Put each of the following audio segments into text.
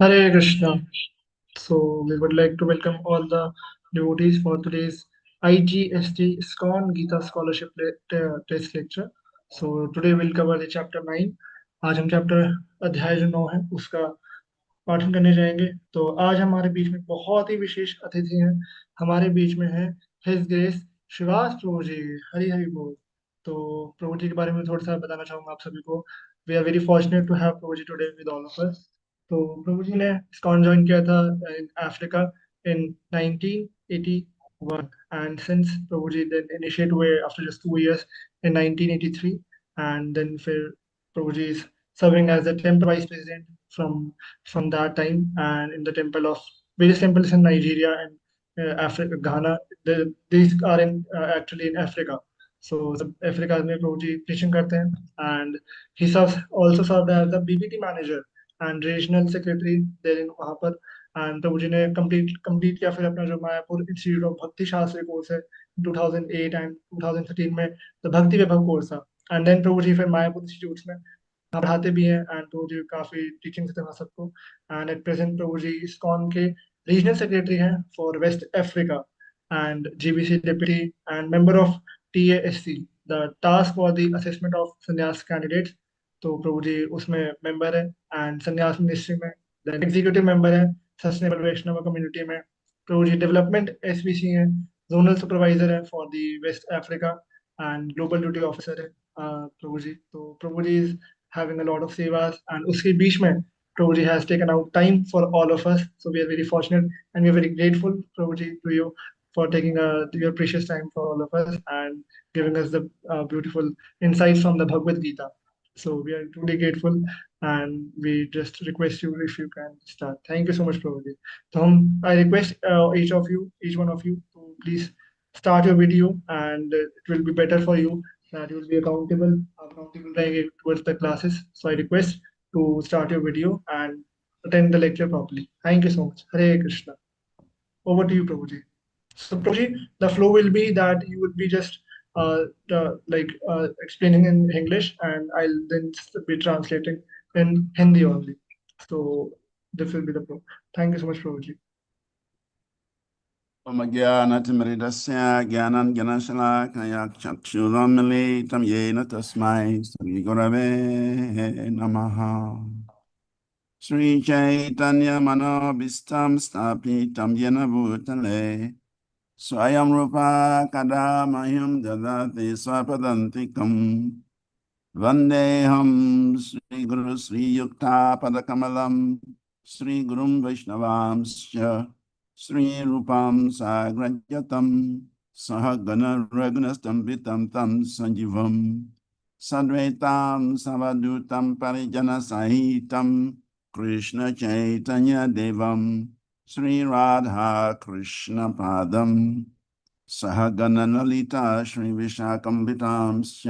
Hare Krishna. So we would like to welcome all the devotees for today's IGST ISKCON Gita Scholarship Test Lecture. So today we'll cover the chapter 9. आज हम chapter अध्याय जो 9 है उसका पाठन करने जाएंगे। तो आज हमारे बीच में बहुत ही विशेष अतिथि हैं। हमारे बीच में है हिज ग्रेस श्रीवास प्रभु जी। हरि हरि बोल। तो प्रभु जी के बारे में थोड़ा सा बताना चाहूंगा आप सभी को। We are very fortunate to have Prabhu ji today with all of us. तो प्रभु जी ने इस्कॉन ज्वाइन किया था in Africa in 1981 and since Prabhu ji then initiate हुए after just 2 years in 1983 and then फिर प्रभु जी is serving as the temple vice president from that time and in the temple of various temples in Nigeria and Africa, Ghana. These are in actually in Africa. So the Africa में प्रभु जी preaching करते हैं and he serves also served as the BBT manager and regional secretary there in वहाँ पर and प्रभु जी ने complete किया फिर अपना जो मायापुर इंस्टीट्यूट ऑफ भक्ति शास्त्री कोर्स है 2008 and 2013 में the भक्ति वैभव कोर्स था and then प्रभु जी फिर मायापुर इंस्टीट्यूट में पढ़ाते भी हैं एंड प्रभु जी काफी टीचिंग देते हैं सबको and at present Prabhu ji ISKCON के रीजनल सेक्रेटरी हैं for West Africa and GBC deputy and member of TASC the task for the assessment of sannyas candidates. तो प्रभु जी उसमें मेंबर है एंड संन्यास मिनिस्ट्री में देन एग्जीक्यूटिव मेंबर है सस्टेनेबल वैष्णव कम्युनिटी में। प्रभु जी डेवलपमेंट एसबीसी है जोनल सुपरवाइजर है for the West Africa and global duty officer है प्रभु जी। तो प्रभु जी having a lot of sevas and uske beech mein Prabhuji has taken out time for all of us, so we are very fortunate and we are very grateful Prabhuji to you for taking your precious time for all of us and giving us the beautiful insights from the Bhagavad Gita. So we are truly grateful and we just request you if you can start. Thank you so much Prabhuji. So I request each one of you to please start your video and it will be better for you that you will be accountable towards the classes. So I request to start your video and attend the lecture properly. Thank you so much. Hare Krishna. Over to you, Prabhuji. So Prabhuji, the flow will be that you would be just explaining in English and I'll then be translating in Hindi only. So this will be the flow. Thank you so much, Prabhuji. ज्ञानतिमृतस्य ज्ञानाञ्जनशलाकया चक्षुरुन्मीलितं येन तस्मै श्रीगुरवे नमः। श्रीचैतन्यमनोभीष्टं स्थापितं येन भूतले स्वयं रूपा कदा मह्यं ददाति स्वपदान्तिकम्। वन्देऽहं श्रीगुरु श्रीयुक्तापदकमलं श्रीगुरुं वैष्णवांश्च श्रीरूपं साग्रजातं सहगण रघुनस्तम्भितं तं सञ्जीवं सद्वैतां सवधूतं परिजनसहितं कृष्णचैतन्यदेवं श्रीराधाकृष्णपादं सहगण ललिता श्रीविशाखम्भितांश्च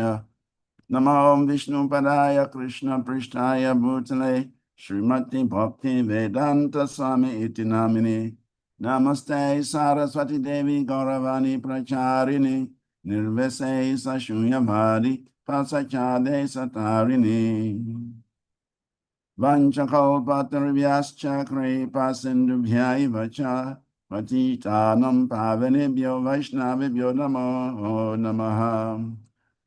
नमो विष्णुपदाय कृष्णपृष्ठाय भूतले श्रीमती भक्ति वेदांत स्वामी इति नामिने नमस्ते सारस्वती देवी गौरवाणी प्रचारिणे निर्विशेष शून्यवादी पाश्चात्य सतारिणे वंशकल्पतरुभ्यश्च कृपा सिन्धुभ्यैव च पतितानं पावनेभ्यो वैष्णवेभ्यो नमो नमः।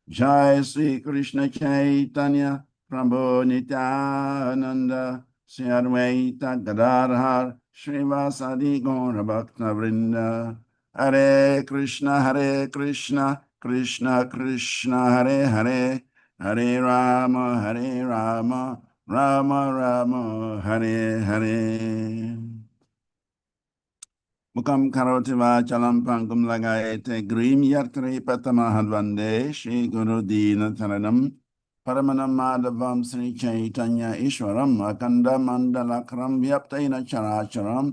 जय श्री कृष्ण चैतन्य प्रभु नित्यानंद श्री अद्वैत गदाधर श्रीवासादि गौर भक्त वृंद। हरे कृष्ण कृष्ण कृष्ण हरे हरे, हरे राम राम राम हरे हरे। मुखं करोति वाचालं पङ्गुं लगायते गिरिं यत्कृपातमहं श्रीगुरुदीनशरणं परमं माधवं श्रीचैतन्य ईश्वरम् अखण्डमण्डलाकारं व्याप्तेन चराचरं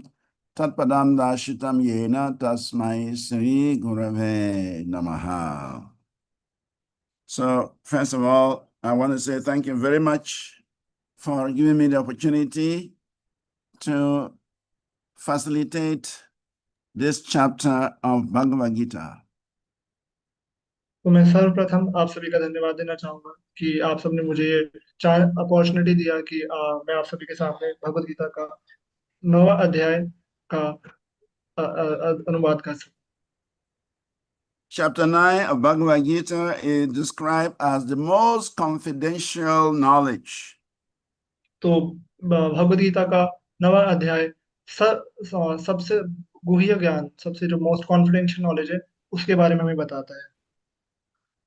तत्पदं दर्शितं येन तस्मै श्रीगुरवे नमः। So first of all, I want to say thank you very much for giving me the opportunity to facilitate this chapter of Bhagavad Gita. तो मैं सर्वप्रथम आप सभी का धन्यवाद देना चाहूंगा कि आप सबने मुझे ये अपॉर्चुनिटी दिया कि मैं आप सभी के सामने भगवत गीता का 9वां अध्याय का अनुवाद कर सकते। Chapter 9 of Bhagavad Gita is described as the most confidential knowledge. तो भगवद गीता का 9वां अध्याय सबसे गुह्य ज्ञान, सबसे जो मोस्ट कॉन्फिडेंशियल नॉलेज है उसके बारे में हमें बताता है।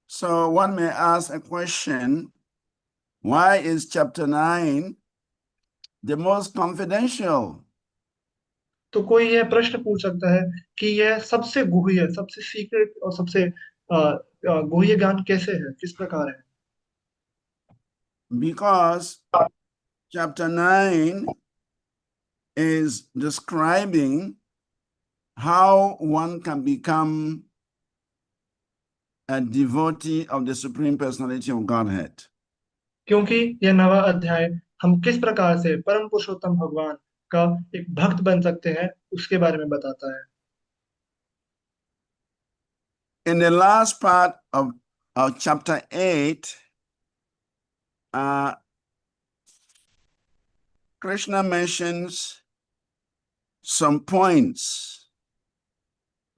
So one may ask a question, why is chapter 9 the most confidential? तो कोई यह प्रश्न पूछ सकता है कि यह सबसे गुह्य, सबसे सीक्रेट और सबसे गुह्य ज्ञान कैसे है, किस प्रकार है? Because chapter 9 is describing how one can become a devotee of the Supreme Personality of Godhead. क्योंकि यह 9वां अध्याय हम किस प्रकार से परम पुरुषोत्तम भगवान का एक भक्त बन सकते हैं उसके बारे में बताता है। In the last part of chapter 8, Krishna mentions some points.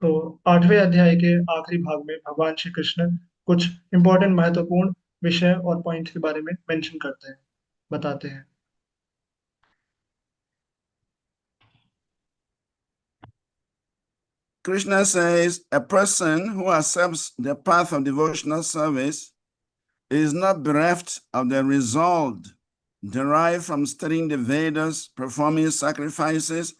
तो 8वें अध्याय के आखिरी भाग में भगवान श्री कृष्ण कुछ इंपॉर्टेंट महत्वपूर्ण विषय और पॉइंट्स के बारे में मेंशन करते हैं, बताते हैं। Krishna says a person who accepts the path of devotional service is not bereft of the result derived from studying the Vedas, performing sacrifices,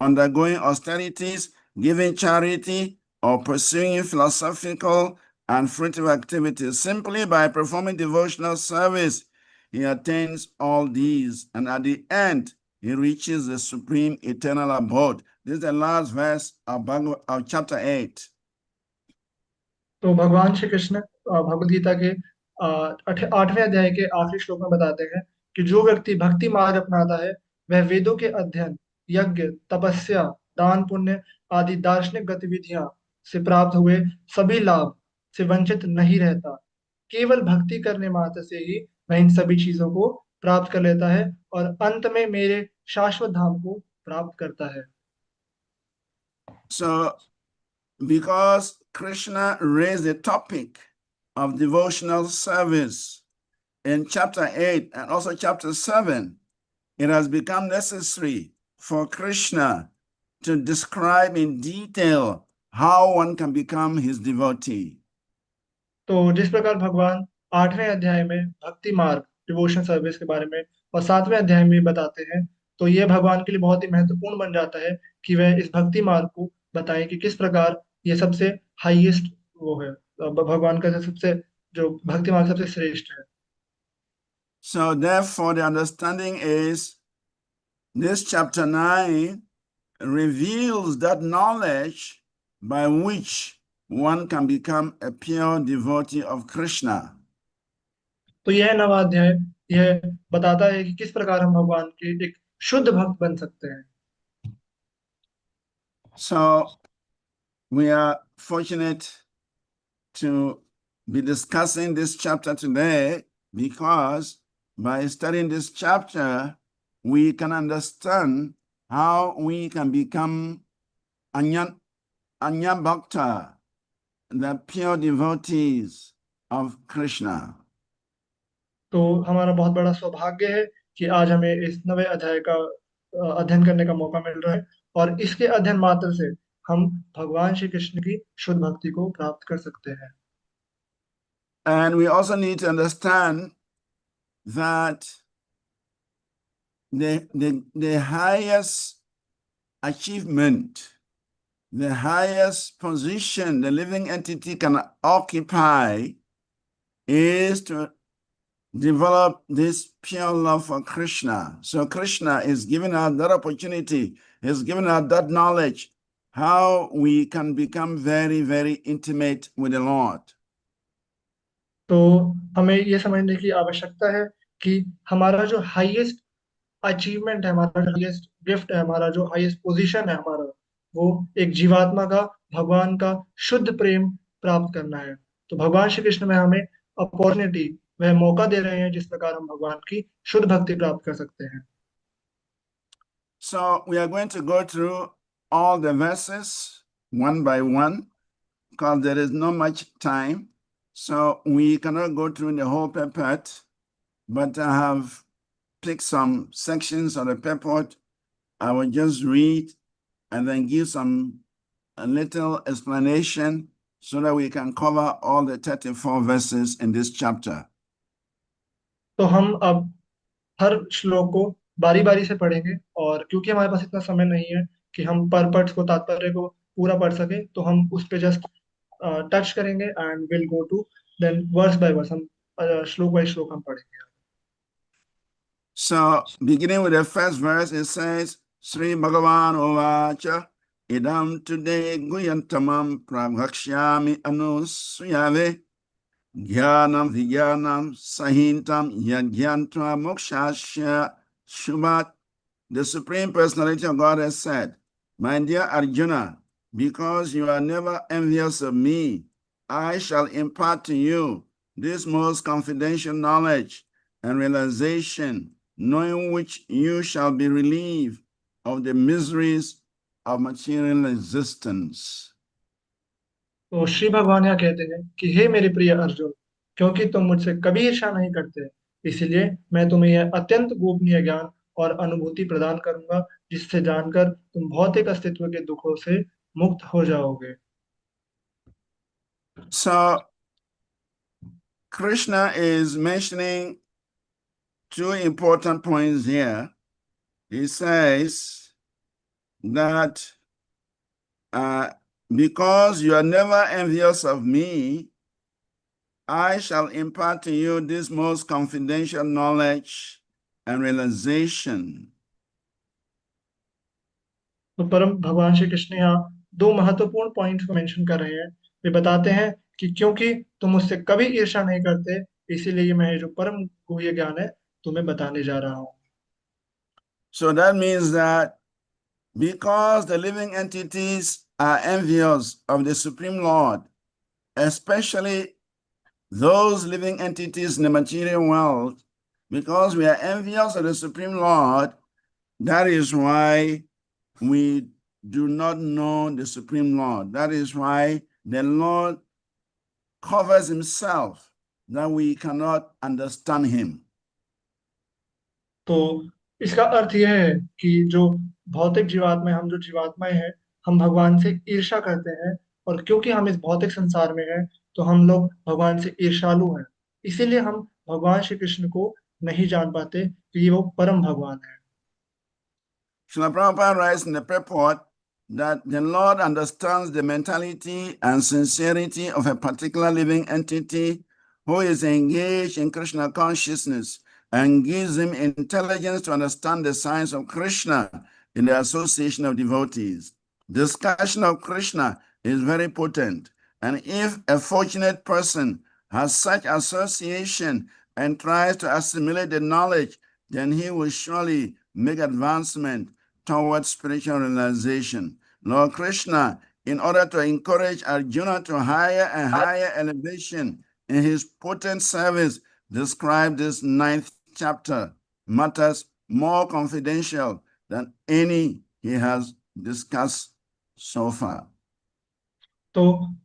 undergoing austerities, giving charity, or pursuing philosophical and fruitive activities. Simply by performing devotional service, he attains all these, and at the end, he reaches the supreme eternal abode. This is the last verse of chapter 8. तो भगवान श्री कृष्ण भगवद गीता के 8वें अध्याय के आखिरी श्लोक में बताते हैं कि जो व्यक्ति भक्ति मार्ग अपनाता है वह वेदों के अध्ययन, यज्ञ, तपस्या, दान पुण्य आदि दार्शनिक गतिविधियां से प्राप्त हुए सभी लाभ से वंचित नहीं रहता। केवल भक्ति करने मात्र से ही वह इन सभी चीजों को प्राप्त कर लेता है और अंत में मेरे शाश्वत धाम को प्राप्त करता है। So, because Krishna raised the topic of devotional service in chapter 8 and also chapter 7, it has become necessary for Krishna to describe in detail how one can become his devotee. तो जिस प्रकार भगवान 8वें अध्याय में भक्ति मार्ग, डिवोशन सर्विस के बारे में और 7वें अध्याय में बताते हैं, तो यह भगवान के लिए बहुत ही महत्वपूर्ण बन जाता है कि वह इस भक्ति मार्ग को बताएं कि किस प्रकार ये सबसे हाईएस्ट वो है, भगवान का जो सबसे जो भक्ति मार्ग सबसे श्रेष्ठ है। So therefore, the understanding is this chapter 9 reveals that knowledge by which one can become a pure devotee of Krishna. तो यह 9वां अध्याय यह बताता है कि किस प्रकार हम भगवान के एक शुद्ध भक्त बन सकते हैं। So we are fortunate to be discussing this chapter today because by studying this chapter, we can understand how we can become Anya Bhakta, the pure devotees of Krishna. तो हमारा बहुत बड़ा सौभाग्य है कि आज हमें इस 9वें अध्याय का अध्ययन करने का मौका मिल रहा है और इसके अध्ययन मात्र से हम भगवान श्री कृष्ण की शुद्ध भक्ति को प्राप्त कर सकते हैं। And we also need to understand that the highest achievement, the highest position the living entity can occupy is to develop this pure love for Krishna. So Krishna is giving us that opportunity, is giving us that knowledge, how we can become very, very intimate with the Lord. तो हमें ये समझने की आवश्यकता है कि हमारा जो हाईएस्ट अचीवमेंट है, हमारा जो हाईएस्ट गिफ्ट है, हमारा जो हाईएस्ट पोजीशन है हमारा, वो एक जीवात्मा का भगवान का शुद्ध प्रेम प्राप्त करना है। तो भगवान श्री कृष्ण में हमें अपॉर्चुनिटी, वह मौका दे रहे हैं जिस प्रकार हम भगवान की शुद्ध भक्ति प्राप्त कर सकते हैं। So we are going to go through all the verses one by one because there is not much time. So we cannot go through the whole purport, but I have picked some sections of the purport. I will just read and then give a little explanation so that we can cover all the 34 verses in this chapter. तो हम अब हर श्लोक को बारी बारी से पढ़ेंगे, और क्योंकि हमारे पास इतना समय नहीं है कि हम पर पट्स को, तात्पर्य को पूरा पढ़ सके, तो हम उस पे जस्ट टच करेंगे and will go to then verse by verse, हम श्लोक बाय श्लोक हम पढ़ेंगे. So, beginning with the first verse, it says, Sri Bhagavan Ovacha, Idam today Guyantamam Prabhakshyami Anusuyave, Jnanam Vijnanam Sahintam Yajnantra Mokshasya Shumat. The Supreme Personality of God has said, My dear Arjuna, because you are never envious of me, I shall impart to you this most confidential knowledge and realization, knowing which you shall be relieved of the miseries of material existence. तो श्री भगवान यहाँ कहते हैं कि हे मेरे प्रिय अर्जुन, क्योंकि तुम मुझसे कभी ईर्ष्या नहीं करते, इसलिए मैं तुम्हें यह अत्यंत गोपनीय ज्ञान और अनुभूति प्रदान करूंगा, जिससे जानकर तुम भौतिक अस्तित्व के दुखों से मुक्त हो जाओगे. So, Krishna is mentioning two important points here. He says that because you are never envious of me, I shall impart to you this most confidential knowledge and realization. तो परम भगवान श्री कृष्ण यहाँ दो महत्वपूर्ण पॉइंट्स को मेंशन कर रहे हैं. वे बताते हैं कि क्योंकि तुम मुझसे कभी ईर्ष्या नहीं करते, इसीलिए मैं ये जो परम गुह्य ज्ञान है तुम्हें बताने जा रहा हूँ. So that means that because the living entities are envious of the Supreme Lord, especially those living entities in the material world, because we are envious of the Supreme Lord, that is why we do not know the Supreme Lord. That is why the Lord covers himself, that we cannot understand him. तो इसका अर्थ यह है कि जो भौतिक जीवात्मा हम जो जीवात्माएं हैं, हम भगवान से ईर्ष्या करते हैं, और क्योंकि हम इस भौतिक संसार में हैं, तो हम लोग भगवान से ईर्ष्यालु हैं. इसीलिए हम भगवान श्री कृष्ण को नहीं जान पाते कि वो परम भगवान है. Srila Prabhupada writes in the purport that the Lord understands the mentality and sincerity of a particular living entity who is engaged in Krishna consciousness and gives him intelligence to understand the science of Krishna in the association of devotees. Discussion of Krishna is very potent, and if a fortunate person has such association and tries to assimilate the knowledge, then he will surely make advancement towards spiritual realization. Lord Krishna, in order to encourage Arjuna to higher and higher elevation in his potent service, described this 9th chapter, matters more confidential than any he has discussed so far. तो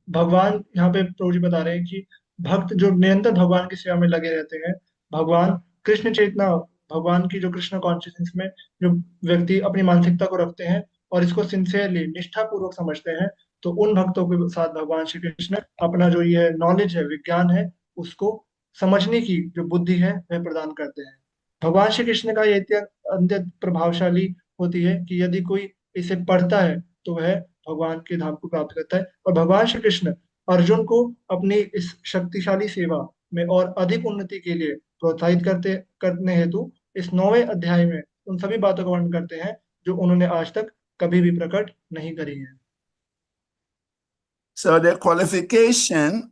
भगवान यहाँ पे प्रभु जी बता रहे हैं कि भक्त जो निरंतर भगवान की सेवा में लगे रहते हैं, भगवान कृष्ण चेतना, भगवान की जो कृष्ण कॉन्शियसनेस में जो व्यक्ति अपनी मानसिकता को रखते हैं और इसको सिंसियरली निष्ठा पूर्वक समझते हैं, तो उन भक्तों के साथ भगवान श्री कृष्ण अपना जो ये नॉलेज है, विज्ञान है, उसको समझने की जो बुद्धि है वह प्रदान करते हैं. भगवान श्री कृष्ण का ये अत्यंत प्रभावशाली होती है कि यदि कोई इसे पढ़ता है तो वह भगवान के धाम को प्राप्त करता है. और भगवान श्री कृष्ण अर्जुन को अपनी इस शक्तिशाली सेवा में और अधिक उन्नति के लिए प्रोत्साहित करने हेतु इस 9वें अध्याय में उन सभी बातों का वर्णन करते हैं जो उन्होंने आज तक कभी भी प्रकट नहीं करी है. So the qualification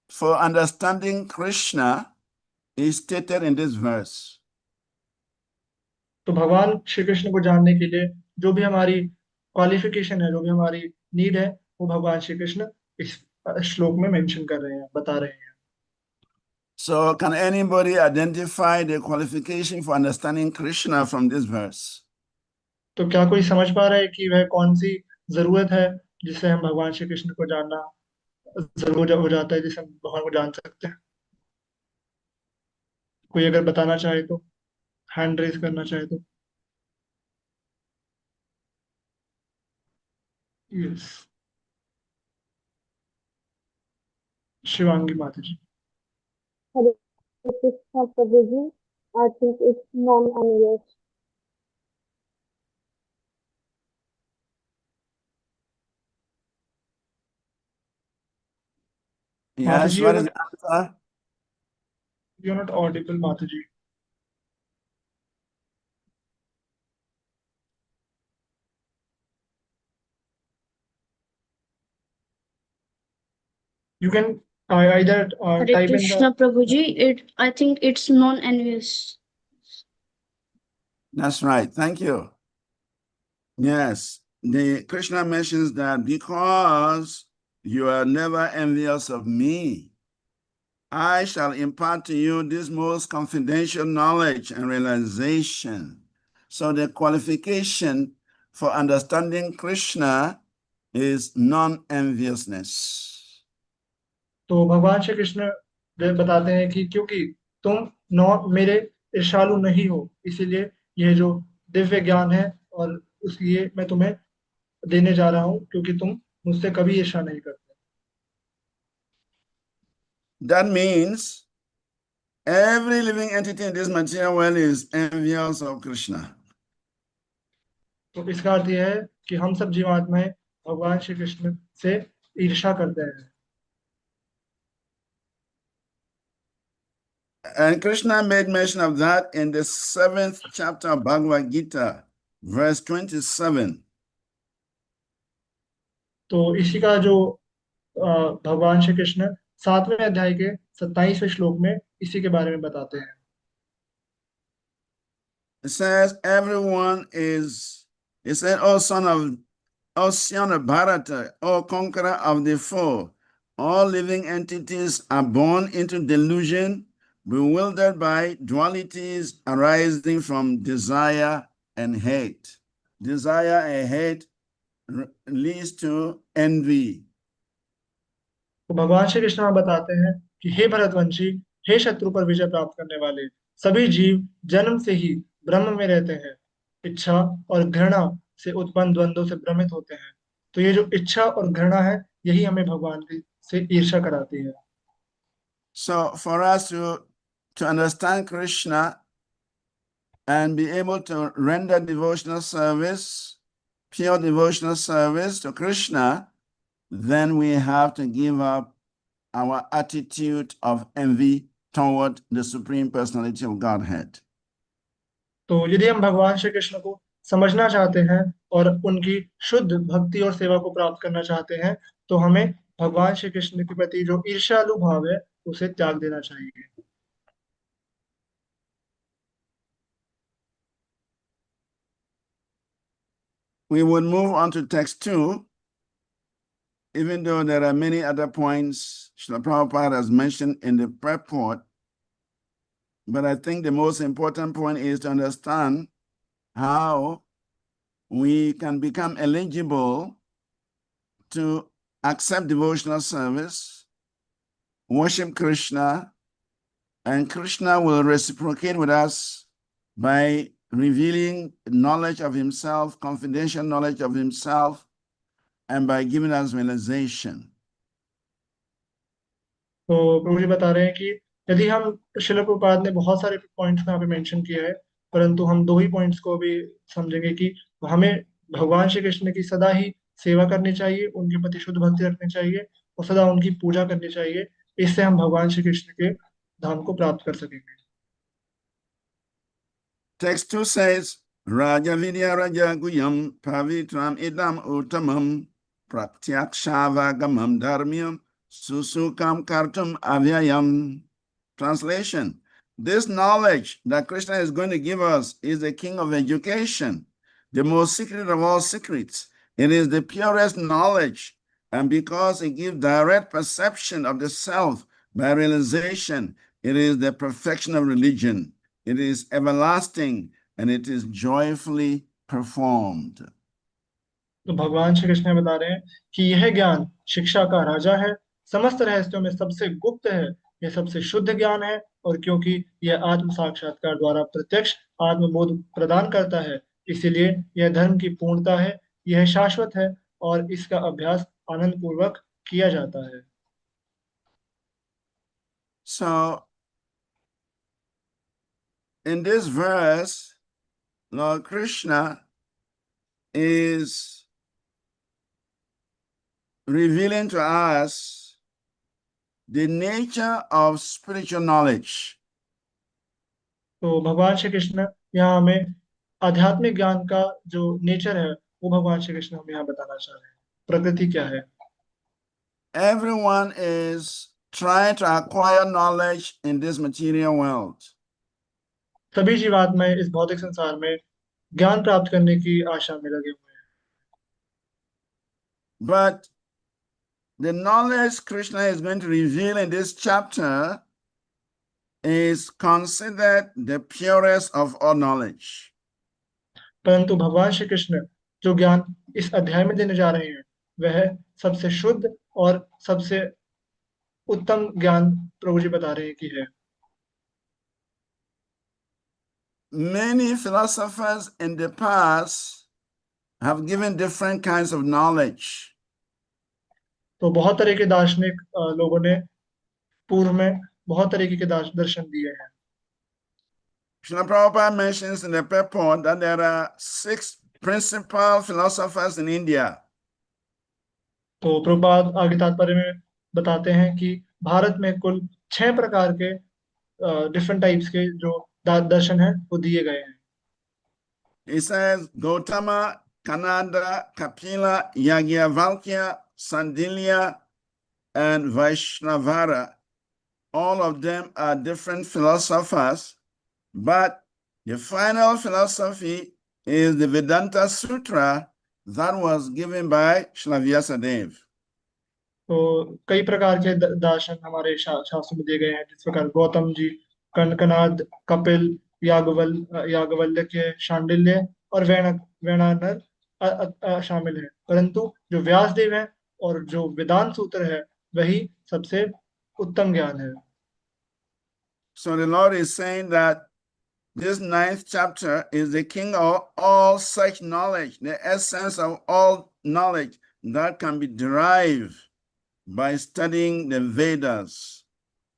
for understanding Krishna is stated in this verse. तो भगवान श्री कृष्ण को जानने के लिए जो भी हमारी क्वालिफिकेशन है, जो भी हमारी नीड है, वो भगवान श्री कृष्ण इस श्लोक में मेंशन कर रहे हैं, बता रहे हैं. So can anybody identify the qualification for understanding Krishna from this verse? तो क्या कोई समझ पा रहा है कि वह कौन सी जरूरत है जिससे हम भगवान श्री कृष्ण को जानना जरूर हो जाता है, जिससे हम भगवान को जान सकते हैं? कोई अगर बताना चाहे तो, हैंड रेज करना चाहे तो। यस, शिवांगी माता जी। Hare Krishna Prabhuji. I think it's non-obvious. माता Yes, ji, what is the answer? you're not audible, माता जी. You can either Hare type in Krishna the. Prabhuji. I think it's non-envious. That's right. Thank you. Yes, the Krishna mentions that because you are never envious of me, I shall impart to you this most confidential knowledge and realization. So the qualification for understanding Krishna is non-enviousness. तो भगवान श्री कृष्ण बताते हैं कि क्योंकि तुम नौ मेरे ईर्ष्यालु नहीं हो, इसीलिए यह जो दिव्य ज्ञान है और उस ये मैं तुम्हें देने जा रहा हूँ, क्योंकि तुम मुझसे कभी ईर्ष्या नहीं करते। That means every living entity in this material world is envious of Krishna. तो इसका अर्थ यह है कि हम सब जीवात्माएं भगवान श्री कृष्ण से ईर्ष्या करते हैं। And Krishna made mention of that in the 7th chapter of Bhagavad Gita, verse 27. तो इसी का जो भगवान श्री कृष्ण 7वें अध्याय के 27वें श्लोक में इसी के बारे में बताते हैं। It says, it said, O son of Bharata, O conqueror of the foe, all living entities are born into delusion, bewildered by dualities arising from desire and hate. Desire and hate leads to envy. तो भगवान श्री कृष्ण हमें बताते हैं कि हे भरतवंशी, हे शत्रु पर विजय प्राप्त करने वाले, सभी जीव जन्म से ही ब्रह्म में रहते हैं, इच्छा और घृणा से उत्पन्न द्वंद्वों से भ्रमित होते हैं। तो ये जो इच्छा और घृणा है, यही हमें भगवान की से ईर्ष्या कराती है। So for us to understand Krishna and be able to render devotional service, pure devotional service to Krishna, then we have to give up our attitude of envy toward the Supreme Personality of Godhead. तो यदि हम भगवान श्री कृष्ण को समझना चाहते हैं और उनकी शुद्ध भक्ति और सेवा को प्राप्त करना चाहते हैं, तो हमें भगवान श्री कृष्ण के प्रति जो ईर्ष्यालु भाव है उसे त्याग देना चाहिए। We would move on to text 2, even though there are many other points Srila Prabhupada has mentioned in the purport. But I think the most important point is to understand how we can become eligible to accept devotional service, worship Krishna, and Krishna will reciprocate with us by revealing knowledge of himself, confidential knowledge of himself, and by giving us realization. तो प्रभु जी बता रहे हैं कि यदि हम, शिल प्रभुपाद ने बहुत सारे पॉइंट्स यहाँ पे मेंशन किया है, परंतु हम दो ही पॉइंट्स को भी समझेंगे कि हमें भगवान श्री कृष्ण की सदा ही सेवा करनी चाहिए, उनके प्रति शुद्ध भक्ति रखनी चाहिए और सदा उनकी पूजा करनी चाहिए। इससे हम भगवान श्री कृष्ण के धाम को प्राप्त कर सकेंगे। Text 2 says, Raja Vidya Raja Guyam Pavitram Idam Uttamam Pratyakshavāgamam Dharmyam Susukam Kartum Avyayam. Translation: This knowledge that Krishna is going to give us is the king of education, the most secret of all secrets. It is the purest knowledge, and because it gives direct perception of the self by realization, it is the perfection of religion. It is everlasting, and it is joyfully performed. तो भगवान श्री कृष्ण बता रहे हैं कि यह ज्ञान शिक्षा का राजा है, समस्त रहस्यों में सबसे गुप्त है, यह सबसे शुद्ध ज्ञान है, और क्योंकि यह आत्म साक्षात्कार द्वारा प्रत्यक्ष आत्मबोध प्रदान करता है, इसीलिए यह धर्म की पूर्णता है, यह शाश्वत है, और इसका अभ्यास आनंद पूर्वक किया जाता है। So, in this verse, Lord Krishna is revealing to us the nature of spiritual knowledge. तो भगवान श्री कृष्ण यहाँ हमें आध्यात्मिक ज्ञान का जो नेचर है वो भगवान श्री कृष्ण हमें यहाँ बताना चाह रहे हैं, प्रकृति क्या है। Everyone is trying to acquire knowledge in this material world. सभी जीवात्माएं इस भौतिक संसार में ज्ञान प्राप्त करने की आशा में लगे हुए हैं, But the knowledge Krishna is going to reveal in this chapter is considered the purest of all knowledge. परंतु भगवान श्री कृष्ण जो ज्ञान इस अध्याय में देने जा रहे हैं वह सबसे शुद्ध और सबसे उत्तम ज्ञान प्रभु जी बता रहे हैं कि है। Many philosophers in the past have given different kinds of knowledge. तो बहुत तरह के दार्शनिक लोगों ने पूर्व में बहुत तरीके के दर्शन दिए हैं। Srila Prabhupada mentions in the purport that there are 6 principal philosophers in India. तो प्रभुपाद आगे तात्पर्य में बताते हैं कि भारत में कुल 6 प्रकार के डिफरेंट टाइप्स के जो दर्शन हैं वो दिए गए हैं। He says Gautama, Kanada, Kapila, Yagyavalkya, Sandilya, and Vaishnavara. All of them are different philosophers, but the final philosophy is the Vedanta Sutra that was given by Srila Vyasadeva. तो कई प्रकार के दर्शन हमारे शास्त्रों में दिए गए हैं, जिस प्रकार गौतम जी, कनकनाद, कपिल, याज्ञवल्क्य, शांडिल्य और वेणानर शामिल है, परंतु जो व्यासदेव है और जो वेदांत सूत्र है वही सबसे उत्तम ज्ञान है। So the Lord is saying that this 9th chapter is the king of all such knowledge, the essence of all knowledge that can be derived by studying the Vedas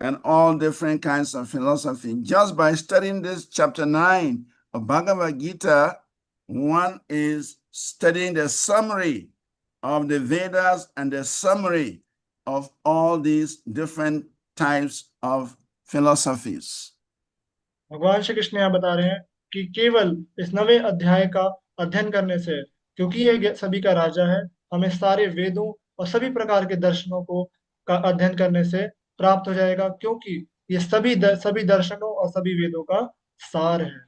and all different kinds of philosophy. Just by studying this chapter 9 of Bhagavad Gita, one is studying the summary of the Vedas and the summary of all these different types of philosophies. भगवान श्री कृष्ण यहाँ बता रहे हैं कि केवल इस 9वें अध्याय का अध्ययन करने से, क्योंकि यह सभी का राजा है, हमें सारे वेदों और सभी प्रकार के दर्शनों को का अध्ययन करने से प्राप्त हो जाएगा, क्योंकि ये सभी दर्शनों और सभी वेदों का सार है।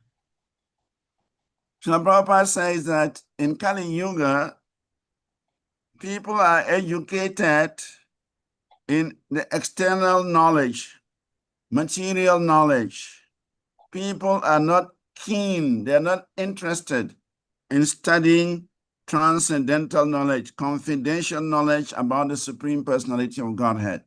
Srila Prabhupada says that in Kali Yuga, people are educated in the external knowledge, material knowledge. People are not keen, they're not interested in studying transcendental knowledge, confidential knowledge about the Supreme Personality of Godhead.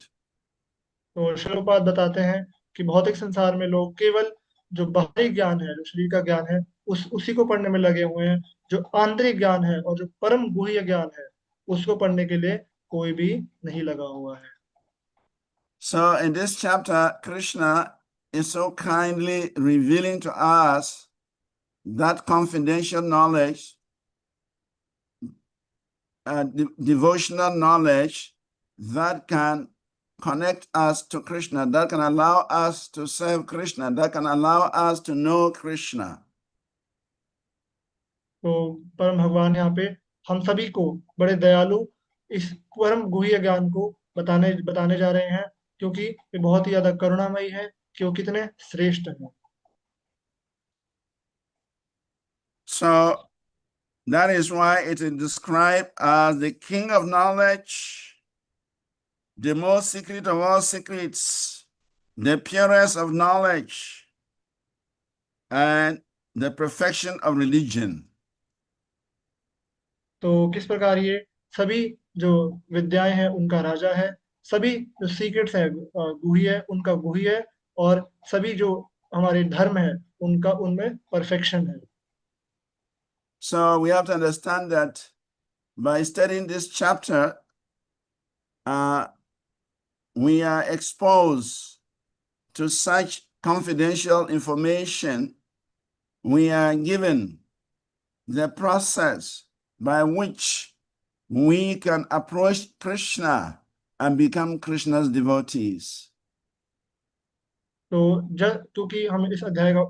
तो श्रीपाद बताते हैं कि भौतिक संसार में लोग केवल जो बाहरी ज्ञान है, जो शरीर का ज्ञान है, उसी को पढ़ने में लगे हुए हैं। जो आंतरिक ज्ञान है और जो परम गुह्य ज्ञान है उसको पढ़ने के लिए कोई भी नहीं लगा हुआ है। So in this chapter, Krishna is so kindly revealing to us that confidential knowledge, devotional knowledge that can connect us to Krishna, that can allow us to serve Krishna, that can allow us to know Krishna. तो परम भगवान यहाँ पे हम सभी को बड़े दयालु इस परम गुह्य ज्ञान को बताने जा रहे हैं, क्योंकि ये बहुत ही ज्यादा करुणामयी है कि वो कितने श्रेष्ठ हैं। So that is why it is described as the king of knowledge, the most secret of all secrets, the purest of knowledge, and the perfection of religion. तो किस प्रकार ये सभी जो विद्याएं हैं उनका राजा है, सभी जो सीक्रेट्स है गुह्य है उनका गुह्य है, और सभी जो हमारे धर्म है उनका उनमें परफेक्शन है। So we have to understand that by studying this chapter, we are exposed to such confidential information. We are given the process by which we can approach Krishna and become Krishna's devotees. तो जब क्योंकि हम इस अध्याय का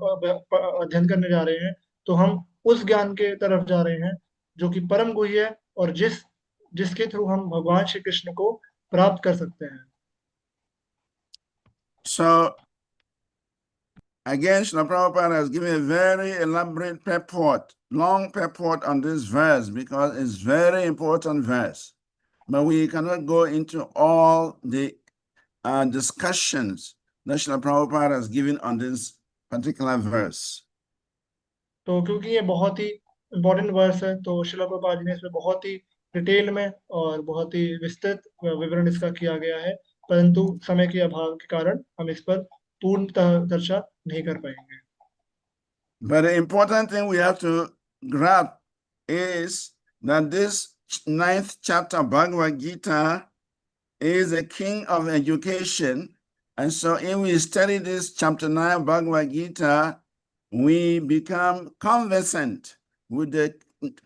अध्ययन करने जा रहे हैं, तो हम उस ज्ञान के तरफ जा रहे हैं जो कि परम गुह्य है, और जिसके थ्रू हम भगवान श्री कृष्ण को प्राप्त कर सकते हैं। So again, Srila Prabhupada has given a very elaborate purport, long purport on this verse because it's very important verse. But we cannot go into all the discussions that Srila Prabhupada has given on this particular verse. तो क्योंकि ये बहुत ही important verse है, तो श्रील प्रभुपाद जी ने इसमें बहुत ही detail में और बहुत ही विस्तृत विवरण इसका किया गया है, परंतु समय के अभाव के कारण हम इस पर पूर्णतः चर्चा नहीं कर पाएंगे। But the important thing we have to grasp is that this 9th chapter of Bhagavad Gita is a king of education. And so if we study this chapter 9 of Bhagavad Gita, we become conversant with the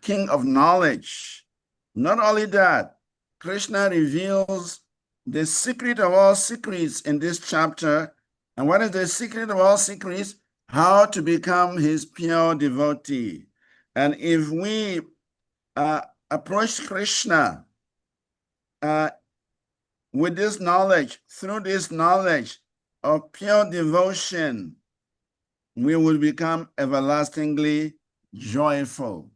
king of knowledge. Not only that, Krishna reveals the secret of all secrets in this chapter. And what is the secret of all secrets? How to become his pure devotee. And if we approach Krishna with this knowledge, through this knowledge of pure devotion, we will become everlastingly joyful.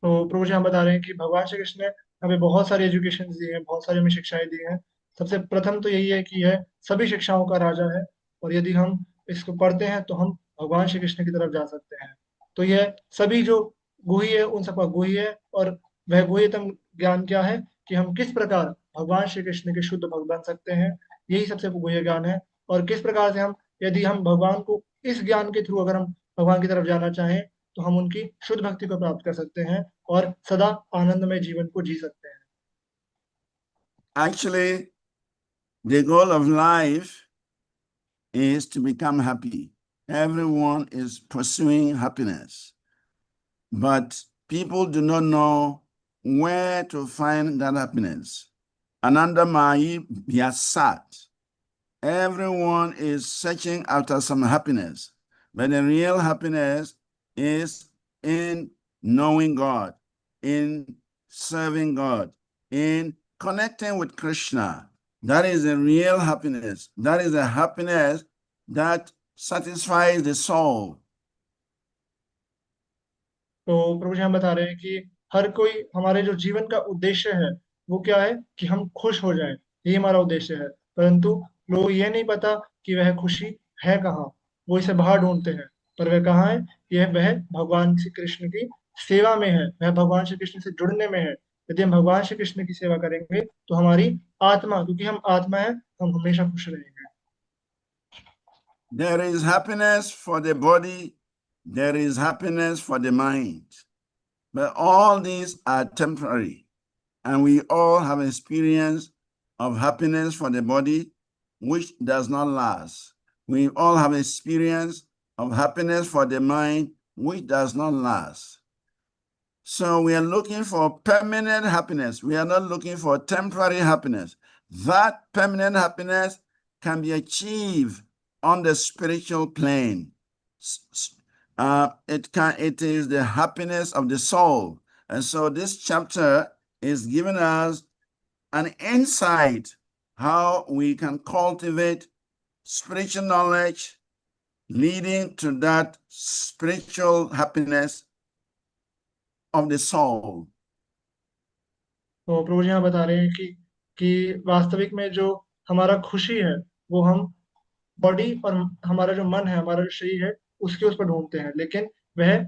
तो प्रभु जी हम बता रहे हैं कि भगवान श्री कृष्ण ने हमें बहुत सारी एजुकेशन दी है, बहुत सारी हमें शिक्षाएं दी हैं। सबसे प्रथम तो यही है कि यह सभी शिक्षाओं का राजा है, और यदि हम इसको पढ़ते हैं तो हम भगवान श्री कृष्ण की तरफ जा सकते हैं। तो यह सभी जो गुह्य है उन सबका गुह्य है, और वह गुह्यतम ज्ञान क्या है कि हम किस प्रकार भगवान श्री कृष्ण के शुद्ध भक्त बन सकते हैं, यही सबसे गुह्य ज्ञान है। और किस प्रकार से हम, यदि हम भगवान को इस ज्ञान के थ्रू अगर हम भगवान की तरफ जाना चाहें, तो हम उनकी शुद्ध भक्ति को प्राप्त कर सकते हैं और सदा आनंदमय जीवन को जी सकते हैं। Actually, the goal of life is to become happy. Everyone is pursuing happiness, but people do not know where to find that happiness. Anandamayi Vyasat. Everyone is searching after some happiness, but the real happiness is in knowing God, in serving God, in connecting with Krishna. That is the real happiness. That is the happiness that satisfies the soul. तो प्रभु जी हम बता रहे हैं कि हर कोई, हमारे जो जीवन का उद्देश्य है वो क्या है कि हम खुश हो जाएं, यही हमारा उद्देश्य है। परंतु लोग ये नहीं पता कि वह खुशी है कहाँ, वो इसे बाहर ढूंढते हैं, पर वह कहाँ है? यह वह भगवान श्री कृष्ण की सेवा में है, वह भगवान श्री कृष्ण से जुड़ने में है। यदि हम भगवान श्री कृष्ण की सेवा करेंगे तो हमारी आत्मा, क्योंकि हम आत्मा है, हम हमेशा खुश रहेंगे। There is happiness for the body, there is happiness for the mind, but all these are temporary. And we all have experience of happiness for the body, which does not last. We all have experience of happiness for the mind, which does not last. So we are looking for permanent happiness. We are not looking for temporary happiness. That permanent happiness can be achieved on the spiritual plane. It is the happiness of the soul. And so this chapter is giving us an insight how we can cultivate spiritual knowledge leading to that spiritual happiness of the soul. तो प्रभु जी यहाँ बता रहे हैं कि वास्तविक में जो हमारा खुशी है वो हम बॉडी और हमारा जो मन है, हमारा जो शरीर है, उसके उस पर ढूंढते हैं, लेकिन वह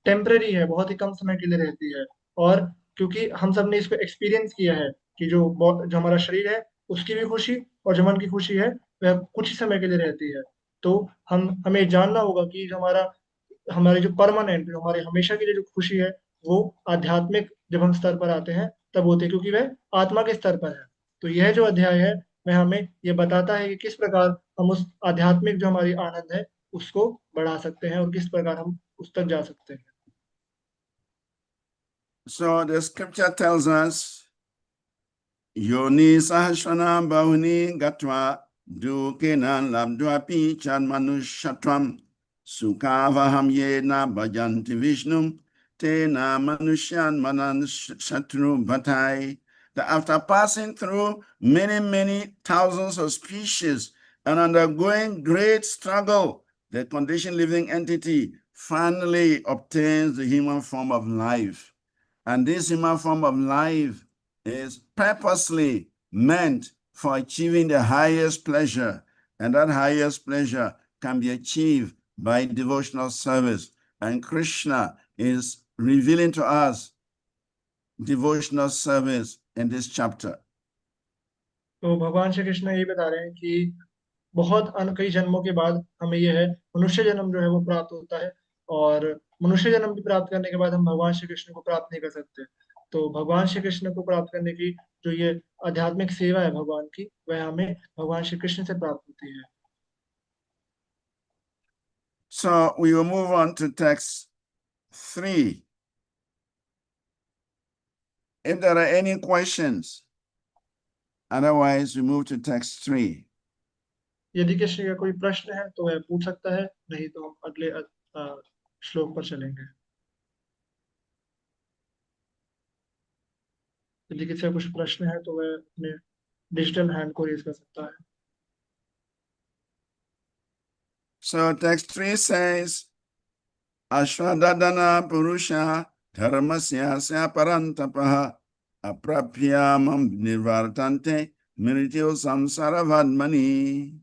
टेम्पररी है, बहुत ही कम समय के लिए रहती है। और क्योंकि हम सब ने इसको एक्सपीरियंस किया है कि जो हमारा शरीर है उसकी भी खुशी और जो मन की खुशी है वह कुछ ही समय के लिए रहती है। तो हमें जानना होगा कि जो हमारे जो परमानेंट, जो हमारे हमेशा के लिए जो खुशी है वो आध्यात्मिक जब हम स्तर पर आते हैं तब होती है, क्योंकि वह आत्मा के स्तर पर है। तो यह जो अध्याय है वह हमें ये बताता है कि किस प्रकार हम उस आध्यात्मिक जो हमारी आनंद है उसको बढ़ा सकते हैं और किस प्रकार हम उस तक जा सकते हैं। So the scripture tells us, Yoni sahasrana bahuni gatva dukenan labdvapi chan manushatvam sukavaham yena bhajanti vishnum tena manusyan manan shatru bhatai. That after passing through many thousands of species and undergoing great struggle, the conditioned living entity finally obtains the human form of life. And this human form of life is purposely meant for achieving the highest pleasure, and that highest pleasure can be achieved by devotional service. And Krishna is revealing to us devotional service in this chapter. तो भगवान श्री कृष्ण ये बता रहे हैं कि कई जन्मों के बाद हमें यह है मनुष्य जन्म जो है वो प्राप्त होता है, और मनुष्य जन्म भी प्राप्त करने के बाद हम भगवान श्री कृष्ण को प्राप्त नहीं कर सकते। तो भगवान श्री कृष्ण को प्राप्त करने की जो ये आध्यात्मिक सेवा है भगवान की, वह हमें भगवान श्री कृष्ण से प्राप्त होती है। So we will move on to text 3. If there are any questions, otherwise we move to text 3. यदि किसी का कोई प्रश्न है तो वह पूछ सकता है, नहीं तो हम अगले श्लोक पर चलेंगे। यदि किसी का कुछ प्रश्न है तो वह अपने डिजिटल हैंड को रेज कर सकता है। So text 3 says, Ashwadadana Purusha Dharmasya Parantapaha Aprapyamam Nivartante Mirityo Samsaravadmani.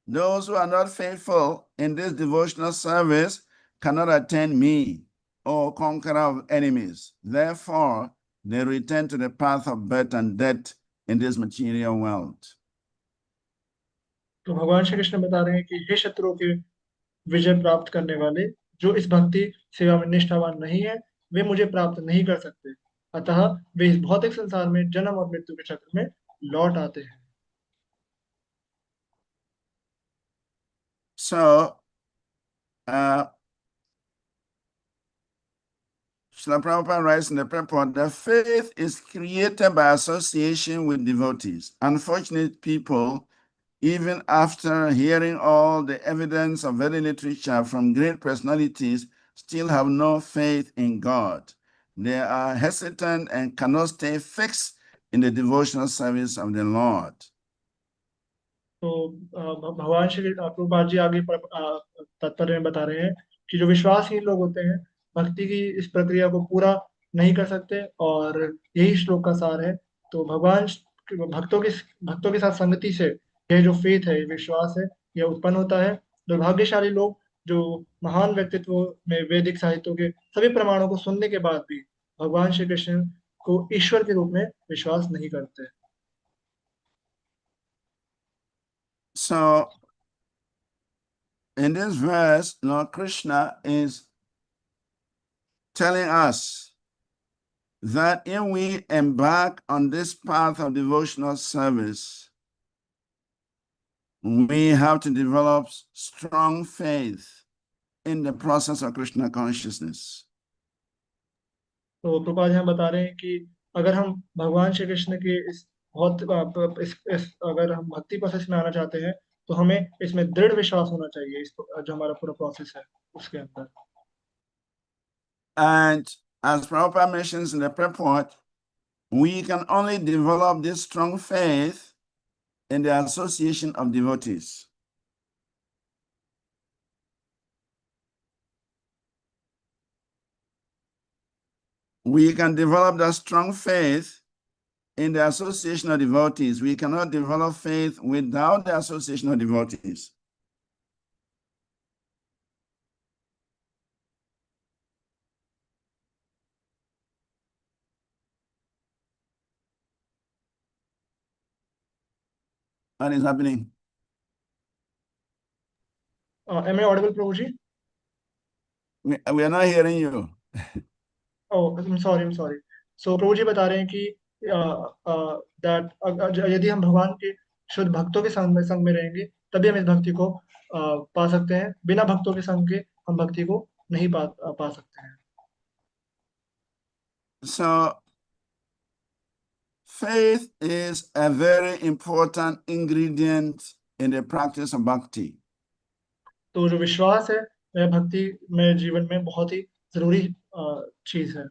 Those who are not faithful in this devotional service cannot attain me, O conqueror of enemies. Therefore, they return to the path of birth and death in this material world. तो भगवान श्री कृष्ण बता रहे हैं कि हे शत्रुओं के विजय प्राप्त करने वाले, जो इस भक्ति सेवा में निष्ठावान नहीं है वे मुझे प्राप्त नहीं कर सकते, अतः वे इस भौतिक संसार में जन्म और मृत्यु के चक्र में लौट आते हैं। So, Srila Prabhupada writes in the purport that faith is created by association with devotees. Unfortunate people, even after hearing all the evidence of Vedic literature from great personalities, still have no faith in God. They are hesitant and cannot stay fixed in the devotional service of the Lord. तो भगवान श्री प्रभुपाद जी आगे तात्पर्य में बता रहे हैं कि जो विश्वासहीन लोग होते हैं भक्ति की इस प्रक्रिया को पूरा नहीं कर सकते, और यही श्लोक का सार है। तो भक्तों के साथ संगति से यह जो फेथ है, ये विश्वास है, यह उत्पन्न होता है। दुर्भाग्यशाली लोग जो महान व्यक्तित्व में वैदिक साहित्यों के सभी प्रमाणों को सुनने के बाद भी भगवान श्री कृष्ण को ईश्वर के रूप में विश्वास नहीं करते। So, in this verse, Lord Krishna is telling us that if we embark on this path of devotional service, we have to develop strong faith in the process of Krishna consciousness. तो प्रभुपाद यहाँ बता रहे हैं कि अगर हम भगवान श्री कृष्ण के अगर हम भक्ति प्रोसेस में आना चाहते हैं तो हमें इसमें दृढ़ विश्वास होना चाहिए, इस जो हमारा पूरा प्रोसेस है उसके अंदर। And as Prabhupada mentions in the purport, we can only develop this strong faith in the association of devotees. We can develop that strong faith in the association of devotees. We cannot develop faith without the association of devotees. What is happening? Am I audible, Prabhuji? We are not hearing you. Oh, I'm sorry. So प्रभु जी बता रहे हैं कि that यदि हम भगवान के शुद्ध भक्तों के संग में रहेंगे तभी हम इस भक्ति को पा सकते हैं। बिना भक्तों के संग के हम भक्ति को नहीं पा सकते हैं। So faith is a very important ingredient in the practice of bhakti. तो जो विश्वास है वह भक्ति में जीवन में बहुत ही जरूरी चीज है।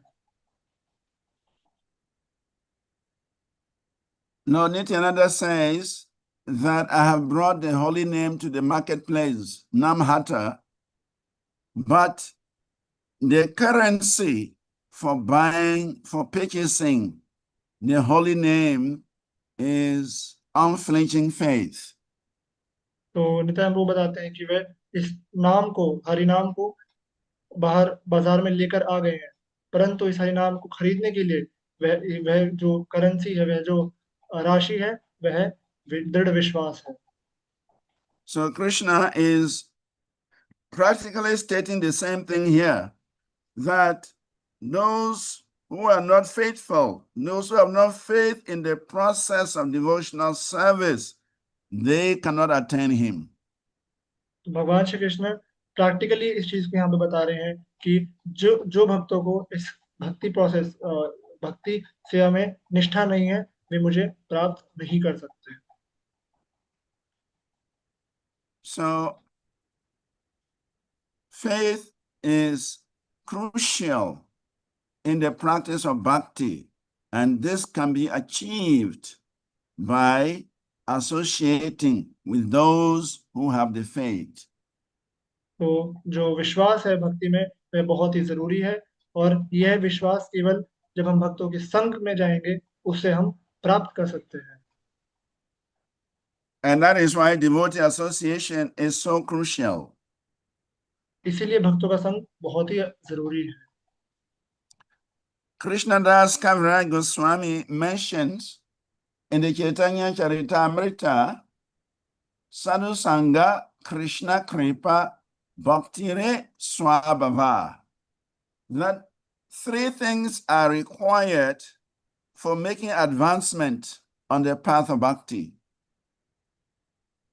Now Nityananda says that I have brought the holy name to the marketplace, Namhata, but the currency for buying, for purchasing the holy name is unflinching faith. तो नित्यानंद प्रभु बताते हैं कि वह इस नाम को, हरि नाम को बाहर बाजार में लेकर आ गए हैं, परंतु इस हरि नाम को खरीदने के लिए वह जो करेंसी है, वह जो राशि है, वह दृढ़ विश्वास है। So Krishna is practically stating the same thing here, that those who are not faithful, those who have not faith in the process of devotional service, they cannot attain him. तो भगवान श्री कृष्ण प्रैक्टिकली इस चीज को यहाँ पे बता रहे हैं कि जो भक्तों को इस भक्ति सेवा में निष्ठा नहीं है, वे मुझे प्राप्त नहीं कर सकते। So faith is crucial in the practice of bhakti, and this can be achieved by associating with those who have the faith. तो जो विश्वास है भक्ति में वह बहुत ही जरूरी है, और यह विश्वास केवल जब हम भक्तों के संग में जाएंगे उससे हम प्राप्त कर सकते हैं। And that is why devotee association is so crucial. इसीलिए भक्तों का संग बहुत ही जरूरी है। Krishnadas Kaviraj Goswami mentions in the Chaitanya Charitamrita, Sadhu Sangha Krishna Kripa Bhaktire Swabhava, that three things are required for making advancement on the path of bhakti.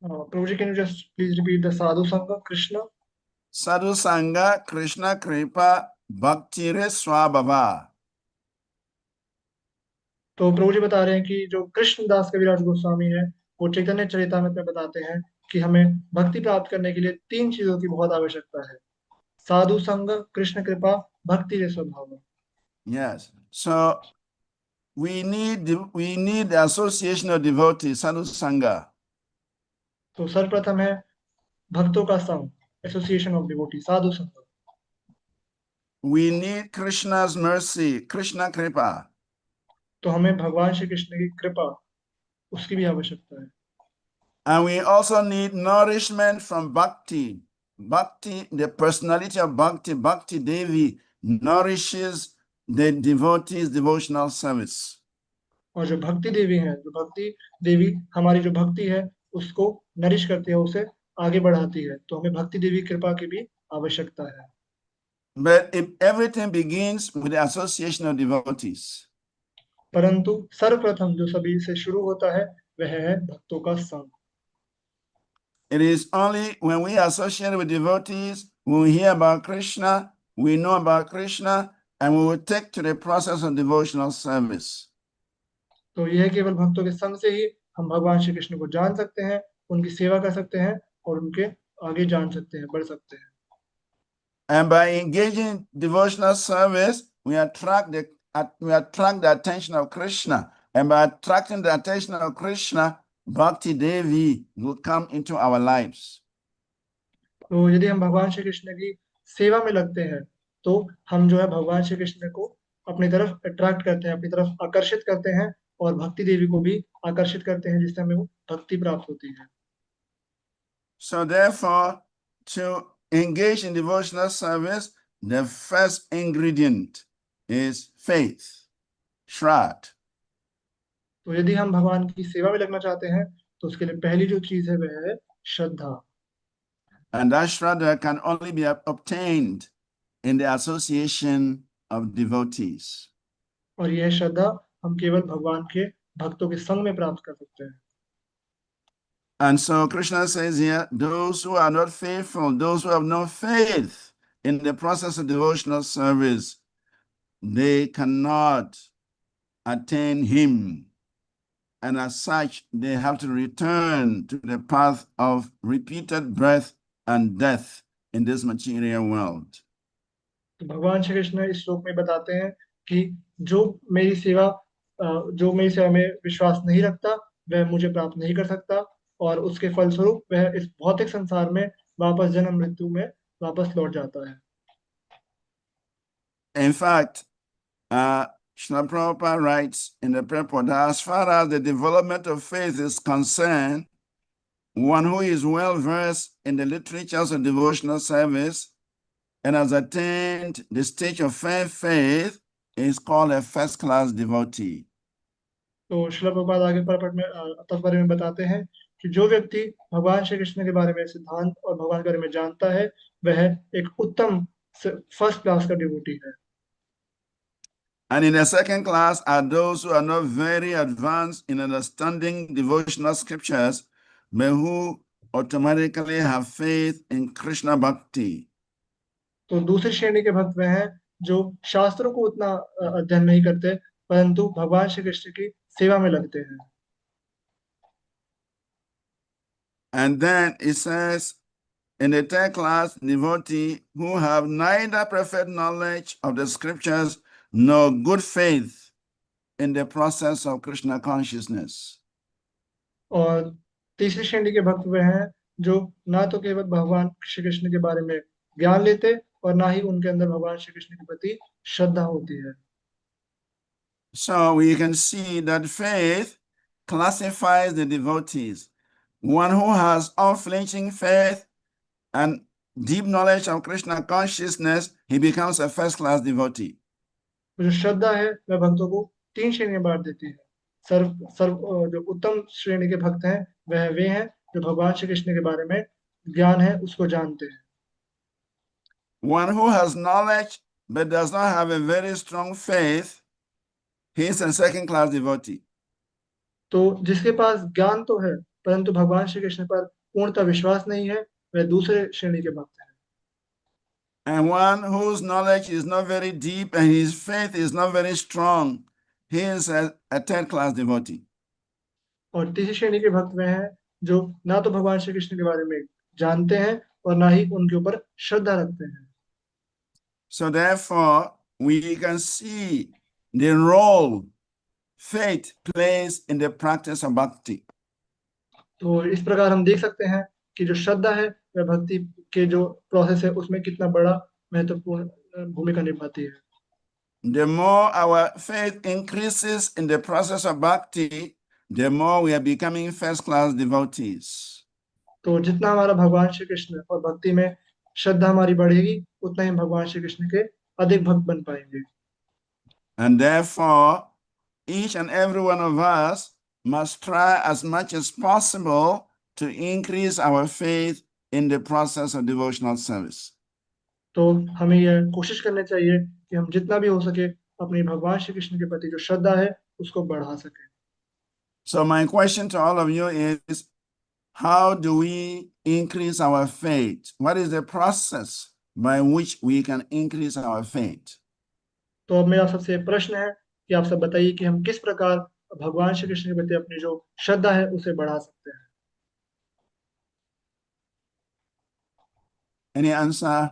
Prabhuji, can you just please repeat the sadhu sangha Krishna? Sadhu Sangha Krishna Kripa Bhaktire Swabhava. तो प्रभु जी बता रहे हैं कि जो कृष्णदास कविराज गोस्वामी है वो चैतन्य चरितामृत में बताते हैं कि हमें भक्ति प्राप्त करने के लिए तीन चीजों की बहुत आवश्यकता है: साधु संग, कृष्ण कृपा, भक्ति रे स्वभाव। Yes. So we need the association of devotees, sadhu sangha. तो सर्वप्रथम है भक्तों का संग, एसोसिएशन ऑफ डिवोटी, साधु संग। We need Krishna's mercy, Krishna Kripa. तो हमें भगवान श्री कृष्ण की कृपा, उसकी भी आवश्यकता है। And we also need nourishment from bhakti. Bhakti, the personality of bhakti, Bhakti Devi, nourishes the devotees' devotional service. और जो भक्ति देवी है, जो भक्ति देवी हमारी जो भक्ति है उसको नरिश करती है, उसे आगे बढ़ाती है, तो हमें भक्ति देवी कृपा की भी आवश्यकता है। But if everything begins with the association of devotees. परंतु सर्वप्रथम जो सभी से शुरू होता है वह है भक्तों का संग। It is only when we associate with devotees, when we hear about Krishna, we know about Krishna, and we will take to the process of devotional service. तो यह केवल भक्तों के संग से ही हम भगवान श्री कृष्ण को जान सकते हैं, उनकी सेवा कर सकते हैं और उनके आगे जान सकते हैं, बढ़ सकते हैं। And by engaging in devotional service, we attract the attention of Krishna. And by attracting the attention of Krishna, Bhakti Devi will come into our lives. तो यदि हम भगवान श्री कृष्ण की सेवा में लगते हैं तो हम जो है भगवान श्री कृष्ण को अपनी तरफ अट्रैक्ट करते हैं, अपनी तरफ आकर्षित करते हैं, और भक्ति देवी को भी आकर्षित करते हैं, जिससे हमें वो भक्ति प्राप्त होती है। So therefore, to engage in devotional service, the first ingredient is faith, shraddha. तो यदि हम भगवान की सेवा में लगना चाहते हैं तो उसके लिए पहली जो चीज है वह है श्रद्धा। And that Shraddha can only be obtained in the association of devotees. और यह श्रद्धा हम केवल भगवान के भक्तों के संग में प्राप्त कर सकते हैं। And so Krishna says here, those who are not faithful, those who have no faith in the process of devotional service, they cannot attain him. And as such, they have to return to the path of repeated birth and death in this material world. तो भगवान श्री कृष्ण इस श्लोक में बताते हैं कि जो मेरी सेवा में विश्वास नहीं रखता वह मुझे प्राप्त नहीं कर सकता, और उसके फलस्वरूप वह इस भौतिक संसार में वापस जन्म मृत्यु में वापस लौट जाता है। In fact, Srila Prabhupada writes in the purport that as far as the development of faith is concerned, one who is well versed in the literatures of devotional service and has attained the stage of firm faith is called a first-class devotee. तो श्रील प्रभुपाद आगे purport में तात्पर्य में बताते हैं कि जो व्यक्ति भगवान श्री कृष्ण के बारे में सिद्धांत और भगवान के बारे में जानता है वह एक उत्तम फर्स्ट क्लास का डिवोटी है। And in the second class are those who are not very advanced in understanding devotional scriptures, but who automatically have faith in Krishna Bhakti. तो दूसरी श्रेणी के भक्त वह हैं जो शास्त्रों को उतना अध्ययन नहीं करते परंतु भगवान श्री कृष्ण की सेवा में लगते हैं। And then it says, in the third class, devotee who have neither perfect knowledge of the scriptures nor good faith in the process of Krishna consciousness. और तीसरी श्रेणी के भक्त वह हैं जो ना तो केवल भगवान श्री कृष्ण के बारे में ज्ञान लेते और ना ही उनके अंदर भगवान श्री कृष्ण के प्रति श्रद्धा होती है। So we can see that faith classifies the devotees. One who has unflinching faith and deep knowledge of Krishna consciousness, he becomes a first-class devotee. जो श्रद्धा है वह भक्तों को तीन श्रेणी में बांट देती है। जो उत्तम श्रेणी के भक्त हैं वह वे हैं जो भगवान श्री कृष्ण के बारे में ज्ञान है उसको जानते हैं। One who has knowledge but does not have a very strong faith, he is a second-class devotee. तो जिसके पास ज्ञान तो है परंतु भगवान श्री कृष्ण पर पूर्णतः विश्वास नहीं है वह दूसरे श्रेणी के भक्त हैं। And one whose knowledge is not very deep and his faith is not very strong, he is a third-class devotee. और तीसरी श्रेणी के भक्त वे हैं जो ना तो भगवान श्री कृष्ण के बारे में जानते हैं और ना ही उनके ऊपर श्रद्धा रखते हैं। So therefore, we can see the role faith plays in the practice of bhakti. तो इस प्रकार हम देख सकते हैं कि जो श्रद्धा है वह भक्ति के जो प्रोसेस है उसमें कितना बड़ा महत्वपूर्ण भूमिका निभाती है। The more our faith increases in the process of bhakti, the more we are becoming first-class devotees. तो जितना हमारा भगवान श्री कृष्ण और भक्ति में श्रद्धा हमारी बढ़ेगी उतना ही भगवान श्री कृष्ण के अधिक भक्त बन पाएंगे। And therefore, each and every one of us must try as much as possible to increase our faith in the process of devotional service. तो हमें यह कोशिश करनी चाहिए कि हम जितना भी हो सके अपनी भगवान श्री कृष्ण के प्रति जो श्रद्धा है उसको बढ़ा सकें। So my question to all of you is, how do we increase our faith? What is the process by which we can increase our faith? तो अब मेरा सबसे प्रश्न है कि आप सब बताइए कि हम किस प्रकार भगवान श्री कृष्ण के प्रति अपनी जो श्रद्धा है उसे बढ़ा सकते हैं। Any answer?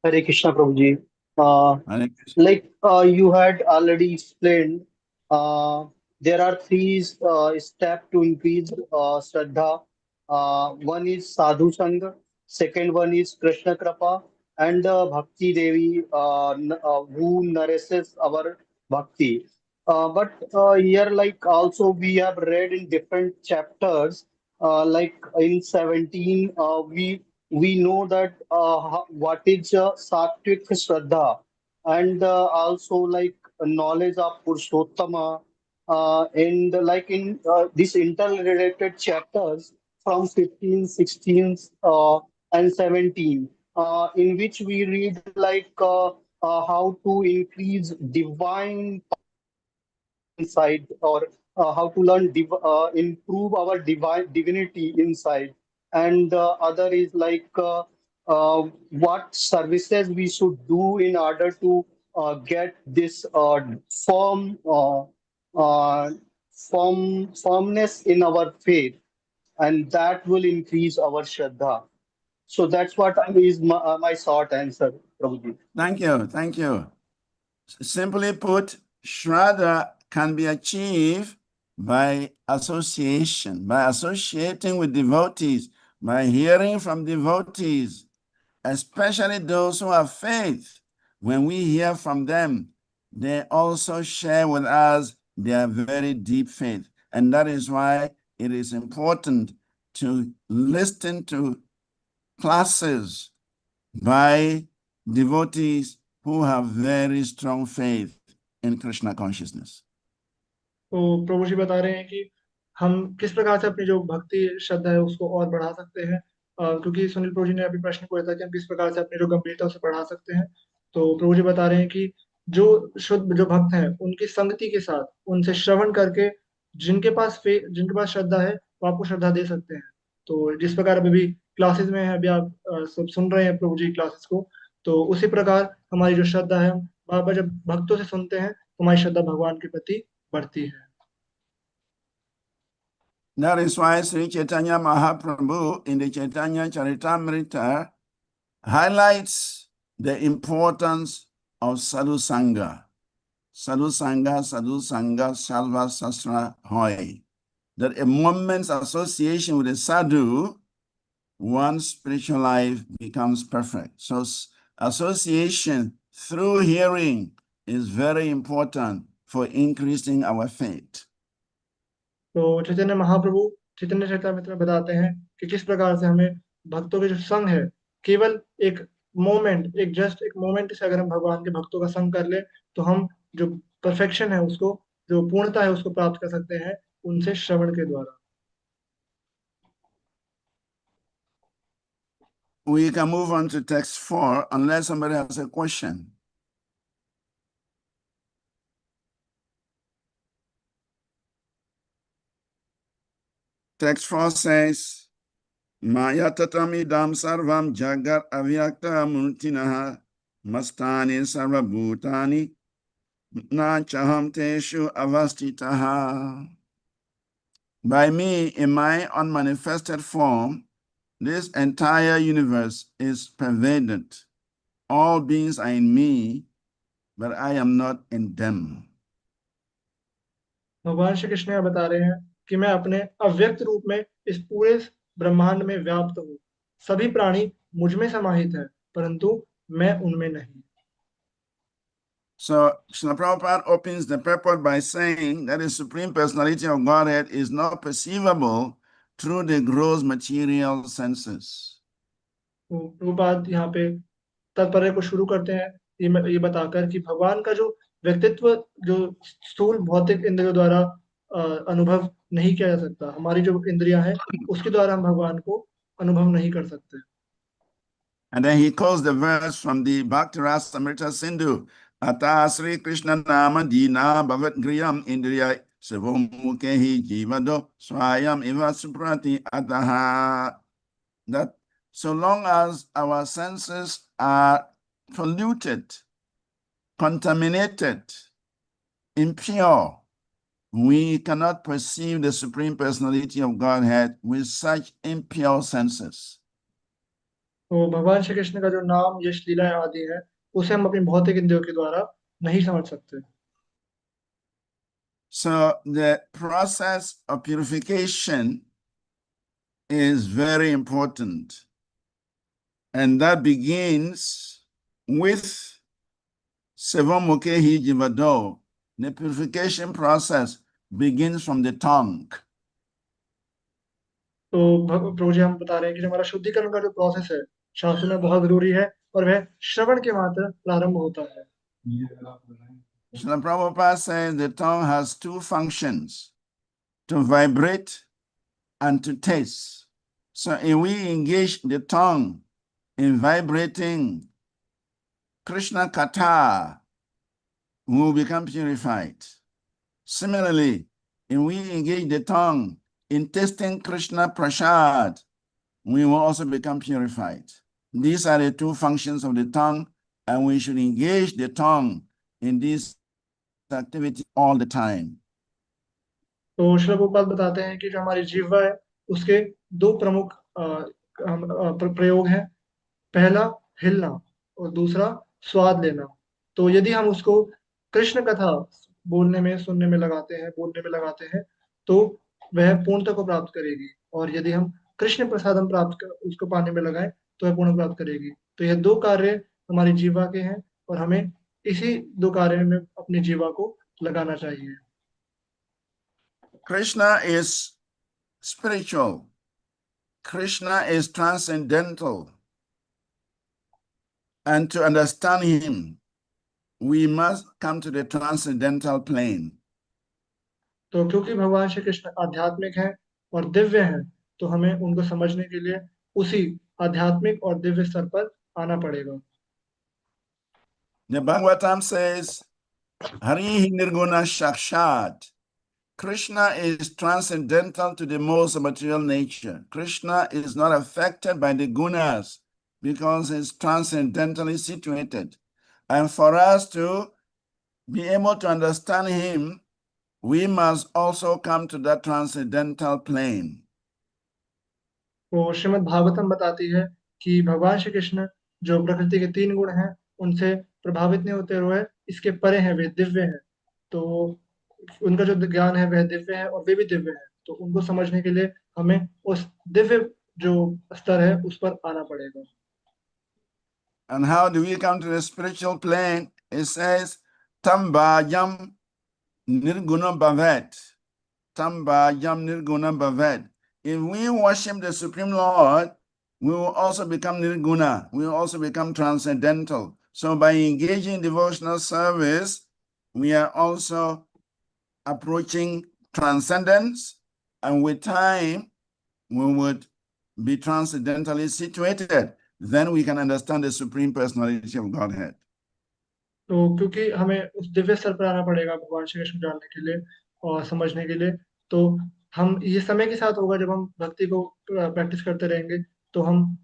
Hare Krishna, Prabhuji. Hare Krishna. Like you had already explained, there are three steps to increase Shraddha. One is Sadhu Sangha, second one is Krishna Kripa, and Bhakti Devi, who nourishes our Bhakti. But here, like also we have read in different chapters, like in 17, we know that what is Sattvic Shraddha, and also like knowledge of Purushottama, and like in these interrelated chapters from 15, 16, and 17, in which we read like how to increase divine inside, or how to learn improve our divine divinity inside. And other is like what services we should do in order to get this firm uh, firmness in our faith, and that will increase our shraddha. So that's what is my short answer, Prabhuji. Thank you. Thank you. Simply put, Shraddha can be achieved by association, by associating with devotees, by hearing from devotees, especially those who have faith. When we hear from them, they also share with us their very deep faith. And that is why it is important to listen to classes by devotees who have very strong faith in Krishna consciousness. तो प्रभु जी बता रहे हैं कि हम किस प्रकार से अपनी जो भक्ति श्रद्धा है उसको और बढ़ा सकते हैं, क्योंकि सुनील प्रभु जी ने अभी प्रश्न पूछा था कि हम किस प्रकार से अपनी जो गंभीरता उसे बढ़ा सकते हैं। तो प्रभु जी बता रहे हैं कि जो शुद्ध जो भक्त हैं उनकी संगति के साथ उनसे श्रवण करके जिनके पास श्रद्धा है वो आपको श्रद्धा दे सकते हैं। तो जिस प्रकार अभी क्लासेस में है, अभी आप सब सुन रहे हैं प्रभु जी क्लासेस को, तो उसी प्रकार हमारी जो श्रद्धा है, हम बार बार जब भक्तों से सुनते हैं तो हमारी श्रद्धा भगवान के प्रति बढ़ती है। That is why Sri Chaitanya Mahaprabhu in the Chaitanya Charitamrita highlights the importance of sadhu sangha. Sadhu sangha, salva sastra hoy. That a moment's association with a sadhu, one's spiritual life becomes perfect. So association through hearing is very important for increasing our faith. तो चैतन्य महाप्रभु चैतन्य चरितामृत में बताते हैं कि किस प्रकार से हमें भक्तों के जो संग है, केवल एक मोमेंट से अगर हम भगवान के भक्तों का संग कर ले तो हम जो परफेक्शन है उसको, जो पूर्णता है उसको प्राप्त कर सकते हैं उनसे श्रवण के द्वारा। We can move on to text 4 unless somebody has a question. Text 4 says, Maya tatamidam sarvam jagat avyakta murtinaha mastani sarvabhutani na chaham teshu avastitaha. By me, in my unmanifested form, this entire universe is pervaded. All beings are in me, but I am not in them. भगवान श्री कृष्ण बता रहे हैं कि मैं अपने अव्यक्त रूप में इस पूरे ब्रह्मांड में व्याप्त हूँ। सभी प्राणी मुझ में समाहित है, परंतु मैं उनमें नहीं। So, Srila Prabhupada opens the purport by saying that the Supreme Personality of Godhead is not perceivable through the gross material senses. तो प्रभुपाद यहाँ पे तात्पर्य को शुरू करते हैं ये बताकर कि भगवान का जो व्यक्तित्व जो स्थूल भौतिक इंद्रियों द्वारा अनुभव नहीं किया जा सकता, हमारी जो इंद्रियां हैं उसके द्वारा हम भगवान को अनुभव नहीं कर सकते। And then he quotes the verse from the Bhakti Rasamrita Sindhu. Ata Sri Krishna Nama Dina Bhavat Griyam Indriya Savomukehi Jivado Swayam Iva Suprati Ataha. That so long as our senses are polluted, contaminated, impure, we cannot perceive the Supreme Personality of Godhead with such impure senses. तो भगवान श्री कृष्ण का जो नाम यश लीला आदि है उसे हम अपनी भौतिक इंद्रियों के द्वारा नहीं समझ सकते। So the process of purification is very important. And that begins with Sevamukehi Jivado. The purification process begins from the tongue. तो प्रभु जी हम बता रहे हैं कि जो हमारा शुद्धिकरण का जो प्रोसेस है शास्त्र में बहुत जरूरी है और वह श्रवण के मात्र प्रारंभ होता है। Srila Prabhupada says the tongue has two functions, to vibrate and to taste. So if we engage the tongue in vibrating Krishna Katha, we will become purified. Similarly, if we engage the tongue in tasting Krishna Prasad, we will also become purified. These are the two functions of the tongue, and we should engage the tongue in this activity all the time. तो श्रील प्रभुपाद बताते हैं कि जो हमारी जीवा है उसके दो प्रमुख प्रयोग हैं। पहला हिलना और दूसरा स्वाद लेना। तो यदि हम उसको कृष्ण कथा बोलने में सुनने में लगाते हैं, बोलने में लगाते हैं, तो वह पूर्णता को प्राप्त करेगी। और यदि हम कृष्ण प्रसादम उसको पाने में लगाएं तो वह पूर्ण प्राप्त करेगी। तो यह दो कार्य हमारी जीवा के हैं और हमें इसी दो कार्य में अपनी जीवा को लगाना चाहिए। Krishna is spiritual. Krishna is transcendental. And to understand him, we must come to the transcendental plane. तो क्योंकि भगवान श्री कृष्ण आध्यात्मिक हैं और दिव्य हैं, तो हमें उनको समझने के लिए उसी आध्यात्मिक और दिव्य स्तर पर आना पड़ेगा। The Bhagavatam says, Harihi Nirguna Shakshat. Krishna is transcendental to the most material nature. Krishna is not affected by the gunas because he's transcendentally situated. And for us to be able to understand him, we must also come to that transcendental plane. तो श्रीमद् भागवतम बताती है कि भगवान श्री कृष्ण जो प्रकृति के तीन गुण हैं उनसे प्रभावित नहीं होते हुए इसके परे हैं, वे दिव्य हैं। तो उनका जो ज्ञान है वह दिव्य है और वे भी दिव्य हैं। तो उनको समझने के लिए हमें उस दिव्य जो स्तर है उस पर आना पड़ेगा। And how do we come to the spiritual plane? It says, Tambajam Nirguna Bhavet. Tambajam Nirguna Bhavet. If we worship the Supreme Lord, we will also become Nirguna. We will also become transcendental. So by engaging in devotional service, we are also approaching transcendence, and with time, we would be transcendentally situated. Then we can understand the Supreme Personality of Godhead. तो क्योंकि हमें उस दिव्य स्तर पर आना पड़ेगा भगवान श्री कृष्ण जानने के लिए और समझने के लिए, तो हम ये समय के साथ होगा। जब हम भक्ति को प्रैक्टिस करते रहेंगे तो हम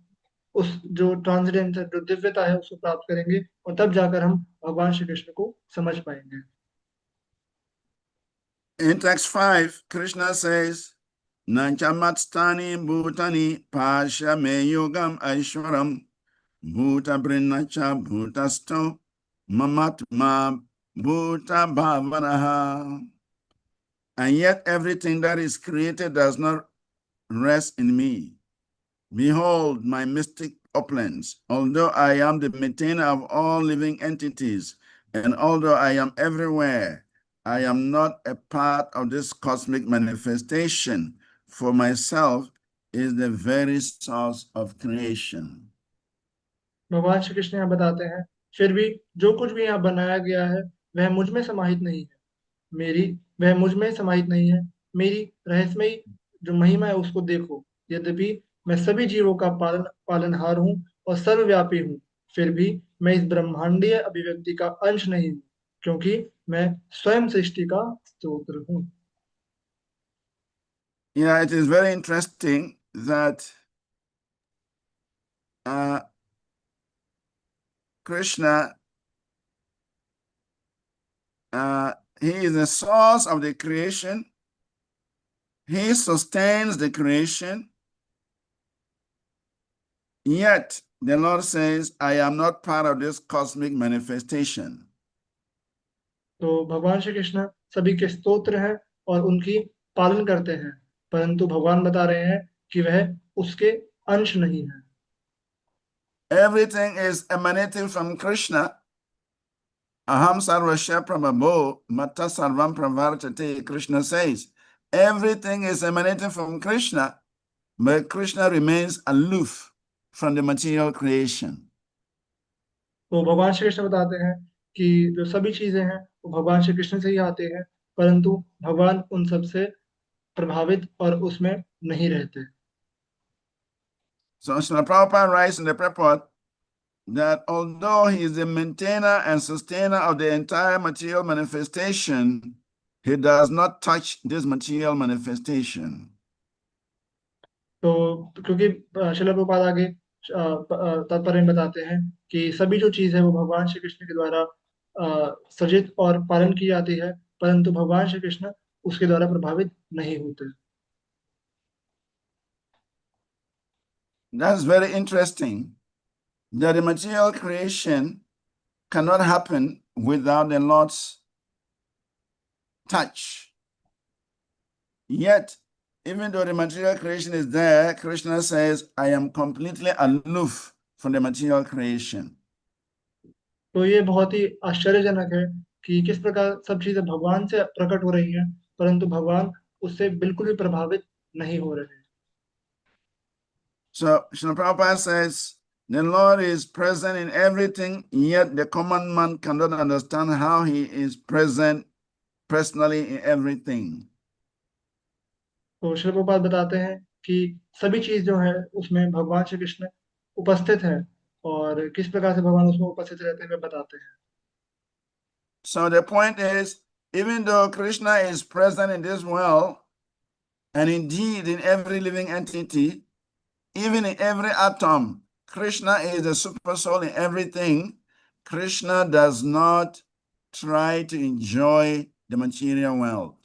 उस जो ट्रांसेंडेंस है, जो दिव्यता है, उसको प्राप्त करेंगे और तब जाकर हम भगवान श्री कृष्ण को समझ पाएंगे। In text 5, Krishna says, Nanchamatstani bhutani pasha me yogam aishwaram bhuta brinacha bhutasto mamatma bhuta bhavanaha. And yet everything that is created does not rest in me. Behold my mystic uplands, although I am the maintainer of all living entities, and although I am everywhere, I am not a part of this cosmic manifestation, for myself is the very source of creation. भगवान श्री कृष्ण यहाँ बताते हैं, फिर भी जो कुछ भी यहाँ बनाया गया है वह मुझ में समाहित नहीं है। वह मुझ में समाहित नहीं है। मेरी रहस्यमयी जो महिमा है उसको देखो। यद्यपि मैं सभी जीवों का पालनहार हूँ और सर्वव्यापी हूँ, फिर भी मैं इस ब्रह्मांडीय अभिव्यक्ति का अंश नहीं हूँ, क्योंकि मैं स्वयं सृष्टि का स्रोत हूँ। Yeah, it is very interesting that Krishna, he is the source of the creation. He sustains the creation. Yet the Lord says, I am not part of this cosmic manifestation. तो भगवान श्री कृष्ण सभी के स्तोत्र हैं और उनकी पालन करते हैं, परंतु भगवान बता रहे हैं कि वह उसके अंश नहीं है। Everything is emanating from Krishna. Aham sarvasya prabhavo mata sarvam pravartate. Krishna says, everything is emanating from Krishna, but Krishna remains aloof from the material creation. तो भगवान श्री कृष्ण बताते हैं कि जो सभी चीजें हैं वो भगवान श्री कृष्ण से ही आते हैं, परंतु भगवान उन सब से प्रभावित और उसमें नहीं रहते। So Srila Prabhupada writes in the purport that although he is the maintainer and sustainer of the entire material manifestation, he does not touch this material manifestation. तो क्योंकि श्रील प्रभुपाद आगे तात्पर्य में बताते हैं कि सभी जो चीज है वो भगवान श्री कृष्ण के द्वारा सृजित और पालन की जाती है, परंतु भगवान श्री कृष्ण उसके द्वारा प्रभावित नहीं होते। That's very interesting that the material creation cannot happen without the Lord's touch. Yet, even though the material creation is there, Krishna says, I am completely aloof from the material creation. तो ये बहुत ही आश्चर्यजनक है कि किस प्रकार सब चीजें भगवान से प्रकट हो रही हैं, परंतु भगवान उससे बिल्कुल भी प्रभावित नहीं हो रहे हैं। So, Srila Prabhupada says, the Lord is present in everything, yet the common man cannot understand how he is present personally in everything. तो श्री प्रभुपाद बताते हैं कि सभी चीज जो है उसमें भगवान श्री कृष्ण उपस्थित है, और किस प्रकार से भगवान उसमें उपस्थित रहते हैं वे बताते हैं। So the point is, even though Krishna is present in this world, and indeed in every living entity, even in every atom, Krishna is the super soul in everything. Krishna does not try to enjoy the material world.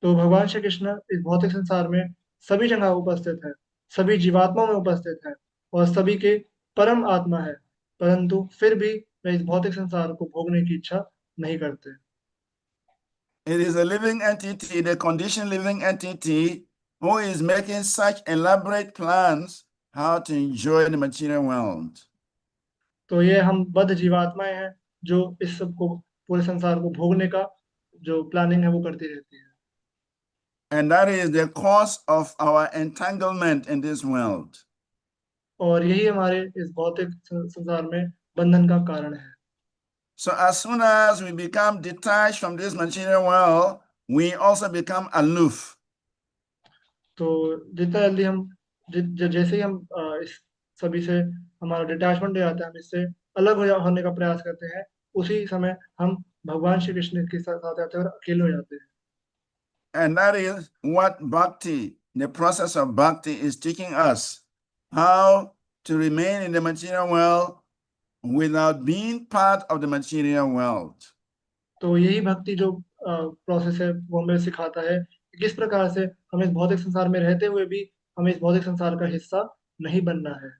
तो भगवान श्री कृष्ण इस भौतिक संसार में सभी जगह उपस्थित है, सभी जीवात्माओं में उपस्थित है और सभी के परम आत्मा है, परंतु फिर भी वे इस भौतिक संसार को भोगने की इच्छा नहीं करते। It is a living entity, the conditioned living entity, who is making such elaborate plans how to enjoy the material world. तो ये हम बद्ध जीवात्माएं हैं जो इस सब को, पूरे संसार को भोगने का जो प्लानिंग है वो करती रहती है। And that is the cause of our entanglement in this world. और यही हमारे इस भौतिक संसार में बंधन का कारण है। So as soon as we become detached from this material world, we also become aloof. तो जितना जल्दी हम जैसे ही हम इस सभी से हमारा डिटैचमेंट हो जाता है, हम इससे अलग होने का प्रयास करते हैं, उसी समय हम भगवान श्री कृष्ण के साथ आ जाते हैं और अकेले हो जाते हैं। And that is what bhakti, the process of bhakti, is teaching us how to remain in the material world without being part of the material world. तो यही भक्ति जो प्रोसेस है वो हमें सिखाता है कि किस प्रकार से हमें इस भौतिक संसार में रहते हुए भी हमें इस भौतिक संसार का हिस्सा नहीं बनना है।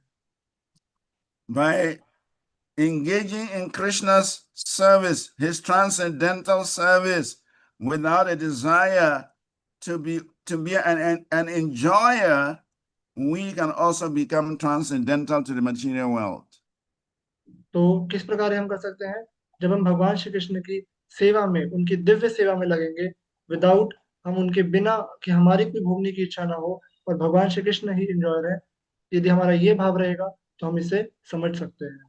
By engaging in Krishna's service, his transcendental service, without a desire to be an enjoyer, we can also become transcendental to the material world. तो किस प्रकार हम कर सकते हैं? जब हम भगवान श्री कृष्ण की सेवा में, उनकी दिव्य सेवा में लगेंगे, विदाउट, हम उनके बिना कि हमारी कोई भोगने की इच्छा ना हो और भगवान श्री कृष्ण ही इंजॉयर है, यदि हमारा ये भाव रहेगा तो हम इसे समझ सकते हैं।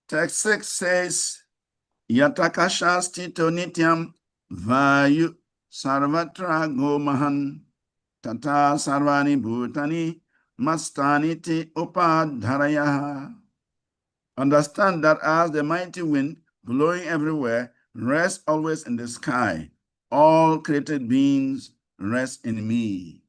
Text 6 says, Yatakasha stito nityam vayu sarvatra gomahan tata sarvani bhutani mastaniti upadharaya. Understand that as the mighty wind blowing everywhere rests always in the sky, all created beings rest in me.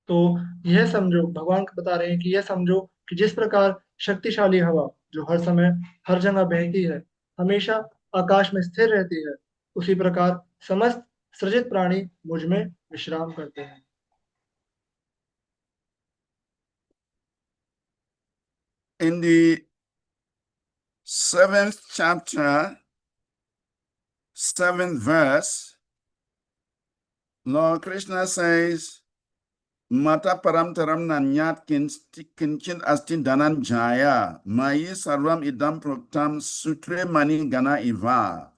तो यह समझो, भगवान बता रहे हैं कि यह समझो कि जिस प्रकार शक्तिशाली हवा जो हर समय हर जगह बहती है, हमेशा आकाश में स्थिर रहती है, उसी प्रकार समस्त सृजित प्राणी मुझ में विश्राम करते हैं। In the 7th chapter, 7th verse, Lord Krishna says, Mata param taram nanyat kinchit asti dhananjaya mayi sarvam idam proktam sutre mani gana iva.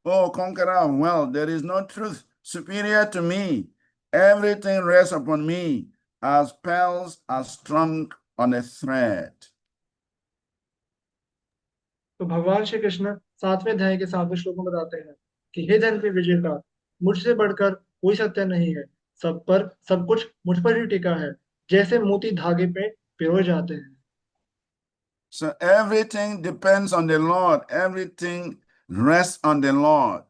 O conqueror of wealth, there is no truth superior to me. Everything rests upon me as pearls are strung on a thread. तो भगवान श्री कृष्ण 7वें अध्याय के 7वें श्लोक में बताते हैं कि हे धन पे विजेता, मुझसे बढ़कर कोई सत्य नहीं है, सब पर सब कुछ मुझ पर ही टिका है, जैसे मोती धागे पे पिरोए जाते हैं। So everything depends on the Lord. Everything rests on the Lord.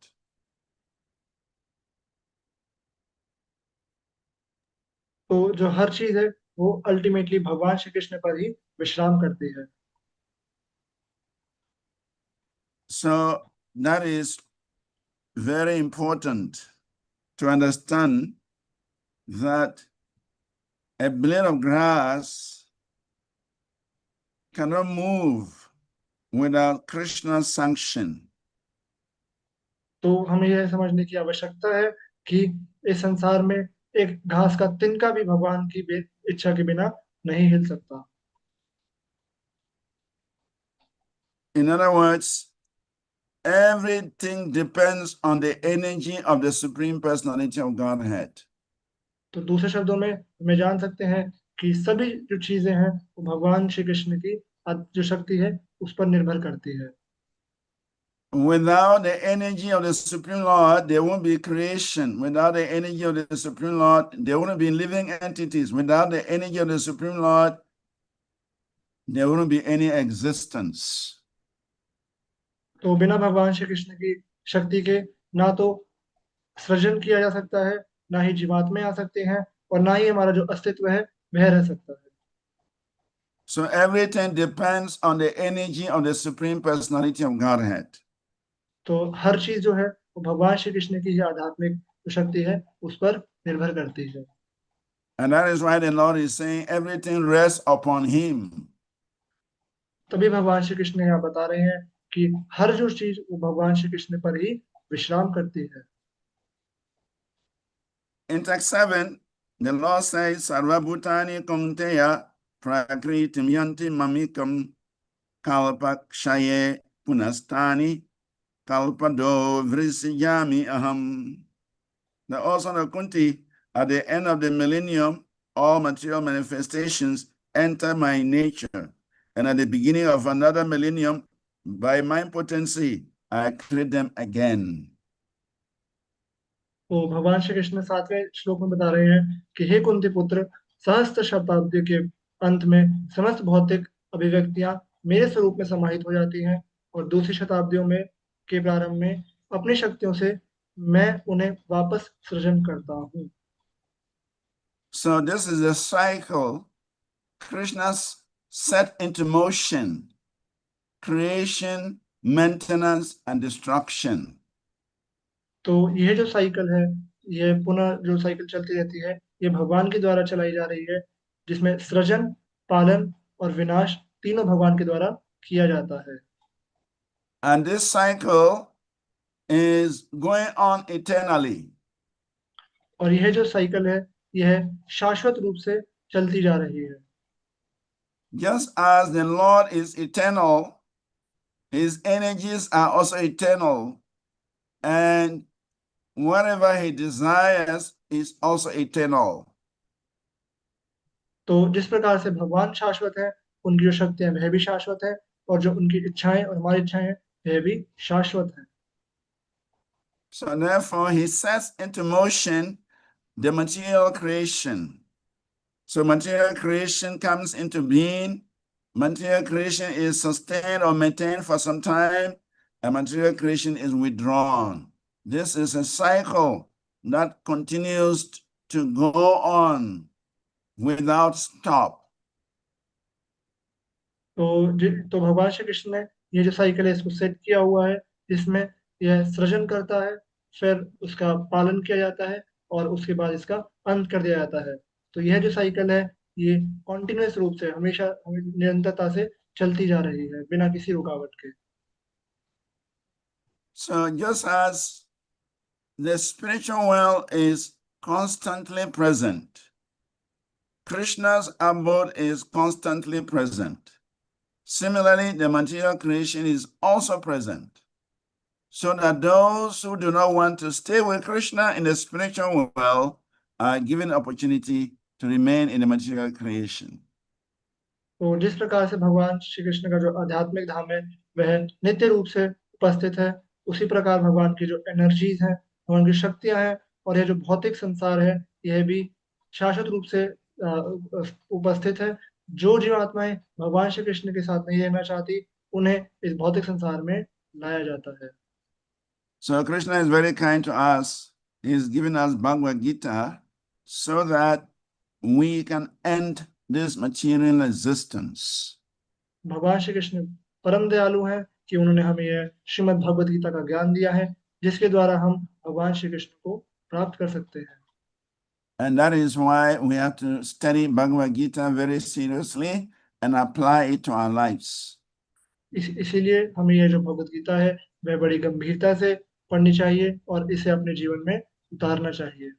तो जो हर चीज है वो अल्टीमेटली भगवान श्री कृष्ण पर ही विश्राम करती है। So that is very important to understand that a blade of grass cannot move without Krishna's sanction. तो हमें यह समझने की आवश्यकता है कि इस संसार में एक घास का तिनका भी भगवान की इच्छा के बिना नहीं हिल सकता। In other words, everything depends on the energy of the Supreme Personality of Godhead. तो दूसरे शब्दों में हमें जान सकते हैं कि सभी जो चीजें हैं वो भगवान श्री कृष्ण की जो शक्ति है उस पर निर्भर करती है। Without the energy of the Supreme Lord, there won't be creation. Without the energy of the Supreme Lord, there wouldn't be living entities. Without the energy of the Supreme Lord, there wouldn't be any existence. तो बिना भगवान श्री कृष्ण की शक्ति के ना तो सृजन किया जा सकता है, ना ही जीवात्मा आ सकते हैं, और ना ही हमारा जो अस्तित्व है वह रह सकता है। So everything depends on the energy of the Supreme Personality of Godhead. तो हर चीज जो है वो भगवान श्री कृष्ण की ही आध्यात्मिक जो शक्ति है उस पर निर्भर करती है। And that is why the Lord is saying everything rests upon him. तभी भगवान श्री कृष्ण यहाँ बता रहे हैं कि हर जो चीज वो भगवान श्री कृष्ण पर ही विश्राम करती है। In text 7, the Lord says, Sarva Bhutani Kaunteya Prakritim Yanti Mamikam Kalpakshaye Punastani Kalpado Vrisiyami Aham. The also of Kunti, at the end of the millennium, all material manifestations enter my nature. And at the beginning of another millennium, by my potency, I create them again. तो भगवान श्री कृष्ण 7वें श्लोक में बता रहे हैं कि हे कुंती पुत्र, सहस्त्र शताब्दी के अंत में समस्त भौतिक अभिव्यक्तियां मेरे स्वरूप में समाहित हो जाती हैं, और दूसरी शताब्दियों में के प्रारंभ में अपनी शक्तियों से मैं उन्हें वापस सृजन करता हूँ। So this is a cycle Krishna's set into motion: creation, maintenance, and destruction. तो यह जो साइकिल है, ये पुनः जो साइकिल चलती रहती है, ये भगवान के द्वारा चलाई जा रही है, जिसमें सृजन, पालन और विनाश तीनों भगवान के द्वारा किया जाता है। And this cycle is going on eternally. और यह जो साइकिल है यह शाश्वत रूप से चलती जा रही है। Just as the Lord is eternal, his energies are also eternal, and whatever he desires is also eternal. तो जिस प्रकार से भगवान शाश्वत है, उनकी जो शक्तियां वह भी शाश्वत है, और जो उनकी इच्छाएं और हमारी इच्छाएं हैं वह भी शाश्वत है। So therefore, he sets into motion the material creation. So material creation comes into being. Material creation is sustained or maintained for some time, and material creation is withdrawn. This is a cycle that continues to go on without stop. तो भगवान श्री कृष्ण ने ये जो cycle है इसको set किया हुआ है, जिसमें यह सृजन करता है, फिर उसका पालन किया जाता है, और उसके बाद इसका अंत कर दिया जाता है। तो यह जो साइकिल है ये कॉन्टिन्यूस रूप से हमेशा निरंतरता से चलती जा रही है बिना किसी रुकावट के। So just as the spiritual world is constantly present, Krishna's abode is constantly present. Similarly, the material creation is also present, so that those who do not want to stay with Krishna in the spiritual world are given opportunity to remain in the material creation. तो जिस प्रकार से भगवान श्री कृष्ण का जो आध्यात्मिक धाम है वह नित्य रूप से उपस्थित है, उसी प्रकार भगवान की जो एनर्जीज हैं, भगवान की शक्तियां हैं, और यह जो भौतिक संसार है, यह भी शाश्वत रूप से उपस्थित है। जो जीवात्माएं भगवान श्री कृष्ण के साथ नहीं रहना चाहती, उन्हें इस भौतिक संसार में लाया जाता है। So Krishna is very kind to us. He's given us Bhagavad Gita so that we can end this material existence. भगवान श्री कृष्ण परम दयालु हैं कि उन्होंने हमें यह श्रीमद् भगवद गीता का ज्ञान दिया है, जिसके द्वारा हम भगवान श्री कृष्ण को प्राप्त कर सकते हैं। And that is why we have to study Bhagavad Gita very seriously and apply it to our lives. इसीलिए हमें यह जो भगवद गीता है, वह बड़ी गंभीरता से पढ़नी चाहिए और इसे अपने जीवन में उतारना चाहिए।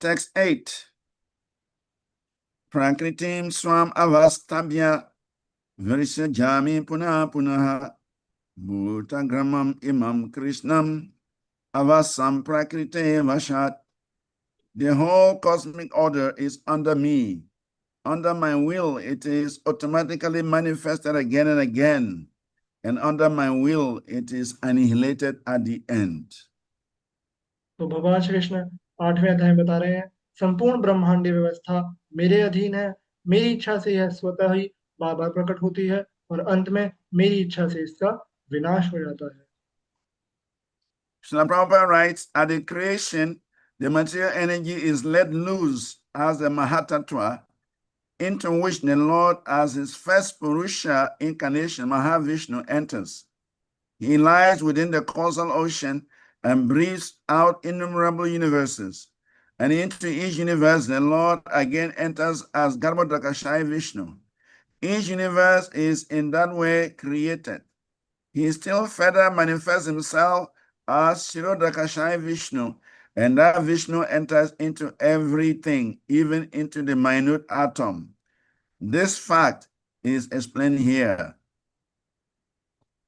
Text 8. Prakritim swam avastabhya virisajami punah punah bhutagramam imam krishnam avasam prakrite vashat. The whole cosmic order is under me. Under my will, it is automatically manifested again and again. And under my will, it is annihilated at the end. तो भगवान श्री कृष्ण 8वें अध्याय में बता रहे हैं, संपूर्ण ब्रह्मांडीय व्यवस्था मेरे अधीन है, मेरी इच्छा से यह स्वतः ही बार बार प्रकट होती है और अंत में मेरी इच्छा से इसका विनाश हो जाता है। Srila Prabhupada writes, at the creation, the material energy is let loose as the Mahatattva, into which the Lord, as his first Purusha incarnation, Mahavishnu, enters. He lies within the causal ocean and breathes out innumerable universes. And into each universe, the Lord again enters as Garbhodakashayi Vishnu. Each universe is in that way created. He still further manifests himself as Shirodakashayi Vishnu, and that Vishnu enters into everything, even into the minute atom. This fact is explained here.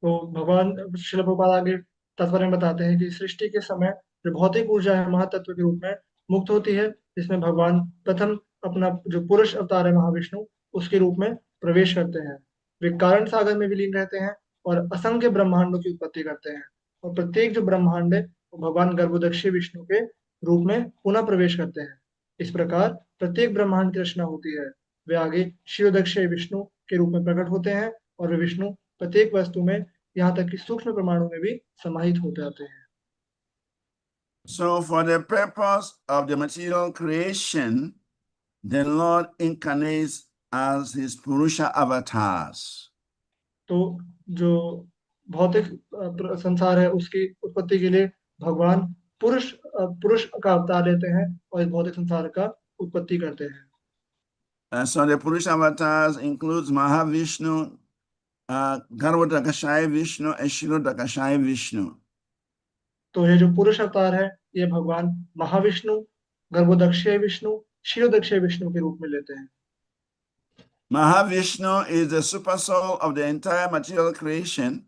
तो भगवान श्रील प्रभुपाद आगे तात्पर्य में बताते हैं कि सृष्टि के समय जो भौतिक ऊर्जा है महातत्व के रूप में मुक्त होती है, जिसमें भगवान प्रथम अपना जो पुरुष अवतार है महाविष्णु, उसके रूप में प्रवेश करते हैं। वे कारण सागर में विलीन रहते हैं और असंख्य ब्रह्मांडों की उत्पत्ति करते हैं, और प्रत्येक जो ब्रह्मांड है वो भगवान गर्भोदक्षी विष्णु के रूप में पुनः प्रवेश करते हैं। इस प्रकार प्रत्येक ब्रह्मांड की रचना होती है। वे आगे क्षीरोदक्षीय विष्णु के रूप में प्रकट होते हैं और वे विष्णु प्रत्येक वस्तु में, यहाँ तक कि सूक्ष्म परमाणु में भी समाहित हो जाते हैं। So for the purpose of the material creation, the Lord incarnates as his Purusha avatars. तो जो भौतिक संसार है उसकी उत्पत्ति के लिए भगवान पुरुष का अवतार लेते हैं और इस भौतिक संसार का उत्पत्ति करते हैं। So the Purusha avatars includes Mahavishnu, Garbhodakashayi Vishnu, and Shirodakashayi Vishnu. तो ये जो पुरुष अवतार है, ये भगवान महाविष्णु, गर्भोदक्षीय विष्णु, क्षीरोदक्षीय विष्णु के रूप में लेते हैं। Mahavishnu is the super soul of the entire material creation.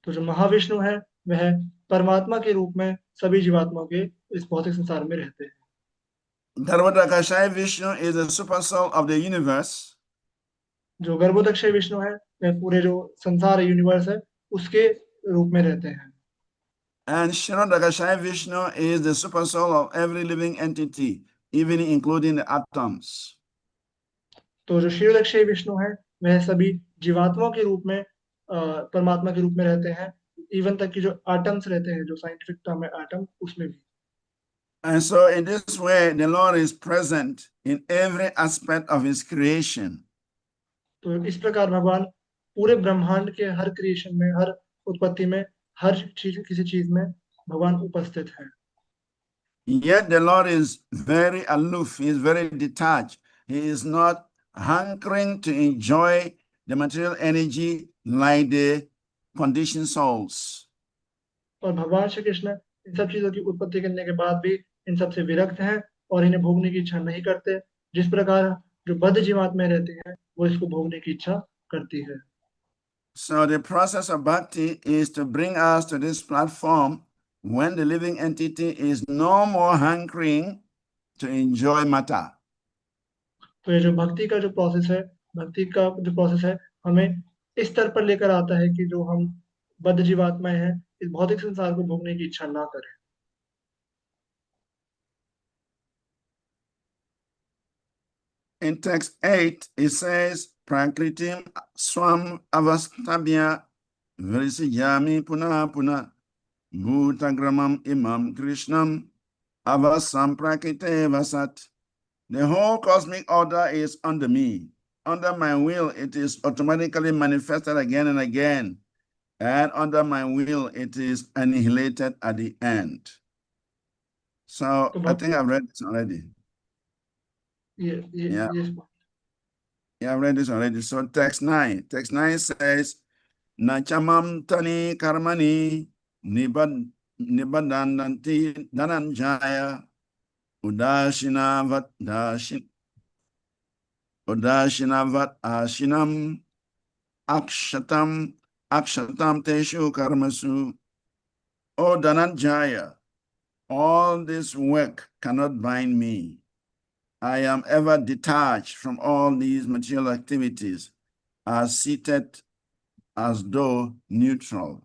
तो जो महाविष्णु है वह परमात्मा के रूप में सभी जीवात्माओं के इस भौतिक संसार में रहते हैं। Garbhodakashayi Vishnu is the super soul of the universe. जो गर्भोदक्षीय विष्णु है वह पूरे जो संसार यूनिवर्स है उसके रूप में रहते हैं। And Shirodakashayi Vishnu is the super soul of every living entity, even including the atoms. तो जो क्षीरोदक्षीय विष्णु है वह सभी जीवात्माओं के रूप में परमात्मा के रूप में रहते हैं, इवन तक कि जो एटम्स रहते हैं, जो साइंटिफिक टर्म है एटम, उसमें भी। And so in this way, the Lord is present in every aspect of his creation. तो इस प्रकार भगवान पूरे ब्रह्मांड के हर क्रिएशन में, हर उत्पत्ति में, हर चीज किसी चीज में भगवान उपस्थित है। Yet the Lord is very aloof, he is very detached. He is not hankering to enjoy the material energy like the conditioned souls. और भगवान श्री कृष्ण इन सब चीजों की उत्पत्ति करने के बाद भी इन सब से विरक्त हैं और इन्हें भोगने की इच्छा नहीं करते, जिस प्रकार जो बद्ध जीवात्माएं रहती हैं वो इसको भोगने की इच्छा करती है। So the process of bhakti is to bring us to this platform when the living entity is no more hankering to enjoy matter. तो ये जो भक्ति का जो प्रोसेस है, भक्ति का जो प्रोसेस है हमें इस स्तर पर लेकर आता है कि जो हम बद्ध जीवात्माएं हैं इस भौतिक संसार को भोगने की इच्छा ना करें। In text 8, it says, Prakritim swam avastabhya virisijami puna puna bhutagramam imam krishnam avasam prakrite vasat. The whole cosmic order is under me. Under my will, it is automatically manifested again and again. And under my will, it is annihilated at the end. So तो I think I've read this already. ये Yeah. ये Yeah, I've read this already. So text 9. Text 9 says, Nachamam tani karmani nibadananti dananjaya udashinavat ashinam akshatam teshu karmasu. O Dhananjaya, all this work cannot bind me. I am ever detached from all these material activities, as seated as though neutral.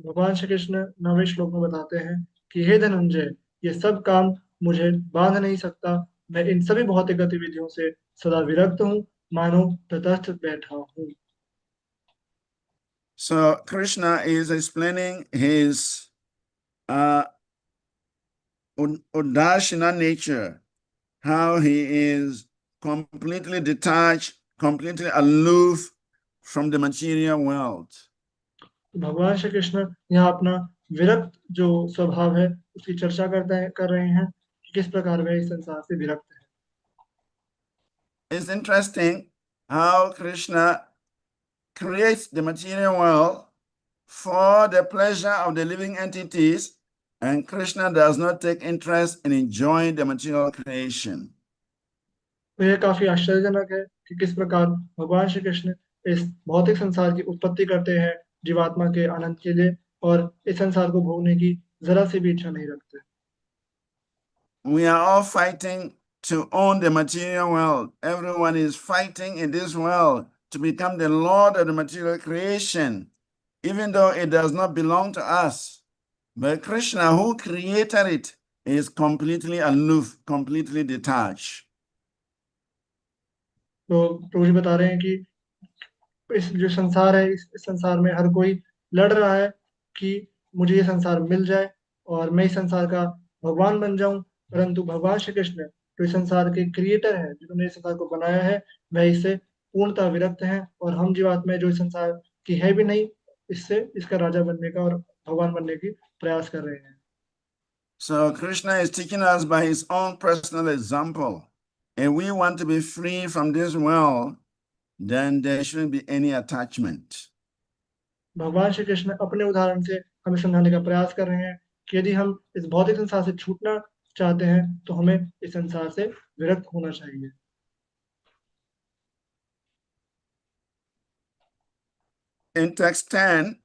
भगवान श्री कृष्ण 9वें श्लोक में बताते हैं कि हे धनंजय, ये सब काम मुझे बांध नहीं सकता। मैं इन सभी भौतिक गतिविधियों से सदा विरक्त हूँ, मानो तटस्थ बैठा हूँ। So Krishna is explaining his Udashina nature, how he is completely detached, completely aloof from the material world. भगवान श्री कृष्ण यहाँ अपना विरक्त जो स्वभाव है उसकी चर्चा कर रहे हैं कि किस प्रकार वे इस संसार से विरक्त है। It's interesting how Krishna creates the material world for the pleasure of the living entities, and Krishna does not take interest in enjoying the material creation. तो यह काफी आश्चर्यजनक है कि किस प्रकार भगवान श्री कृष्ण इस भौतिक संसार की उत्पत्ति करते हैं जीवात्मा के आनंद के लिए, और इस संसार को भोगने की जरा सी भी इच्छा नहीं रखते। We are all fighting to own the material world. Everyone is fighting in this world to become the Lord of the material creation, even though it does not belong to us. But Krishna, who created it, is completely aloof, completely detached. तो प्रभु जी बता रहे हैं कि इस जो संसार है इस संसार में हर कोई लड़ रहा है कि मुझे ये संसार मिल जाए और मैं इस संसार का भगवान बन जाऊं, परंतु भगवान श्री कृष्ण जो इस संसार के क्रिएटर है, जिन्होंने इस संसार को बनाया है, वह इससे पूर्णतः विरक्त हैं, और हम जीवात्मा जो इस संसार की है भी नहीं, इससे इसका राजा बनने का और भगवान बनने की प्रयास कर रहे हैं। So Krishna is teaching us by his own personal example. If we want to be free from this world, then there shouldn't be any attachment. भगवान श्री कृष्ण अपने उदाहरण से हमें समझाने का प्रयास कर रहे हैं कि यदि हम इस भौतिक संसार से छूटना चाहते हैं तो हमें इस संसार से विरक्त होना चाहिए। In text 10,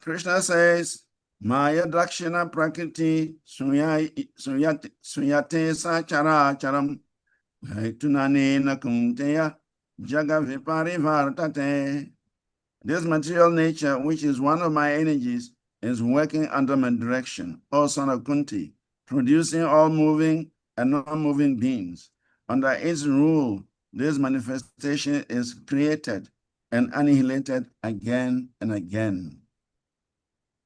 Krishna says, Maya Dakshina Prakriti Suyate Sachara Charam Tunane Nakunteya Jagavipari Vartate. This material nature, which is one of my energies, is working under my direction, O son of Kunti, producing all moving and non-moving beings. Under its rule, this manifestation is created and annihilated again and again.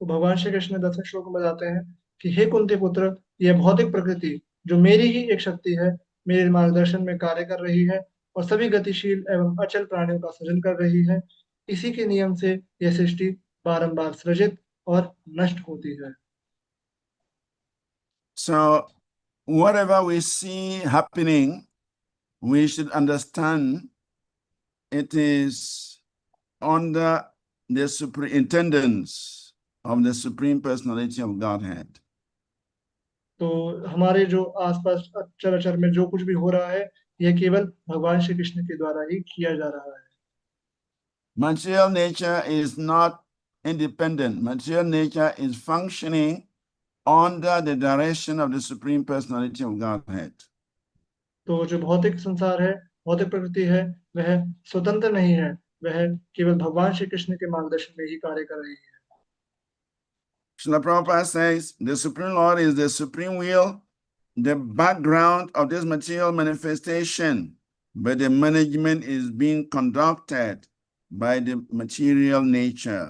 तो भगवान श्री कृष्ण 10वें श्लोक में बताते हैं कि हे कुंती पुत्र, यह भौतिक प्रकृति जो मेरी ही एक शक्ति है, मेरे मार्गदर्शन में कार्य कर रही है और सभी गतिशील एवं अचल प्राणियों का सृजन कर रही है। इसी के नियम से यह सृष्टि बारंबार सृजित और नष्ट होती है। So whatever we see happening, we should understand it is under the superintendence of the Supreme Personality of Godhead. तो हमारे जो आसपास चराचर में जो कुछ भी हो रहा है, यह केवल भगवान श्री कृष्ण के द्वारा ही किया जा रहा है। Material nature is not independent. Material nature is functioning under the direction of the Supreme Personality of Godhead. तो जो भौतिक संसार है भौतिक प्रकृति है वह स्वतंत्र नहीं है, वह केवल भगवान श्री कृष्ण के मार्गदर्शन में ही कार्य कर रही है। Srila Prabhupada says the Supreme Lord is the supreme will, the background of this material manifestation, but the management is being conducted by the material nature.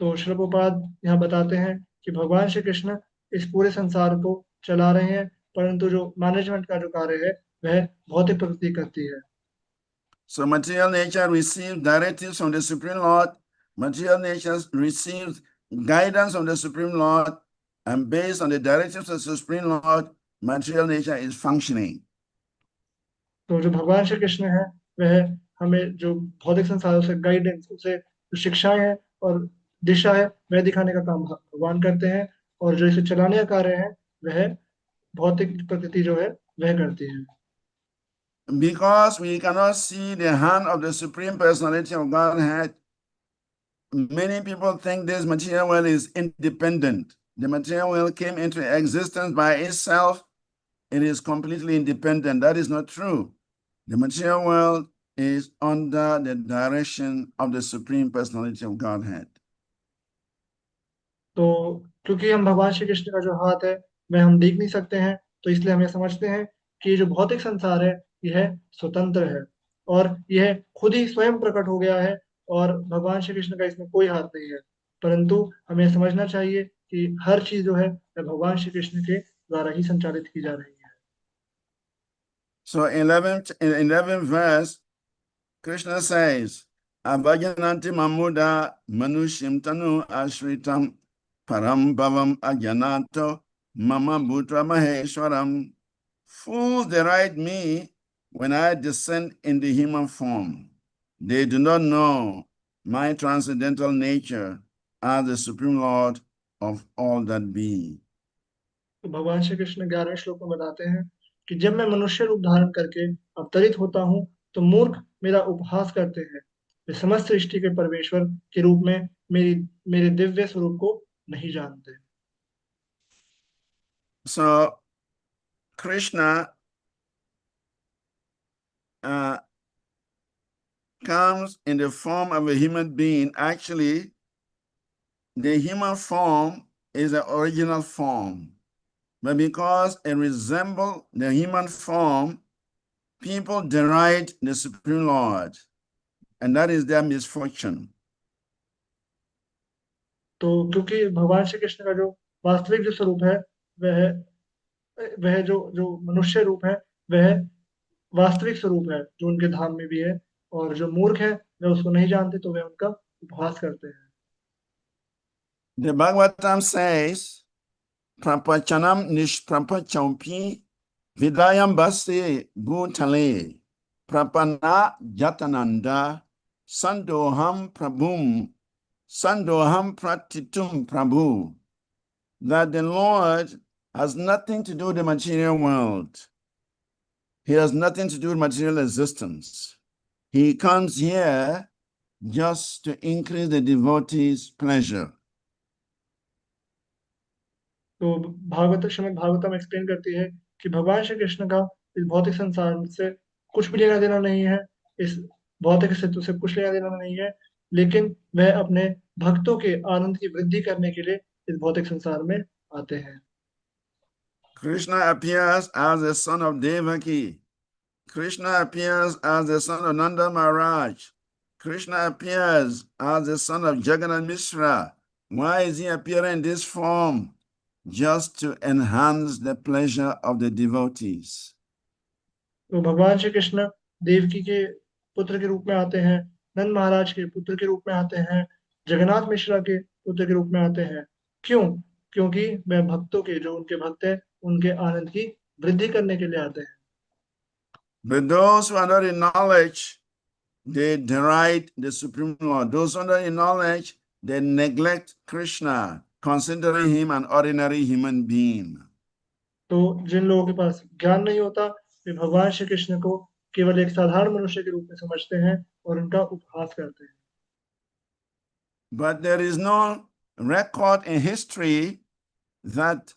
तो श्रील प्रभुपाद यहाँ बताते हैं कि भगवान श्री कृष्ण इस पूरे संसार को चला रहे हैं, परंतु जो मैनेजमेंट का जो कार्य है वह भौतिक प्रकृति करती है। So material nature receives directives from the Supreme Lord. Material nature receives guidance from the Supreme Lord, and based on the directives of the Supreme Lord, material nature is functioning. तो जो भगवान श्री कृष्ण है वह हमें जो भौतिक संसारों से गाइडेंस, उसे जो शिक्षाएं हैं और दिशा है वह दिखाने का काम भगवान करते हैं, और जो इसे चलाने का कार्य है वह भौतिक प्रकृति जो है वह करती है। Because we cannot see the hand of the Supreme Personality of Godhead, many people think this material world is independent. The material world came into existence by itself. It is completely independent. That is not true. The material world is under the direction of the Supreme Personality of Godhead. तो क्योंकि हम भगवान श्री कृष्ण का जो हाथ है वह हम देख नहीं सकते हैं, तो इसलिए हम ये समझते हैं कि जो भौतिक संसार है यह स्वतंत्र है और यह खुद ही स्वयं प्रकट हो गया है, और भगवान श्री कृष्ण का इसमें कोई हाथ नहीं है। परंतु हमें समझना चाहिए कि हर चीज जो है वह भगवान श्री कृष्ण के द्वारा ही संचालित की जा रही है। So in 11th verse, Krishna says, Avajananti mamuda manushim tanu ashritam param bhavam ajanato mama bhutra maheshwaram. Fools deride me when I descend in the human form. They do not know my transcendental nature as the Supreme Lord of all that be. तो भगवान श्री कृष्ण 11वें श्लोक में बताते हैं कि जब मैं मनुष्य रूप धारण करके अवतरित होता हूँ तो मूर्ख मेरा उपहास करते हैं। वे समस्त सृष्टि के परमेश्वर के रूप में मेरे दिव्य स्वरूप को नहीं जानते। So Krishna comes in the form of a human being. Actually, the human form is the original form. But because it resembles the human form, people deride the Supreme Lord, and that is their misfortune. तो क्योंकि भगवान श्री कृष्ण का जो वास्तविक जो स्वरूप है वह वह जो जो मनुष्य रूप है वह वास्तविक स्वरूप है जो उनके धाम में भी है, और जो मूर्ख है वे उसको नहीं जानते तो वे उनका उपहास करते हैं। The Bhagavatam says, Prapachanam nishprapachampi vidayam base bhutale prapana jatananda sandoham prabhum sandoham pratitum prabhu, that the Lord has nothing to do with the material world. He has nothing to do with material existence. He comes here just to increase the devotees' pleasure. तो Bhagavat Shrimad Bhagavatam explain करती है कि भगवान श्री कृष्ण का इस भौतिक संसार से कुछ भी लेना देना नहीं है, इस भौतिक अस्तित्व से कुछ लेना देना नहीं है, लेकिन वह अपने भक्तों के आनंद की वृद्धि करने के लिए इस भौतिक संसार में आते हैं। Krishna appears as the son of Devaki. Krishna appears as the son of Nanda Maharaj. Krishna appears as the son of Jagannath Mishra. Why is he appearing in this form? Just to enhance the pleasure of the devotees. तो भगवान श्री कृष्ण देवकी के पुत्र के रूप में आते हैं, नंद महाराज के पुत्र के रूप में आते हैं, जगन्नाथ मिश्रा के पुत्र के रूप में आते हैं। क्यों? क्योंकि वह भक्तों के, जो उनके भक्त हैं, उनके आनंद की वृद्धि करने के लिए आते हैं। But those who are not in knowledge, they deride the Supreme Lord. Those who are not in knowledge, they neglect Krishna, considering him an ordinary human being. तो जिन लोगों के पास ज्ञान नहीं होता वे भगवान श्री कृष्ण को केवल एक साधारण मनुष्य के रूप में समझते हैं और उनका उपहास करते हैं। But there is no record in history that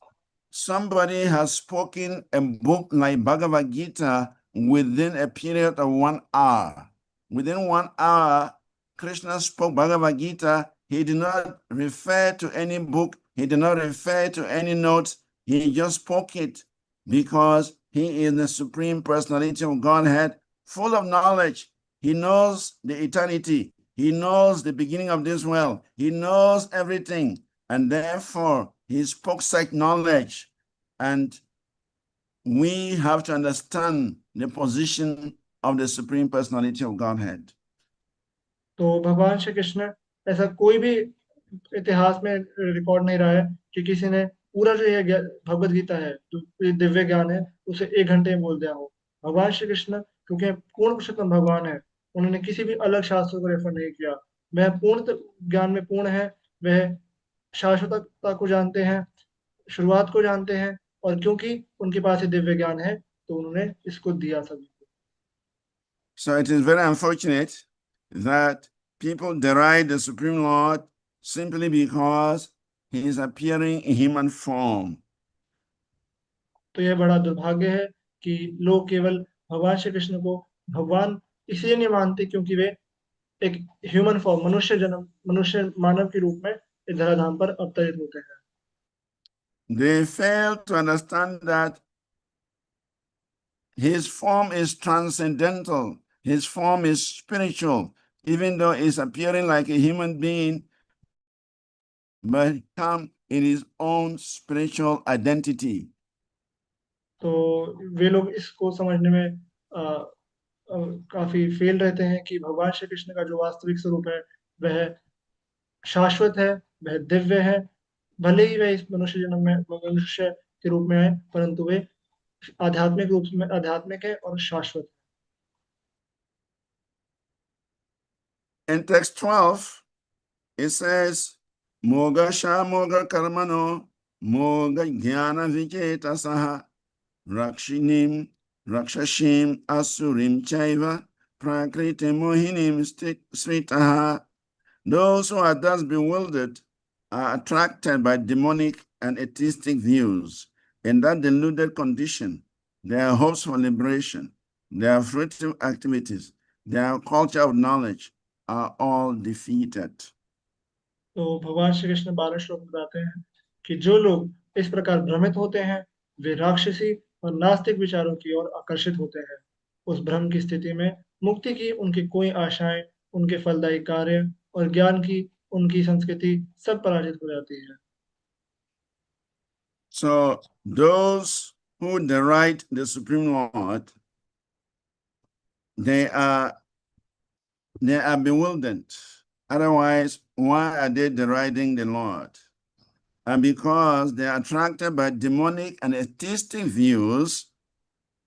somebody has spoken a book like Bhagavad Gita within a period of 1 hour. Within 1 hour, Krishna spoke Bhagavad Gita. He did not refer to any book. He did not refer to any notes. He just spoke it because he is the Supreme Personality of Godhead, full of knowledge. He knows the eternity. He knows the beginning of this world. He knows everything. And therefore, he spoke such knowledge. And we have to understand the position of the Supreme Personality of Godhead. तो भगवान श्री कृष्ण, ऐसा कोई भी इतिहास में record नहीं रहा है कि किसी ने पूरा जो ये भगवत गीता है, जो ये दिव्य ज्ञान है, उसे 1 घंटे में बोल दिया हो। भगवान श्री कृष्ण क्योंकि पूर्ण पुरुषोत्तम भगवान है, उन्होंने किसी भी अलग शास्त्र को रेफर नहीं किया। वह पूर्ण ज्ञान में पूर्ण है, वह शाश्वतता को जानते हैं, शुरुआत को जानते हैं, और क्योंकि उनके पास ये दिव्य ज्ञान है तो उन्होंने इसको दिया सभी को। So it is very unfortunate that people deride the Supreme Lord simply because he is appearing in human form. तो यह बड़ा दुर्भाग्य है कि लोग केवल भगवान श्री कृष्ण को भगवान इसलिए नहीं मानते क्योंकि वे एक ह्यूमन फॉर्म, मनुष्य मानव के रूप में इस धराधाम पर अवतरित होते हैं। They fail to understand that his form is transcendental. His form is spiritual, even though he's appearing like a human being, but he comes in his own spiritual identity. तो वे लोग इसको समझने में काफी फेल रहते हैं कि भगवान श्री कृष्ण का जो वास्तविक स्वरूप है वह शाश्वत है, वह दिव्य है। भले ही वह इस मनुष्य के रूप में है, परंतु वे आध्यात्मिक रूप में आध्यात्मिक है और शाश्वत है। In text 12, it says, Moga Shamoga Karmano, Moga Jnana Vijetasaha, Rakshinim, Rakshashim, Asurim Chaiva, Prakriti Mohinim Sritaha. Those who are thus bewildered are attracted by demonic and atheistic views. In that deluded condition, their hopes for liberation, their fruitful activities, their culture of knowledge are all defeated. तो भगवान श्री कृष्ण 12 श्लोक में बताते हैं कि जो लोग इस प्रकार भ्रमित होते हैं वे राक्षसी और नास्तिक विचारों की ओर आकर्षित होते हैं। उस भ्रम की स्थिति में मुक्ति की उनकी कोई आशाएं, उनके फलदायी कार्य और ज्ञान की उनकी संस्कृति सब पराजित हो जाती है। So those who deride the Supreme Lord, they are bewildered. Otherwise, why are they deriding the Lord? And because they are attracted by demonic and atheistic views,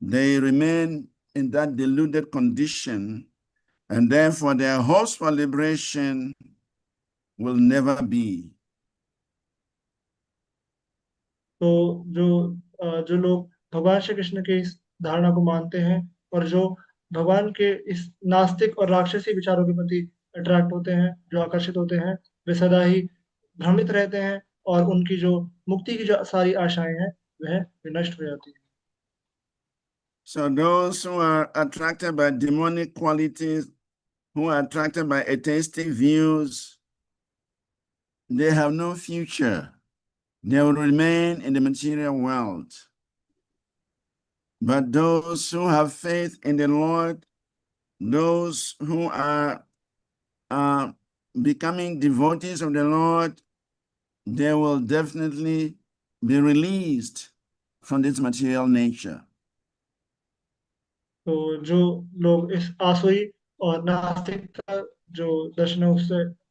they remain in that deluded condition, and therefore their hopes for liberation will never be. तो जो लोग भगवान श्री कृष्ण के इस धारणा को मानते हैं और जो भगवान के इस नास्तिक और राक्षसी विचारों के प्रति अट्रैक्ट होते हैं, जो आकर्षित होते हैं, वे सदा ही भ्रमित रहते हैं और उनकी जो मुक्ति की जो सारी आशाएं हैं वह विनष्ट हो जाती है। So those who are attracted by demonic qualities, who are attracted by atheistic views, they have no future. They will remain in the material world. But those who have faith in the Lord, those who are becoming devotees of the Lord, they will definitely be released from this material nature. तो जो लोग इस आसुरी और नास्तिक जो दर्शन है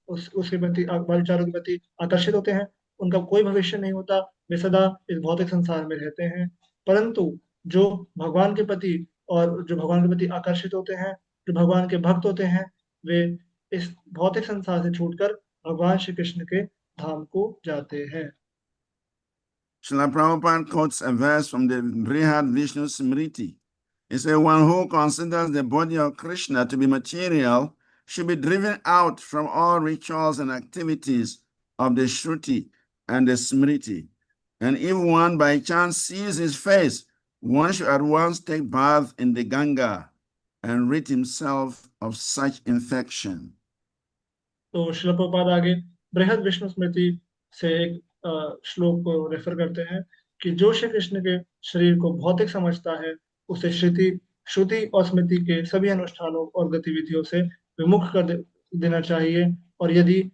उसके प्रति विचारों के प्रति आकर्षित होते हैं, उनका कोई भविष्य नहीं होता, वे सदा इस भौतिक संसार में रहते हैं। परंतु जो भगवान के प्रति और जो भगवान के प्रति आकर्षित होते हैं, जो भगवान के भक्त होते हैं, वे इस भौतिक संसार से छूटकर भगवान श्री कृष्ण के धाम को जाते हैं। Srila Prabhupada quotes a verse from the Brihad Vishnu Smriti. He said, one who considers the body of Krishna to be material should be driven out from all rituals and activities of the Shruti and the Smriti. And if one by chance sees his face one should at once take bath in the Ganga and rid himself of such infection. तो श्रील प्रभुपाद आगे बृहद विष्णु स्मृति से एक श्लोक को refer करते हैं कि जो श्री कृष्ण के शरीर को भौतिक समझता है उसे श्रुति श्रुति और स्मृति के सभी अनुष्ठानों और गतिविधियों से विमुख देना चाहिए, और यदि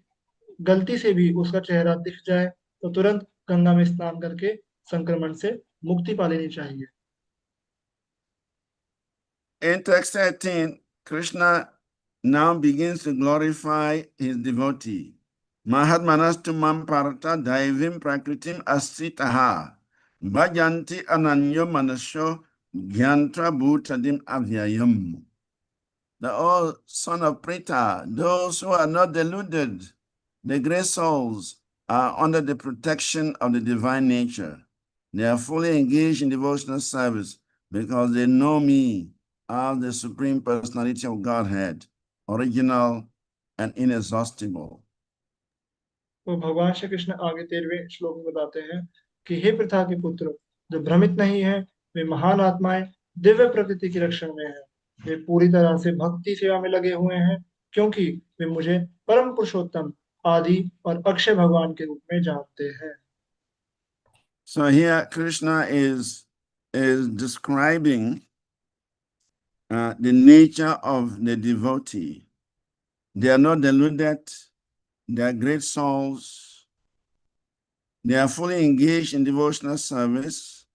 गलती से भी उसका चेहरा दिख जाए तो तुरंत गंगा में स्नान करके संक्रमण से मुक्ति पा लेनी चाहिए। In text 13, Krishna now begins to glorify his devotee. Mahatmanastu mam parata daivim prakritim asitaha bhajanti ananyo manasyo gyantra bhutadim avyayam. The old son of Prita, those who are not deluded, the great souls, are under the protection of the divine nature. They are fully engaged in devotional service because they know me as the Supreme Personality of Godhead, original and inexhaustible. तो भगवान श्री कृष्ण आगे 13वें श्लोक में बताते हैं कि हे प्रथा के पुत्र, जो भ्रमित नहीं है वे महान आत्माएं दिव्य प्रकृति की रक्षण में हैं। वे पूरी तरह से भक्ति सेवा में लगे हुए हैं क्योंकि वे मुझे परम पुरुषोत्तम आदि और अक्षय भगवान के रूप में जानते हैं। So here Krishna is describing the nature of the devotee. They are not deluded. They are great souls. They are fully engaged in devotional service,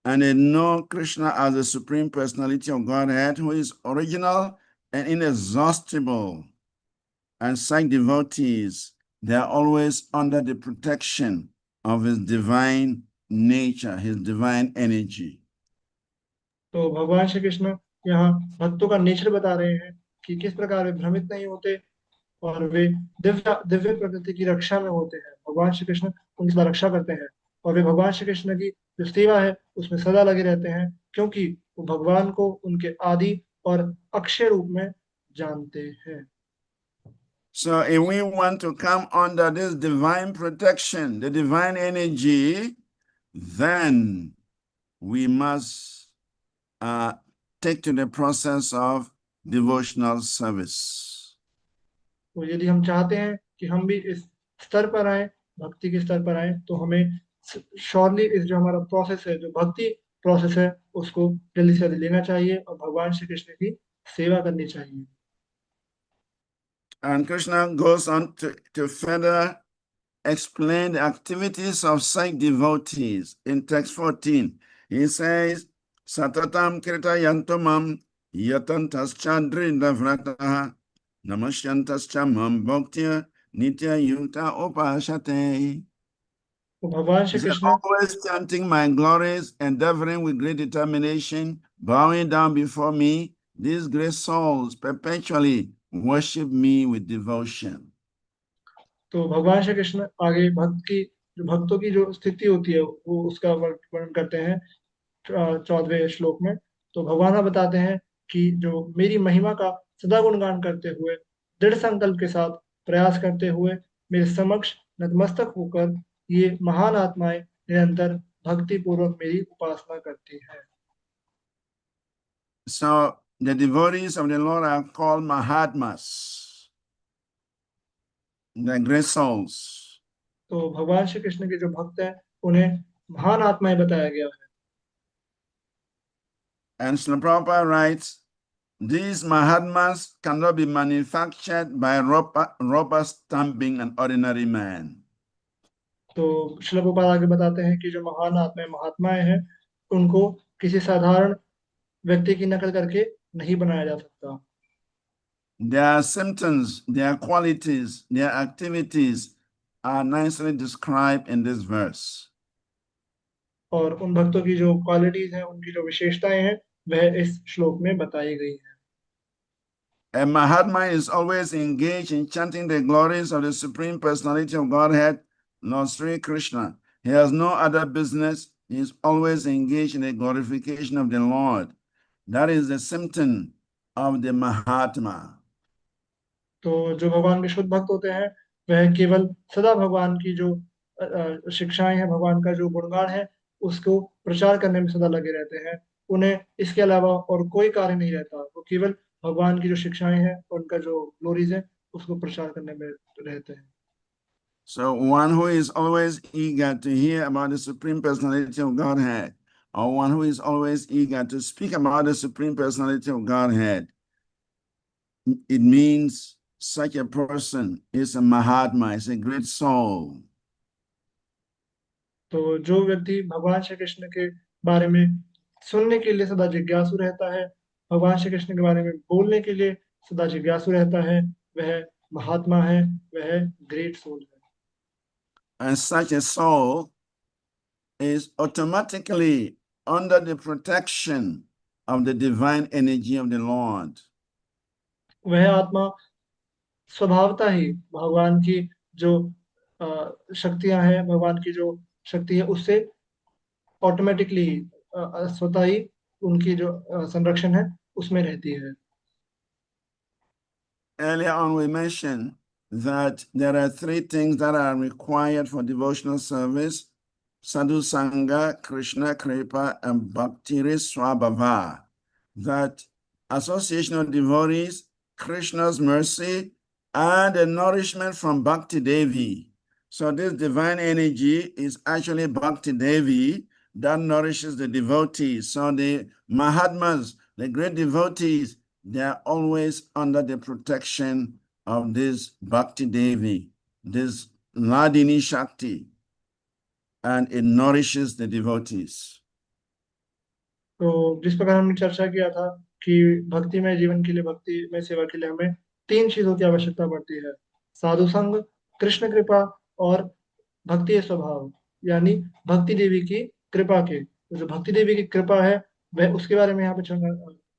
and they know Krishna as the Supreme Personality of Godhead, who is original and inexhaustible. And such devotees, they are always under the protection of his divine nature, his divine energy. तो भगवान श्री कृष्ण यहाँ भक्तों का nature बता रहे हैं कि किस प्रकार वे भ्रमित नहीं होते और वे दिव्य दिव्य प्रकृति की रक्षा में होते हैं। भगवान श्री कृष्ण उनकी सदा रक्षा करते हैं और वे भगवान श्री कृष्ण की जो सेवा है उसमें सदा लगे रहते हैं क्योंकि वो भगवान को उनके आदि और अक्षय रूप में जानते हैं। So if we want to come under this divine protection, the divine energy, then we must take to the process of devotional service. तो यदि हम चाहते हैं कि हम भी इस स्तर पर आए, भक्ति के स्तर पर आए, तो हमें श्योरली इस जो हमारा प्रोसेस है, जो भक्ति प्रोसेस है, उसको जल्दी से जल्दी लेना चाहिए और भगवान श्री कृष्ण की सेवा करनी चाहिए। And Krishna goes on to further explain the activities of such devotees in text 14. He says, Satatam kirta yantomam yatantas chandri davrataha namasyantas chamam bhaktya nitya yukta upashate. तो भगवान Shri He said, Krishna always chanting my glories, endeavoring with great determination, bowing down before me, these great souls perpetually worship me with devotion. तो भगवान श्री कृष्ण आगे भक्तों की जो स्थिति होती है वो उसका वर्णन करते हैं 14वें श्लोक में। तो भगवान बताते हैं कि जो मेरी महिमा का सदा गुणगान करते हुए दृढ़ संकल्प के साथ प्रयास करते हुए मेरे समक्ष नतमस्तक होकर ये महान आत्माएं निरंतर भक्ति पूर्वक मेरी उपासना करती हैं। So the devotees of the Lord are called Mahatmas, the great souls. तो भगवान श्री कृष्ण के जो भक्त हैं उन्हें महान आत्माएं बताया गया है। And Srila Prabhupada writes, these Mahatmas cannot be manufactured by rubber stamping an ordinary man. तो श्रील प्रभुपाद आगे बताते हैं कि जो महान महात्माएं हैं उनको किसी साधारण व्यक्ति की नकल करके नहीं बनाया जा सकता। Their symptoms, their qualities, their activities are nicely described in this verse. और उन भक्तों की जो क्वालिटीज हैं, उनकी जो विशेषताएं हैं, वह इस श्लोक में बताई गई हैं। A Mahatma is always engaged in chanting the glories of the Supreme Personality of Godhead, Lord Sri Krishna. He has no other business. He is always engaged in the glorification of the Lord. That is the symptom of the Mahatma. तो जो भगवान के शुद्ध भक्त होते हैं वह केवल सदा भगवान की जो शिक्षाएं हैं, भगवान का जो गुणगान है उसको प्रचार करने में सदा लगे रहते हैं। उन्हें इसके अलावा और कोई कार्य नहीं रहता, वो केवल भगवान की जो शिक्षाएं हैं उनका जो ग्लोरीज है उसको प्रचार करने में रहते हैं। So one who is always eager to hear about the Supreme Personality of Godhead, or one who is always eager to speak about the Supreme Personality of Godhead, it means such a person is a Mahatma, is a great soul. तो जो व्यक्ति भगवान श्री कृष्ण के बारे में सुनने के लिए सदा जिज्ञासु रहता है, भगवान श्री कृष्ण के बारे में बोलने के लिए सदा जिज्ञासु रहता है, वह महात्मा है, वह ग्रेट सोल है। And such a soul is automatically under the protection of the divine energy of the Lord. वह आत्मा स्वभावता ही भगवान की जो शक्तियां हैं, भगवान की जो शक्ति है उससे ऑटोमेटिकली स्वतः ही उनकी जो संरक्षण है उसमें रहती है। Earlier on, we mentioned that there are three things that are required for devotional service: Sadhu Sangha, Krishna Kripa, and Bhakti Swabhava. That association of devotees, Krishna's mercy, and the nourishment from Bhakti Devi. So this divine energy is actually Bhakti Devi that nourishes the devotees. So the Mahatmas, the great devotees, they are always under the protection of this Bhakti Devi, this Ladini Shakti, and it nourishes the devotees. तो जिस प्रकार हमने चर्चा किया था कि भक्तिमय जीवन के लिए, भक्ति में सेवा के लिए हमें तीन चीजों की आवश्यकता पड़ती है: साधु संग, कृष्ण कृपा और भक्ति स्वभाव, यानी भक्ति देवी की कृपा के। तो जो भक्ति देवी की कृपा है वह, उसके बारे में यहाँ पे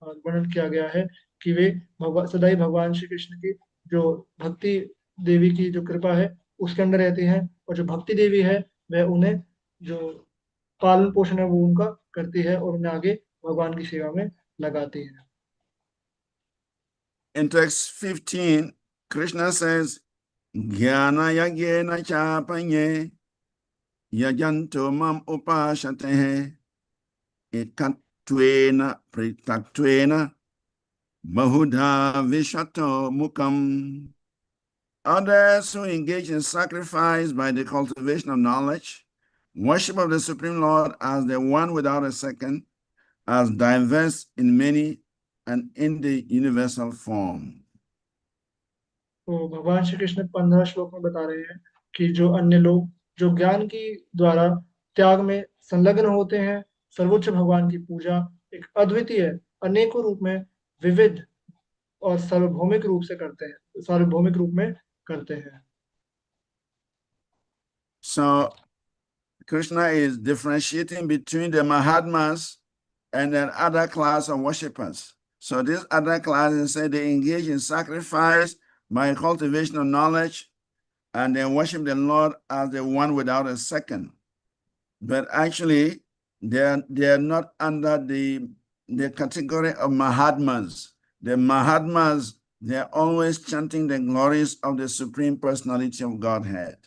वर्णन किया गया है कि वे सदा ही भगवान श्री कृष्ण की जो भक्ति देवी की जो कृपा है उसके अंदर रहती हैं, और जो भक्ति देवी है वह उन्हें जो पालन पोषण है वो उनका करती है और उन्हें आगे भगवान की सेवा में लगाती है। In text 15, Krishna says, Jnana yajena chapanye yajanto mam upashatehe ekatvena pritatvena bahudha vishato mukam. Others who engage in sacrifice by the cultivation of knowledge, worship of the Supreme Lord as the one without a second, as diverse in many and in the universal form. तो भगवान श्री कृष्ण 15 श्लोक में बता रहे हैं कि जो अन्य लोग जो ज्ञान की द्वारा त्याग में संलग्न होते हैं, सर्वोच्च भगवान की पूजा एक अद्वितीय अनेकों रूप में विविध और सार्वभौमिक रूप से करते हैं, सार्वभौमिक रूप में करते हैं। So Krishna is differentiating between the Mahatmas and an other class of worshippers. So this other class say they engage in sacrifice by cultivation of knowledge, and they worship the Lord as the one without a second. But actually, they are not under the category of Mahatmas. The Mahatmas, they're always chanting the glories of the Supreme Personality of Godhead.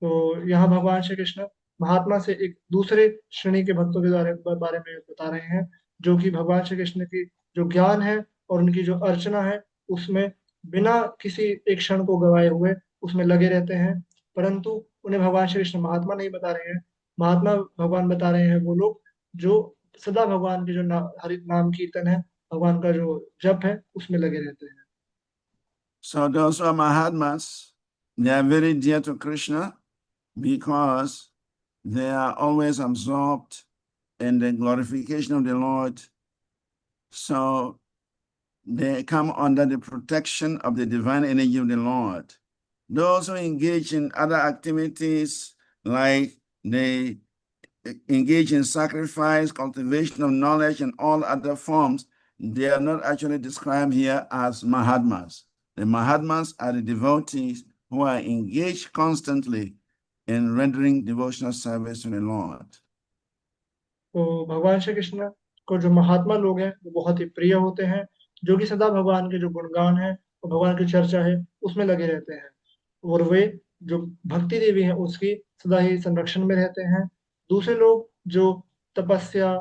तो यहाँ भगवान श्री कृष्ण महात्मा से एक दूसरे श्रेणी के भक्तों के बारे में बता रहे हैं, जो कि भगवान श्री कृष्ण की जो ज्ञान है और उनकी जो अर्चना है उसमें बिना किसी एक क्षण को गवाए हुए उसमें लगे रहते हैं, परंतु उन्हें भगवान श्री कृष्ण महात्मा नहीं बता रहे हैं। महात्मा भगवान बता रहे हैं वो लोग जो सदा भगवान के जो हरि नाम कीर्तन है, भगवान का जो जप है उसमें लगे रहते हैं। So those who are Mahatmas, they are very dear to Krishna because they are always absorbed in the glorification of the Lord. So they come under the protection of the divine energy of the Lord. Those who engage in other activities, like they engage in sacrifice, cultivation of knowledge, and all other forms, they are not actually described here as Mahatmas. The Mahatmas are the devotees who are engaged constantly in rendering devotional service to the Lord. तो भगवान श्री कृष्ण को जो महात्मा लोग हैं वो बहुत ही प्रिय होते हैं, जो कि सदा भगवान के जो गुणगान है और भगवान की चर्चा है उसमें लगे रहते हैं, और वे जो भक्ति देवी है उसकी सदा ही संरक्षण में रहते हैं। दूसरे लोग जो तपस्या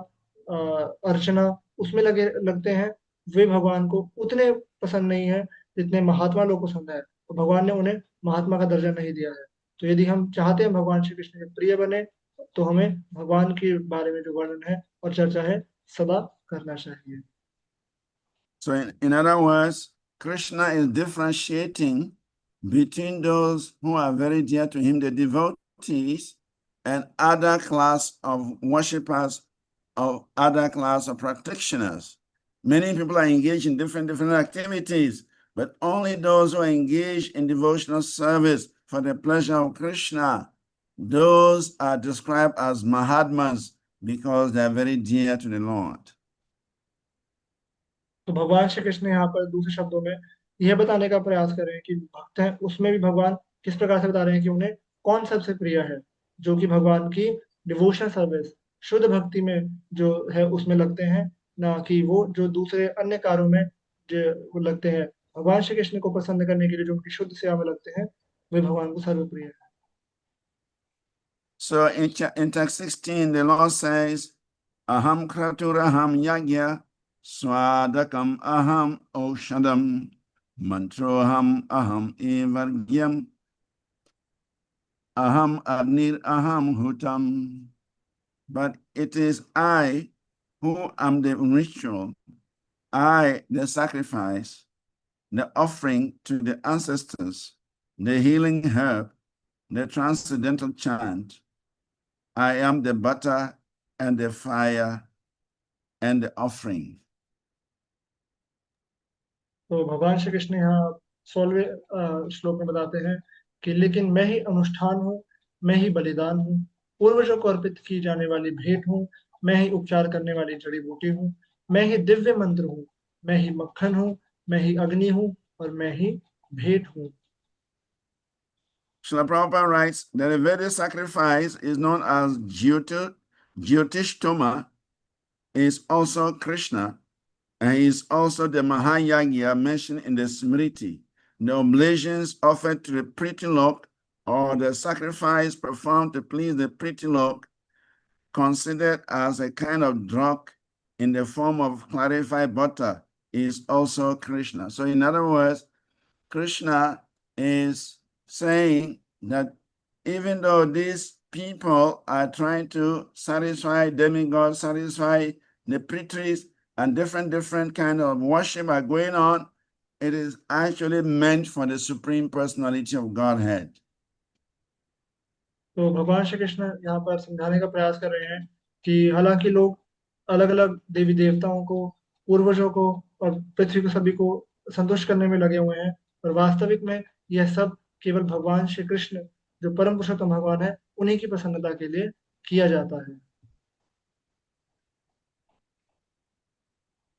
अर्चना उसमें लगते हैं, वे भगवान को उतने पसंद नहीं है जितने महात्मा लोग पसंद है। तो भगवान ने उन्हें महात्मा का दर्जा नहीं दिया है। तो यदि हम चाहते हैं भगवान श्री कृष्ण के प्रिय बने, तो हमें भगवान के बारे में जो वर्णन है और चर्चा है सदा करना चाहिए। So in other words, Krishna is differentiating between those who are very dear to him, the devotees, and other class of worshippers, of other class of practitioners. Many people are engaged in different activities, but only those who are engaged in devotional service for the pleasure of Krishna, those are described as Mahatmas because they are very dear to the Lord. तो भगवान श्री कृष्ण यहाँ पर दूसरे शब्दों में यह बताने का प्रयास कर रहे हैं कि भक्त हैं, उसमें भी भगवान किस प्रकार से बता रहे हैं कि उन्हें कौन सबसे प्रिय है, जो कि भगवान की डिवोशनल सर्विस, शुद्ध भक्ति में जो है उसमें लगते हैं, ना कि वो जो दूसरे अन्य कार्यों में जो लगते हैं। भगवान श्री कृष्ण को प्रसन्न करने के लिए जो उनकी शुद्ध सेवा में लगते हैं, वे भगवान को सर्वप्रिय है। So in text 16, the Lord says, Aham kraturaham yagya swadakam aham oshadam mantroham aham evargyam aham agnir aham hutam. But it is I who am the ritual, I the sacrifice, the offering to the ancestors, the healing herb, the transcendental chant. I am the butter and the fire and the offering. तो भगवान श्री कृष्ण यहाँ 16वें श्लोक में बताते हैं कि लेकिन मैं ही अनुष्ठान हूँ, मैं ही बलिदान हूँ, पूर्वजों को अर्पित की जाने वाली भेंट हूँ, मैं ही उपचार करने वाली जड़ी बूटी हूँ, मैं ही दिव्य मंत्र हूँ, मैं ही मक्खन हूँ, मैं ही अग्नि हूँ और मैं ही भेंट हूँ। Srila Prabhupada writes that the Vedic sacrifice is known as Jyotishtoma, is also Krishna, and he is also the Mahayagya mentioned in the Smriti. The oblations offered to the Pritilok or the sacrifice performed to please the Pritilok, considered as a kind of drug in the form of clarified butter, is also Krishna. So in other words, Krishna is saying that even though these people are trying to satisfy demigods, satisfy the priests, and different kind of worship are going on, it is actually meant for the Supreme Personality of Godhead. तो भगवान श्री कृष्ण यहाँ पर समझाने का प्रयास कर रहे हैं कि हालांकि लोग अलग अलग देवी देवताओं को, पूर्वजों को और पृथ्वी को सभी को संतुष्ट करने में लगे हुए हैं, और वास्तविक में यह सब केवल भगवान श्री कृष्ण जो परम पुरुषोत्तम भगवान है उन्हीं की प्रसन्नता के लिए किया जाता है।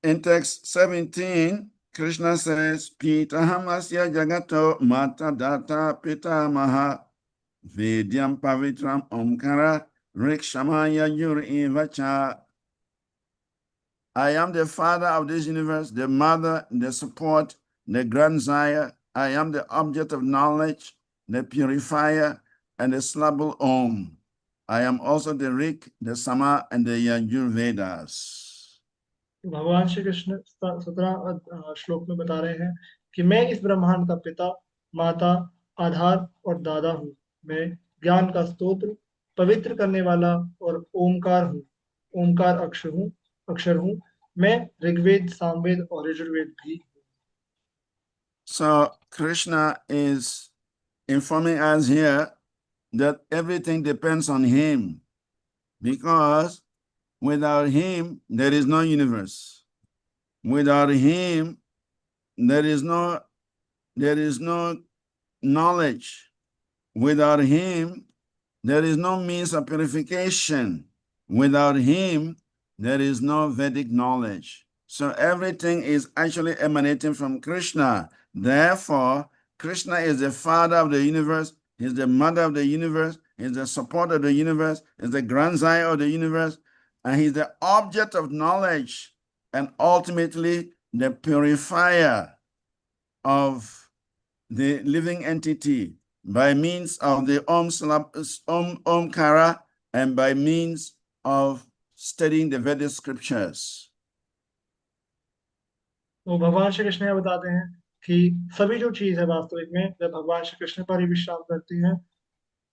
In text 17, Krishna says, Pitaham asya jagato mata data pitamaha Vidyam pavitram omkara rikshamaya yuri vacha. I am the father of this universe, the mother, the support, the grandsire. I am the object of knowledge, the purifier, and the syllable Om. I am also the Rik, the Sama, and the Yajurvedas. भगवान श्री कृष्ण 17 श्लोक में बता रहे हैं कि मैं इस ब्रह्मांड का पिता, माता, आधार और दादा हूँ। मैं ज्ञान का स्तोत्र, पवित्र करने वाला और ओमकार हूँ, ओमकार अक्षर हूँ। मैं ऋग्वेद, सामवेद और यजुर्वेद भी। So Krishna is informing us here that everything depends on him, because without him there is no universe. Without him there is no knowledge. Without him there is no means of purification. Without him there is no Vedic knowledge. So everything is actually emanating from Krishna. Therefore, Krishna is the father of the universe, he's the mother of the universe, he's the support of the universe, he's the grandsire of the universe, and he's the object of knowledge, and ultimately the purifier of the living entity by means of the Omkara and by means of studying the Vedic scriptures. तो भगवान श्री कृष्ण यह बताते हैं कि सभी जो चीज है वास्तविक में वह भगवान श्री कृष्ण पर ही विश्राम करती है।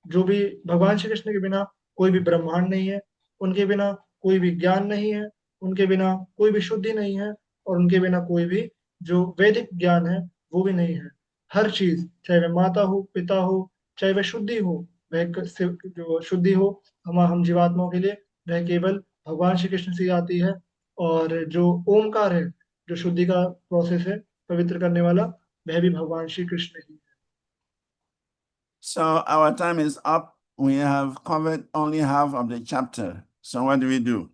जो भी भगवान श्री कृष्ण के बिना कोई भी ब्रह्मांड नहीं है, उनके बिना कोई भी ज्ञान नहीं है, उनके बिना कोई भी शुद्धि नहीं है, और उनके बिना कोई भी जो वैदिक ज्ञान है वो भी नहीं है। हर चीज, चाहे वह माता हो, पिता हो, चाहे वह शुद्धि हो, जो शुद्धि हो हम जीवात्माओं के लिए, वह केवल भगवान श्री कृष्ण से ही आती है। और जो ओमकार है, जो शुद्धि का प्रोसेस है, पवित्र करने वाला, वह भी भगवान श्री कृष्ण ही है। So our time is up. We have covered only half of the chapter. So what do?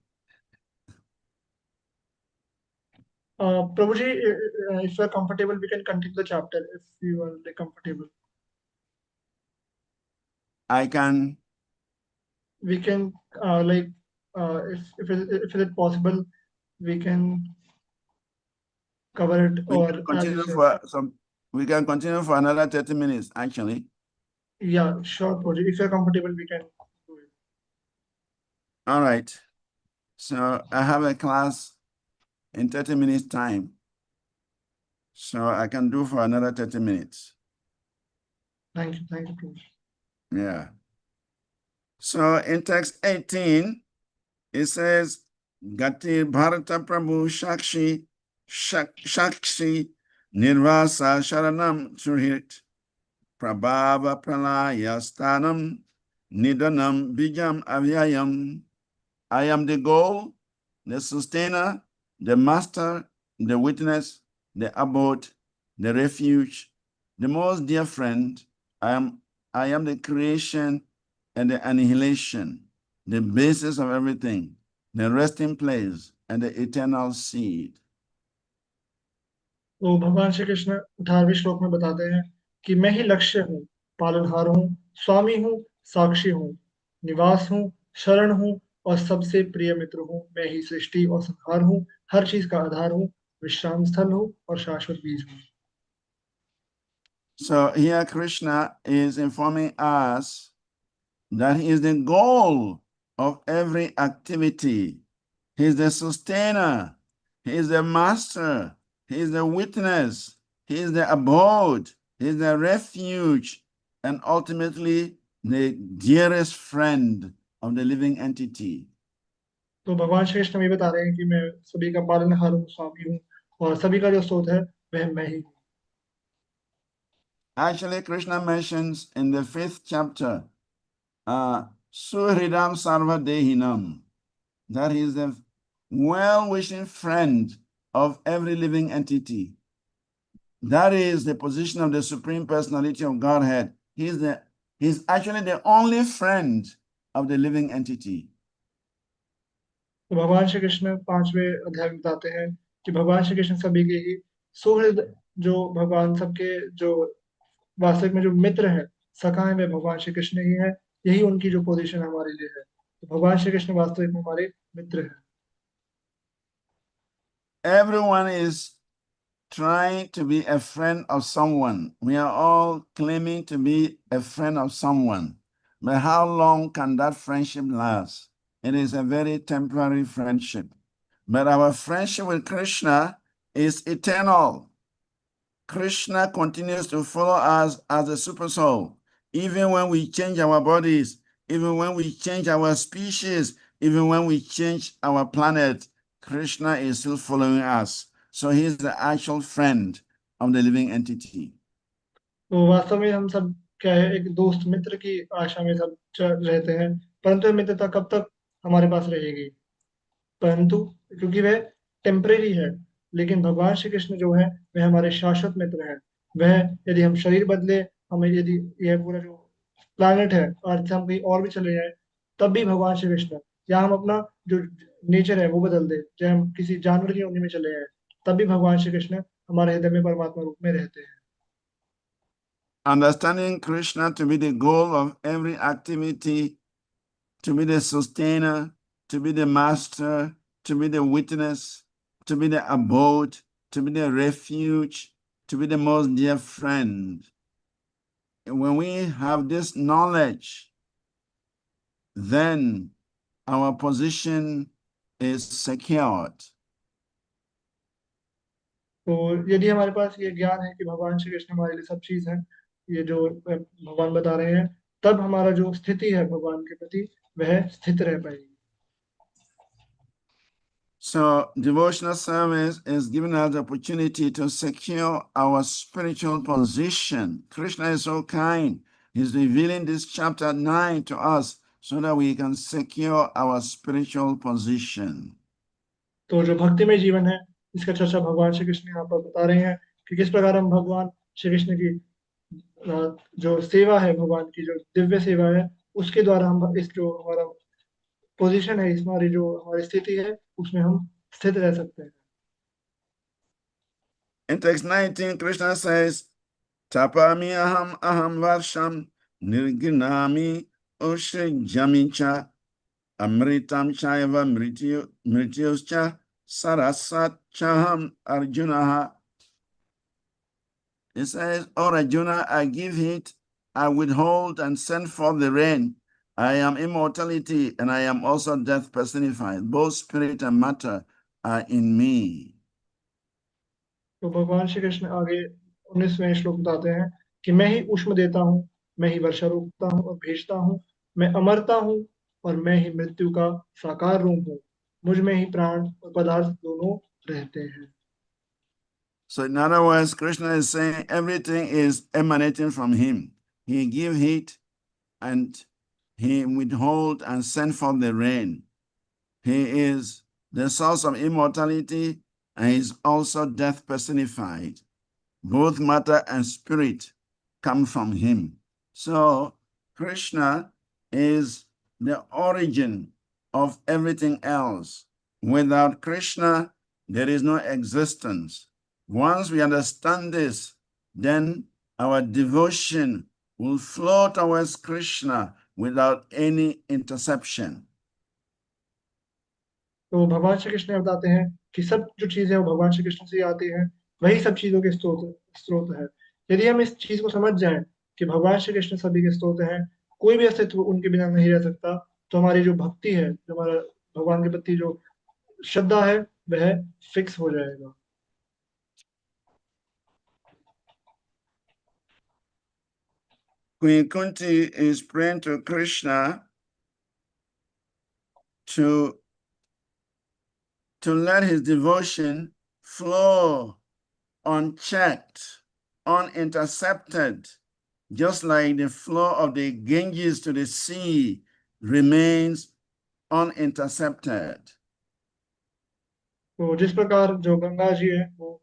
Prabhuji, if you are comfortable, we can continue the chapter if you are comfortable. I can. We can if it is possible, we can cover it, We or can as you continue said. for some. We can continue for another 30 minutes, actually. Yeah, sure, Prabhuji. If you are comfortable, we can do it. All right. So I have a class in 30 minutes time. So I can do for another 30 minutes. Thank you, Prabhuji. Yeah. So in text 18, it says, Gati Bharata Prabhu Shakshi Nirvasa Sharanam Suhit Prabhava Pralaya Stanam Nidanam Bijam Avyayam. I am the goal, the sustainer, the master, the witness, the abode, the refuge, the most dear friend. I am the creation and the annihilation, the basis of everything, the resting place, and the eternal seed. तो भगवान श्री कृष्ण 18वें श्लोक में बताते हैं कि मैं ही लक्ष्य हूँ, पालनहार हूँ, स्वामी हूँ, साक्षी हूँ, निवास हूँ, शरण हूँ और सबसे प्रिय मित्र हूँ। मैं ही सृष्टि और संहार हूँ, हर चीज का आधार हूँ, विश्राम स्थल हूँ और शाश्वत बीज हूँ। So here Krishna is informing us that he is the goal of every activity. He is the sustainer. He is the master. He is the witness. He is the abode. He is the refuge. And ultimately, the dearest friend of the living entity. तो भगवान श्री कृष्ण ये बता रहे हैं कि मैं सभी का पालनहार हूँ, स्वामी हूँ और सभी का जो स्रोत है वह मैं ही हूँ। Actually, Krishna mentions in the 5th chapter, Suhridam Sarva Dehinam, that he is the well-wishing friend of every living entity. That is the position of the Supreme Personality of Godhead. He's actually the only friend of the living entity. तो भगवान श्री कृष्ण 5वें अध्याय में बताते हैं कि भगवान श्री कृष्ण सभी के ही सुहृद, जो भगवान सबके जो वास्तविक में जो मित्र है, सखा है, वे भगवान श्री कृष्ण ही है। यही उनकी जो पोजीशन हमारे लिए है। तो भगवान श्री कृष्ण वास्तविक में हमारे मित्र हैं। Everyone is trying to be a friend of someone. We are all claiming to be a friend of someone. But how long can that friendship last? It is a very temporary friendship. But our friendship with Krishna is eternal. Krishna continues to follow us as a super soul. Even when we change our bodies, even when we change our species, even when we change our planet, Krishna is still following us. So he is the actual friend of the living entity. तो वास्तव में हम सब क्या है, एक दोस्त मित्र की आशा में सब रहते हैं, परंतु मित्रता कब तक हमारे पास रहेगी? परंतु क्योंकि वह टेम्परेरी है, लेकिन भगवान श्री कृष्ण जो है वह हमारे शाश्वत मित्र हैं। वह यदि हम शरीर बदले, हमें यदि यह पूरा जो प्लानट है अर्थ से हम कहीं और भी चले जाए, तब भी भगवान श्री कृष्ण, या हम अपना जो नेचर है वो बदल दे, चाहे हम किसी जानवर की योनि में चले जाए, तब भी भगवान श्री कृष्ण हमारे हृदय में परमात्मा रूप में रहते हैं। Understanding Krishna to be the goal of every activity, to be the sustainer, to be the master, to be the witness, to be the abode, to be the refuge, to be the most dear friend. When we have this knowledge, then our position is secured. तो यदि हमारे पास ये ज्ञान है कि भगवान श्री कृष्ण हमारे लिए सब चीज है, ये जो भगवान बता रहे हैं, तब हमारा जो स्थिति है भगवान के प्रति वह स्थित रह पाएगी। So devotional service is giving us the opportunity to secure our spiritual position. Krishna is so kind. He's revealing this chapter 9 to us so that we can secure our spiritual position. तो जो भक्तिमय जीवन है, इसका चर्चा भगवान श्री कृष्ण यहाँ पर बता रहे हैं कि किस प्रकार हम भगवान श्री कृष्ण की जो सेवा है, भगवान की जो दिव्य सेवा है, उसके द्वारा हम इस जो हमारा पोजीशन है, इस हमारी जो हमारी स्थिति है, उसमें हम स्थित रह सकते हैं। In text 19, Krishna says, Tapami aham varsham nirginami ushrijami cha amritam chaiva mrityuscha sarasat chaham arjunaha. It says, O Arjuna, I give heat, I withhold and send forth the rain. I am immortality and I am also death personified. Both spirit and matter are in me. तो भगवान श्री कृष्ण आगे 19वें श्लोक बताते हैं कि मैं ही ऊष्म देता हूँ, मैं ही वर्षा रोकता हूँ और भेजता हूँ, मैं अमरता हूँ और मैं ही मृत्यु का साकार रूप हूँ, मुझ में ही प्राण और पदार्थ दोनों रहते हैं। So in other words, Krishna is saying everything is emanating from him. He give heat and he withhold and send forth the rain. He is the source of immortality and he is also death personified. Both matter and spirit come from him. So Krishna is the origin of everything else. Without Krishna, there is no existence. Once we understand this, then our devotion will flow towards Krishna without any interception. तो भगवान श्री कृष्ण बताते हैं कि सब जो चीजें वो भगवान श्री कृष्ण से आती हैं, वही सब चीजों के स्रोत है। यदि हम इस चीज को समझ जाएं कि भगवान श्री कृष्ण सभी के स्रोत हैं, कोई भी अस्तित्व उनके बिना नहीं रह सकता, तो हमारी जो भक्ति है, जो हमारा भगवान के प्रति जो श्रद्धा है, वह फिक्स हो जाएगा। Queen Kunti is praying to Krishna to let his devotion flow unchecked, unintercepted, just like the flow of the Ganges to the sea remains unintercepted. तो जिस प्रकार जो गंगा जी है वो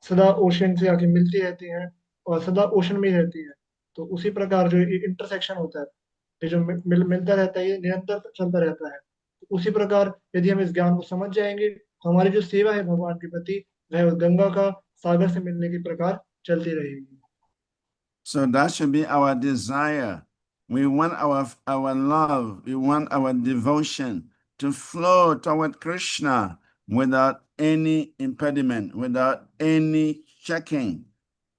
सदा ओशन से आके मिलती रहती हैं और सदा ओशन में ही रहती है, तो उसी प्रकार जो इंटरसेक्शन होता है, ये जो मिलता रहता है, ये निरंतर चलता रहता है। तो उसी प्रकार यदि हम इस ज्ञान को समझ जाएंगे, तो हमारी जो सेवा है भगवान के प्रति, वह गंगा का सागर से मिलने के प्रकार चलती रहेगी। So that should be our desire. We want our love, we want our devotion to flow toward Krishna without any impediment, without any checking.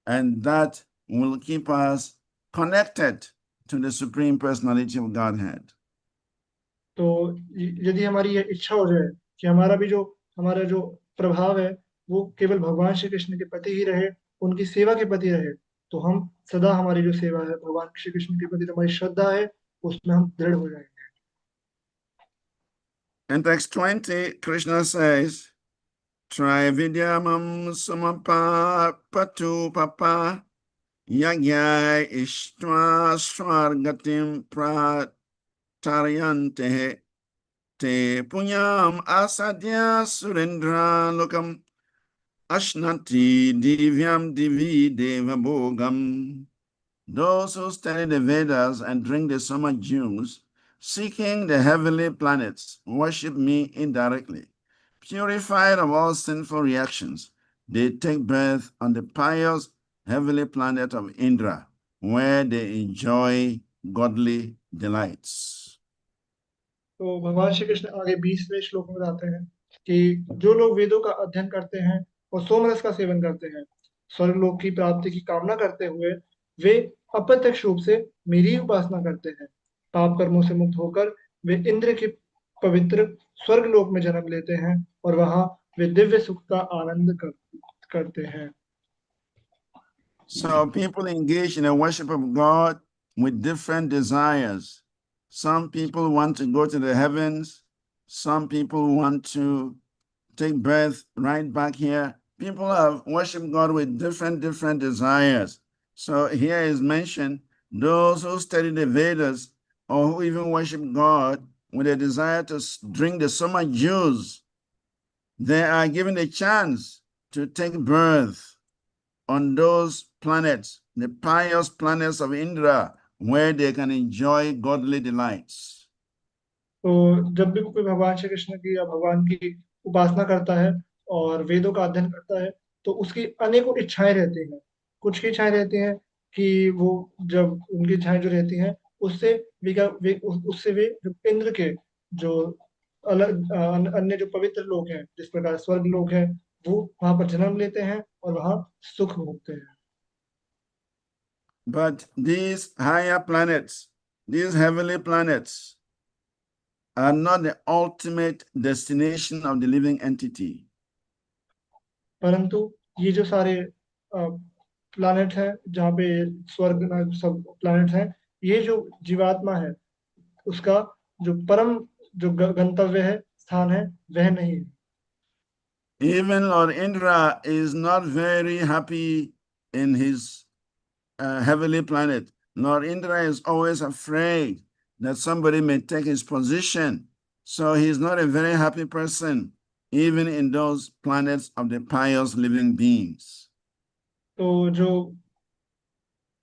And that will keep us connected to the Supreme Personality of Godhead. तो यदि हमारी ये इच्छा हो जाए कि हमारा जो प्रभाव है वो केवल भगवान श्री कृष्ण के प्रति ही रहे, उनकी सेवा के प्रति रहे, तो हम सदा हमारी जो सेवा है भगवान श्री कृष्ण के प्रति, हमारी श्रद्धा है, उसमें हम दृढ़ हो जाएंगे। In text 20, Krishna says, Trividyamam samapa patu papa yagya ishtva swargatim prataryantehe te punyam asadya surendra lokam ashnati divyam divi deva bhogam. Those who study the Vedas and drink the summer dews, seeking the heavenly planets, worship me indirectly. Purified of all sinful reactions, they take birth on the pious heavenly planet of Indra, where they enjoy godly delights. तो भगवान श्री कृष्ण आगे 20वें श्लोक में बताते हैं कि जो लोग वेदों का अध्ययन करते हैं और सोमरस का सेवन करते हैं, स्वर्गलोक की प्राप्ति की कामना करते हुए, वे अप्रत्यक्ष रूप से मेरी ही उपासना करते हैं। पाप कर्मों से मुक्त होकर वे इंद्र के पवित्र स्वर्ग लोक में जन्म लेते हैं और वहां वे दिव्य सुख का आनंद करते हैं। So people engage in the worship of God with different desires. Some people want to go to the heavens. Some people want to take birth right back here. People have worshiped God with different desires. So here is mentioned those who study the Vedas or who even worship God with a desire to drink the summer juice, they are given a chance to take birth on those planets, the pious planets of Indra, where they can enjoy godly delights. तो जब भी कोई भगवान श्री कृष्ण की या भगवान की उपासना करता है और वेदों का अध्ययन करता है तो उसकी अनेकों इच्छाएं रहती हैं। कुछ की इच्छाएं रहती हैं कि वो जब उनकी इच्छाएं जो रहती हैं उससे उससे वे जो इंद्र के जो अलग अन्य जो पवित्र लोग हैं जिस प्रकार स्वर्ग लोग हैं वो वहां पर जन्म लेते हैं और वहां सुख भोगते हैं। But these higher planets, these heavenly planets, are not the ultimate destination of the living entity. परंतु ये जो सारे प्लैनेट हैं जहाँ पे स्वर्ग सब प्लैनेट हैं, ये जो जीवात्मा है उसका जो परम जो गंतव्य है स्थान है वह नहीं है। Even Lord Indra is not very happy in his heavenly planet. Lord Indra is always afraid that somebody may take his position. So he's not a very happy person, even in those planets of the pious living beings. तो जो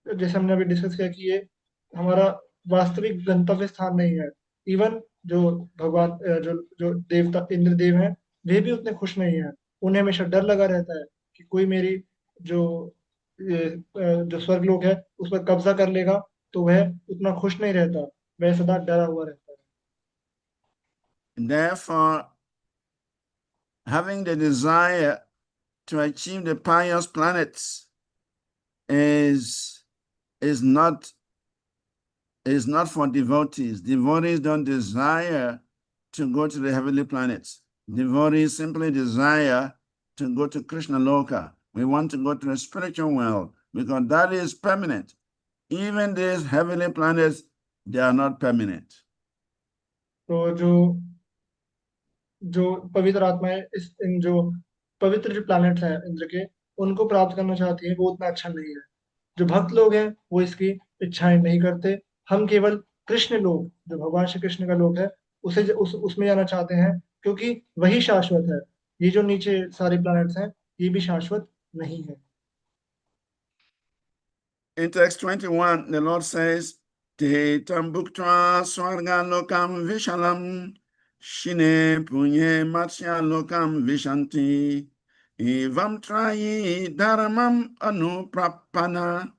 जैसे हमने अभी discuss किया कि ये हमारा वास्तविक गंतव्य स्थान नहीं है। इवन जो भगवान जो जो देवता इंद्रदेव हैं वे भी उतने खुश नहीं हैं। उन्हें हमेशा डर लगा रहता है कि कोई मेरी जो जो स्वर्गलोक है उस पर कब्जा कर लेगा, तो वह उतना खुश नहीं रहता, वह सदा डरा हुआ रहता है। Therefore, having the desire to achieve the pious planets is not for devotees. Devotees don't desire to go to the heavenly planets. Devotees simply desire to go to Krishna Loka. We want to go to the spiritual world because that is permanent. Even these heavenly planets, they are not permanent. तो जो जो पवित्र आत्माएं इन जो पवित्र जो planets हैं इंद्र के उनको प्राप्त करना चाहती हैं वो उतना अच्छा नहीं है। जो भक्त लोग हैं वो इसकी इच्छाएं नहीं करते। हम केवल कृष्ण लोक जो भगवान श्री कृष्ण का लोक है उसमें जाना चाहते हैं क्योंकि वही शाश्वत है। ये जो नीचे सारे प्लैनेट्स हैं ये भी शाश्वत नहीं है। In text 21, the Lord says, Te tambuktra swarga lokam vishalam, shine punye matsya lokam vishanti, evam trayi dharamam anuprapana,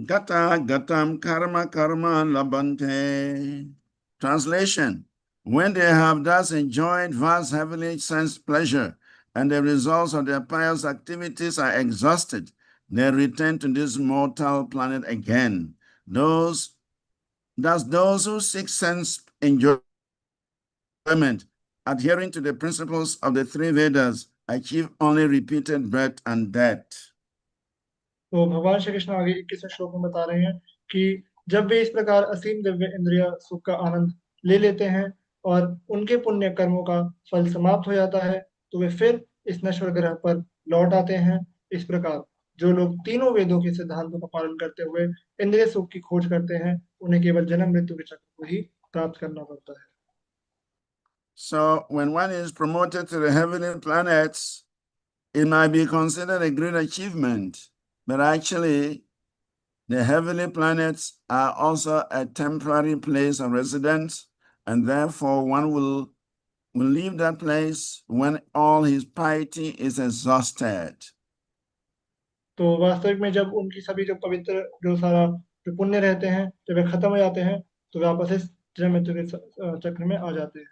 gata gatam karma karma labante. Translation: when they have thus enjoyed vast heavenly sense pleasure, and the results of their pious activities are exhausted, they return to this mortal planet again. Thus those who seek sense enjoyment, adhering to the principles of the three Vedas, achieve only repeated birth and death. तो भगवान श्री कृष्ण आगे 21वें श्लोक में बता रहे हैं कि जब वे इस प्रकार असीम दिव्य इंद्रिय सुख का आनंद ले लेते हैं और उनके पुण्य कर्मों का फल समाप्त हो जाता है तो वे फिर इस नश्वर ग्रह पर लौट आते हैं। इस प्रकार जो लोग तीनों वेदों के सिद्धांतों का पालन करते हुए इंद्रिय सुख की खोज करते हैं उन्हें केवल जन्म मृत्यु के चक्र को ही प्राप्त करना पड़ता है। So when one is promoted to the heavenly planets, it might be considered a great achievement, but actually the heavenly planets are also a temporary place of residence, and therefore one will leave that place when all his piety is exhausted. तो वास्तविक में जब उनकी सभी जो पवित्र जो सारा जो पुण्य रहते हैं जब वे खत्म हो जाते हैं तो वे वापस इस जन्म मृत्यु के चक्र में आ जाते हैं।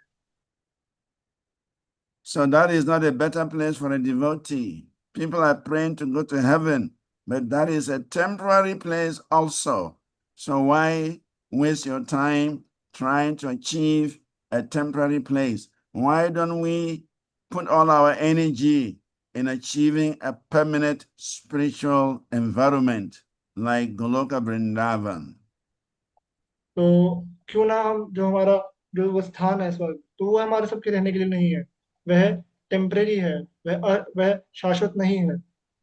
So that is not a better place for a devotee. People are praying to go to heaven, but that is a temporary place also. So why waste your time trying to achieve a temporary place? Why don't we put all our energy in achieving a permanent spiritual environment like Goloka Vrindavan? तो क्यों ना हम जो हमारा जो वो स्थान है स्वर्ग, तो वो हमारे सबके रहने के लिए नहीं है, वह टेम्परेरी है, वह शाश्वत नहीं है।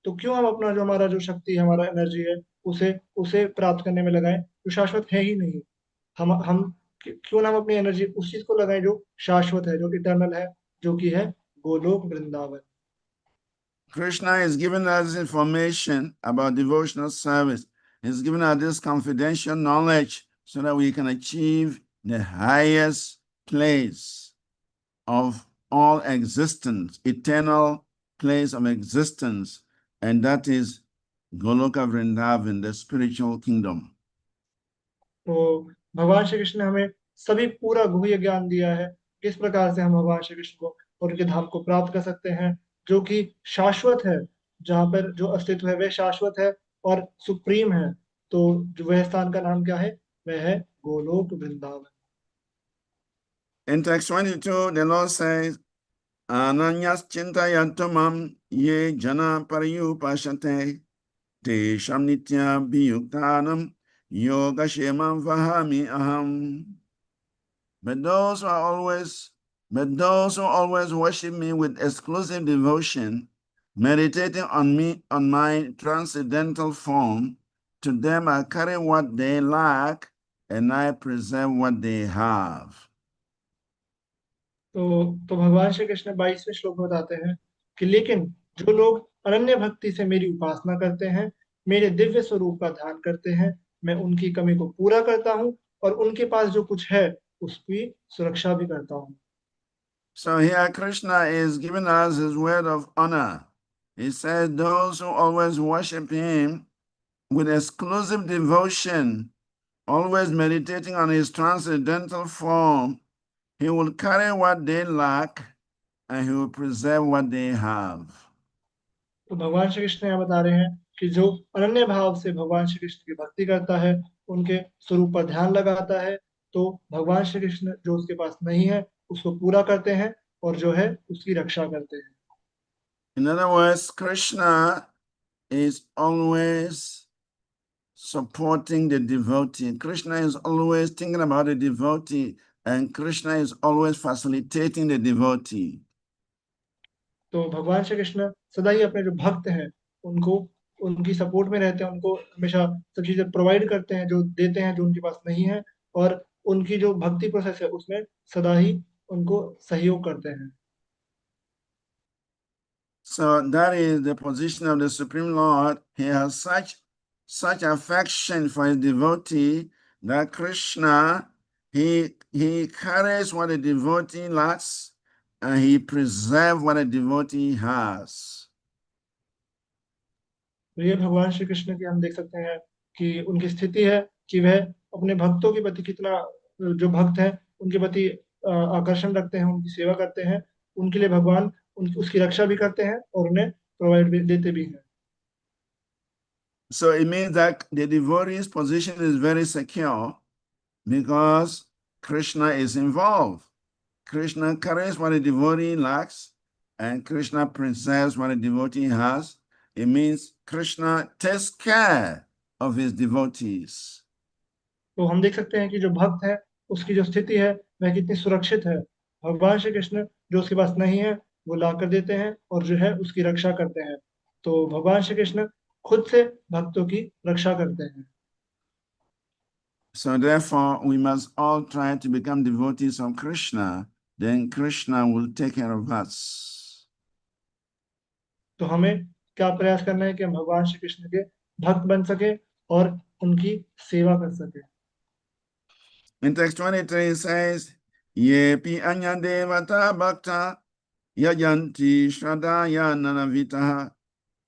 तो क्यों हम अपना जो हमारा जो शक्ति है, हमारा एनर्जी है, उसे उसे प्राप्त करने में लगाएं जो शाश्वत है ही नहीं। हम क्यों ना हम अपनी एनर्जी उस चीज को लगाएं जो शाश्वत है, जो इटर्नल है, जो कि है Golok Vrindavan. Krishna is giving us information about devotional service. He's given us this confidential knowledge so that we can achieve the highest place of all existence, eternal place of existence, and that is Goloka Vrindavan, the spiritual kingdom. तो भगवान श्री कृष्ण ने हमें सभी पूरा गुह्य ज्ञान दिया है, किस प्रकार से हम भगवान श्री कृष्ण को और उनके धाम को प्राप्त कर सकते हैं, जो कि शाश्वत है, जहाँ पर जो अस्तित्व है वह शाश्वत है और सुप्रीम है। तो जो वह स्थान का नाम क्या है, वह है Golok Vrindavan. In text 22, the Lord says, Ananyas chintayantumam ye jana parayupashate te shamnitya biyuktanam yoga shemam vahami aham. But those who always worship me with exclusive devotion, meditating on me, on my transcendental form, to them I carry what they lack and I preserve what they have. तो भगवान श्री कृष्ण 22वें श्लोक में बताते हैं कि लेकिन जो लोग अनन्य भक्ति से मेरी उपासना करते हैं, मेरे दिव्य स्वरूप का ध्यान करते हैं, मैं उनकी कमी को पूरा करता हूँ और उनके पास जो कुछ है उसकी सुरक्षा भी करता हूँ। So here Krishna is giving us his word of honor. He says those who always worship him with exclusive devotion, always meditating on his transcendental form, he will carry what they lack and he will preserve what they have. तो भगवान श्री कृष्ण यहाँ बता रहे हैं कि जो अनन्य भाव से भगवान श्री कृष्ण की भक्ति करता है, उनके स्वरूप पर ध्यान लगाता है, तो भगवान श्री कृष्ण जो उसके पास नहीं है उसको पूरा करते हैं और जो है उसकी रक्षा करते हैं। In other words, Krishna is always supporting the devotee. Krishna is always thinking about the devotee, and Krishna is always facilitating the devotee. तो भगवान श्री कृष्ण सदा ही अपने जो भक्त हैं उनको उनकी सपोर्ट में रहते हैं, उनको हमेशा सब चीजें प्रोवाइड करते हैं, जो देते हैं जो उनके पास नहीं है, और उनकी जो भक्ति प्रोसेस है उसमें सदा ही उनको सहयोग करते हैं। So that is the position of the Supreme Lord. He has such affection for his devotee that Krishna, he carries what a devotee lacks and he preserves what a devotee has. तो ये भगवान श्री कृष्ण की हम देख सकते हैं कि उनकी स्थिति है कि वह अपने भक्तों के प्रति कितना, जो भक्त हैं उनके प्रति आकर्षण रखते हैं, उनकी सेवा करते हैं, उनके लिए भगवान उसकी रक्षा भी करते हैं और उन्हें प्रोवाइड भी देते भी हैं। So it means that the devotee's position is very secure because Krishna is involved. Krishna carries what a devotee lacks and Krishna preserves what a devotee has. It means Krishna takes care of his devotees. तो हम देख सकते हैं कि जो भक्त है उसकी जो स्थिति है वह कितनी सुरक्षित है। भगवान श्री कृष्ण जो उसके पास नहीं है वो ला कर देते हैं और जो है उसकी रक्षा करते हैं। तो भगवान श्री कृष्ण खुद से भक्तों की रक्षा करते हैं। So therefore, we must all try to become devotees of Krishna. Then Krishna will take care of us. तो हमें क्या प्रयास करना है कि हम भगवान श्री कृष्ण के भक्त बन सके और उनकी सेवा कर सके। In text 23 it says, Yepi anya devata bhakta yajanti shradaya nanavitaha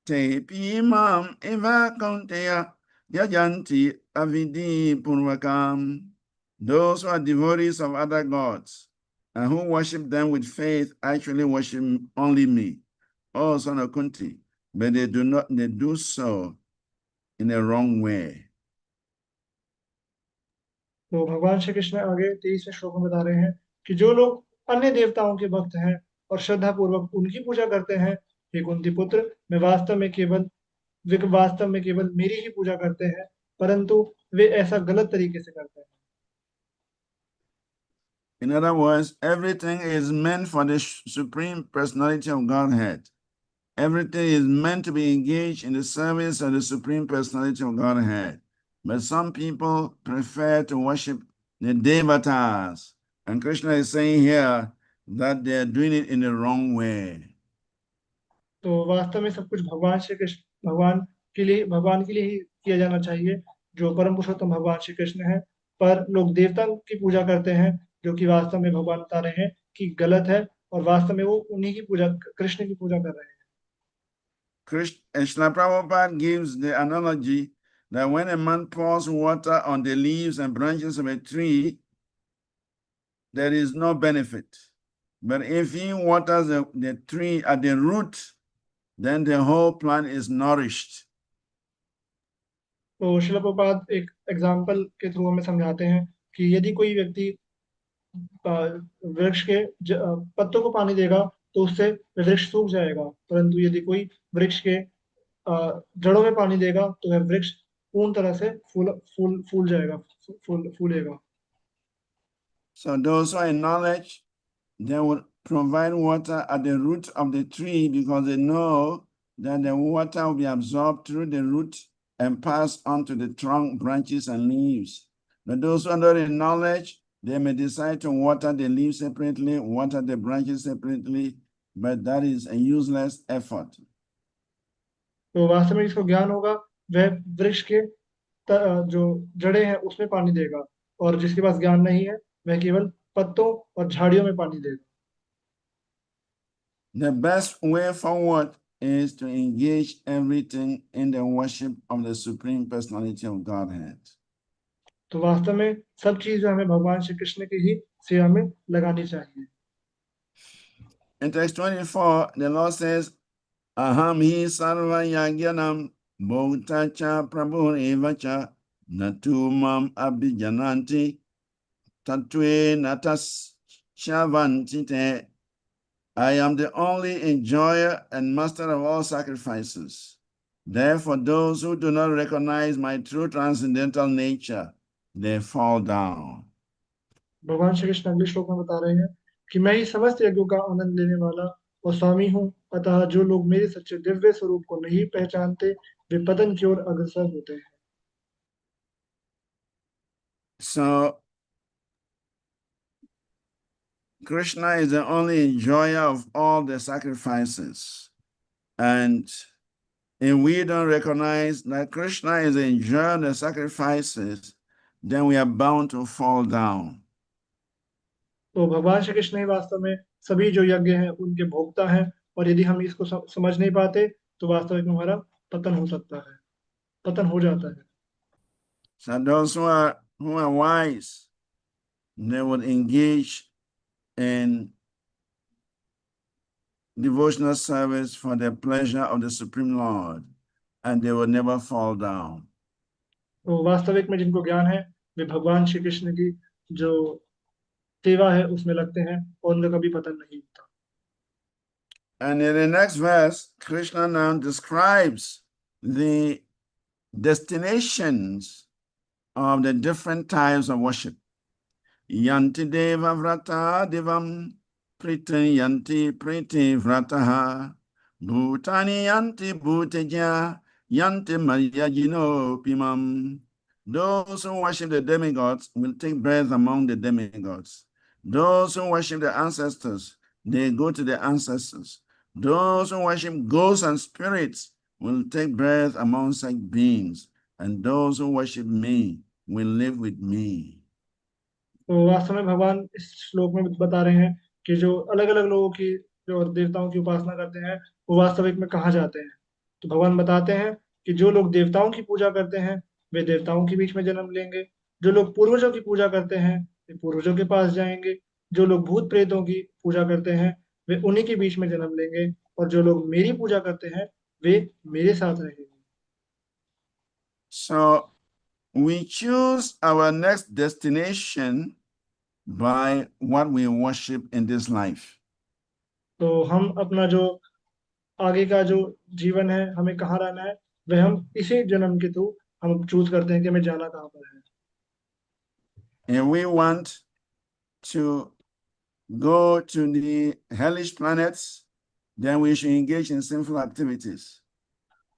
tepi mam eva kaunteya yajanti avidi purvakam. Those who are devotees of other gods and who worship them with faith actually worship only me, O son of Kunti, but they do so in a wrong way. तो भगवान श्री कृष्ण आगे 23वें श्लोक में बता रहे हैं कि जो लोग अन्य देवताओं के भक्त हैं और श्रद्धा पूर्वक उनकी पूजा करते हैं, हे कुंती पुत्र, वे वास्तव में केवल मेरी ही पूजा करते हैं, परंतु वे ऐसा गलत तरीके से करते हैं। In other words, everything is meant for the Supreme Personality of Godhead. Everything is meant to be engaged in the service of the Supreme Personality of Godhead. But some people prefer to worship the devatas. And Krishna is saying here that they are doing it in the wrong way. तो वास्तव में सब कुछ भगवान श्री कृष्ण भगवान के लिए ही किया जाना चाहिए, जो परम पुरुषोत्तम भगवान श्री कृष्ण है। पर लोग देवता की पूजा करते हैं, जो कि वास्तव में भगवान बता रहे हैं कि गलत है, और वास्तव में वो उन्हीं की पूजा, कृष्ण की पूजा कर रहे हैं। Srila Prabhupada gives the analogy that when a man pours water on the leaves and branches of a tree, there is no benefit. But if he waters the tree at the root, then the whole plant is nourished. तो श्रील प्रभुपाद एक example के through हमें समझाते हैं कि यदि कोई व्यक्ति वृक्ष के पत्तों को पानी देगा तो उससे वृक्ष सूख जाएगा, परंतु यदि कोई वृक्ष के जड़ों में पानी देगा तो वह वृक्ष पूर्ण तरह से फूल जाएगा, फूलेगा। So those who are in knowledge, they would provide water at the root of the tree because they know that the water will be absorbed through the root and pass on to the trunk, branches, and leaves. But those who are not in knowledge, they may decide to water the leaves separately, water the branches separately, but that is a useless effort. तो वास्तव में जिसको ज्ञान होगा वह वृक्ष के जो जड़ें हैं उसमें पानी देगा, और जिसके पास ज्ञान नहीं है वह केवल पत्तों और झाड़ियों में पानी देगा। The best way forward is to engage everything in the worship of the Supreme Personality of Godhead. तो वास्तव में सब चीज जो हमें भगवान श्री कृष्ण की ही सेवा में लगानी चाहिए। In text 24, the Lord says, Aham hi sarva yagyanam bhutacha prabhu evacha natumam abhijananti tatve natas shavanti te. I am the only enjoyer and master of all sacrifices. Therefore, those who do not recognize my true transcendental nature, they fall down. भगवान श्री कृष्ण अगले श्लोक में बता रहे हैं कि मैं ही समस्त यज्ञों का आनंद लेने वाला और स्वामी हूँ, अतः जो लोग मेरे सच्चे दिव्य स्वरूप को नहीं पहचानते वे पतन की ओर अग्रसर होते हैं। So, Krishna is the only enjoyer of all the sacrifices. And if we don't recognize that Krishna is the enjoyer of the sacrifices, then we are bound to fall down. तो भगवान श्री कृष्ण ही वास्तव में सभी जो यज्ञ हैं उनके भोक्ता हैं, और यदि हम इसको समझ नहीं पाते तो वास्तविक में हमारा पतन हो सकता है, पतन हो जाता है। So those who are wise, they would engage in devotional service for the pleasure of the Supreme Lord, and they will never fall down. तो वास्तविक में जिनको ज्ञान है वे भगवान श्री कृष्ण की जो सेवा है उसमें लगते हैं और उनका कभी पतन नहीं होता। And in the next verse, Krishna now describes the destinations of the different types of worship. Yanti deva vrata devam priti yanti priti vrataha bhutani yanti bhuteja yanti maryajino pimam. Those who worship the demigods will take birth among the demigods. Those who worship the ancestors, they go to the ancestors. Those who worship ghosts and spirits will take birth among such beings. And those who worship me will live with me. तो वास्तव में भगवान इस श्लोक में बता रहे हैं कि जो अलग अलग लोगों की जो देवताओं की उपासना करते हैं वो वास्तविक में कहाँ जाते हैं। तो भगवान बताते हैं कि जो लोग देवताओं की पूजा करते हैं वे देवताओं के बीच में जन्म लेंगे, जो लोग पूर्वजों की पूजा करते हैं वे पूर्वजों के पास जाएंगे, जो लोग भूत प्रेतों की पूजा करते हैं वे उन्हीं के बीच में जन्म लेंगे, और जो लोग मेरी पूजा करते हैं वे मेरे साथ रहेंगे। So we choose our next destination by what we worship in this life. तो हम अपना जो आगे का जो जीवन है, हमें कहाँ रहना है, वह हम इसी जन्म के थ्रू हम चूज करते हैं कि हमें जाना कहाँ पर है। If we want to go to the hellish planets, then we should engage in sinful activities.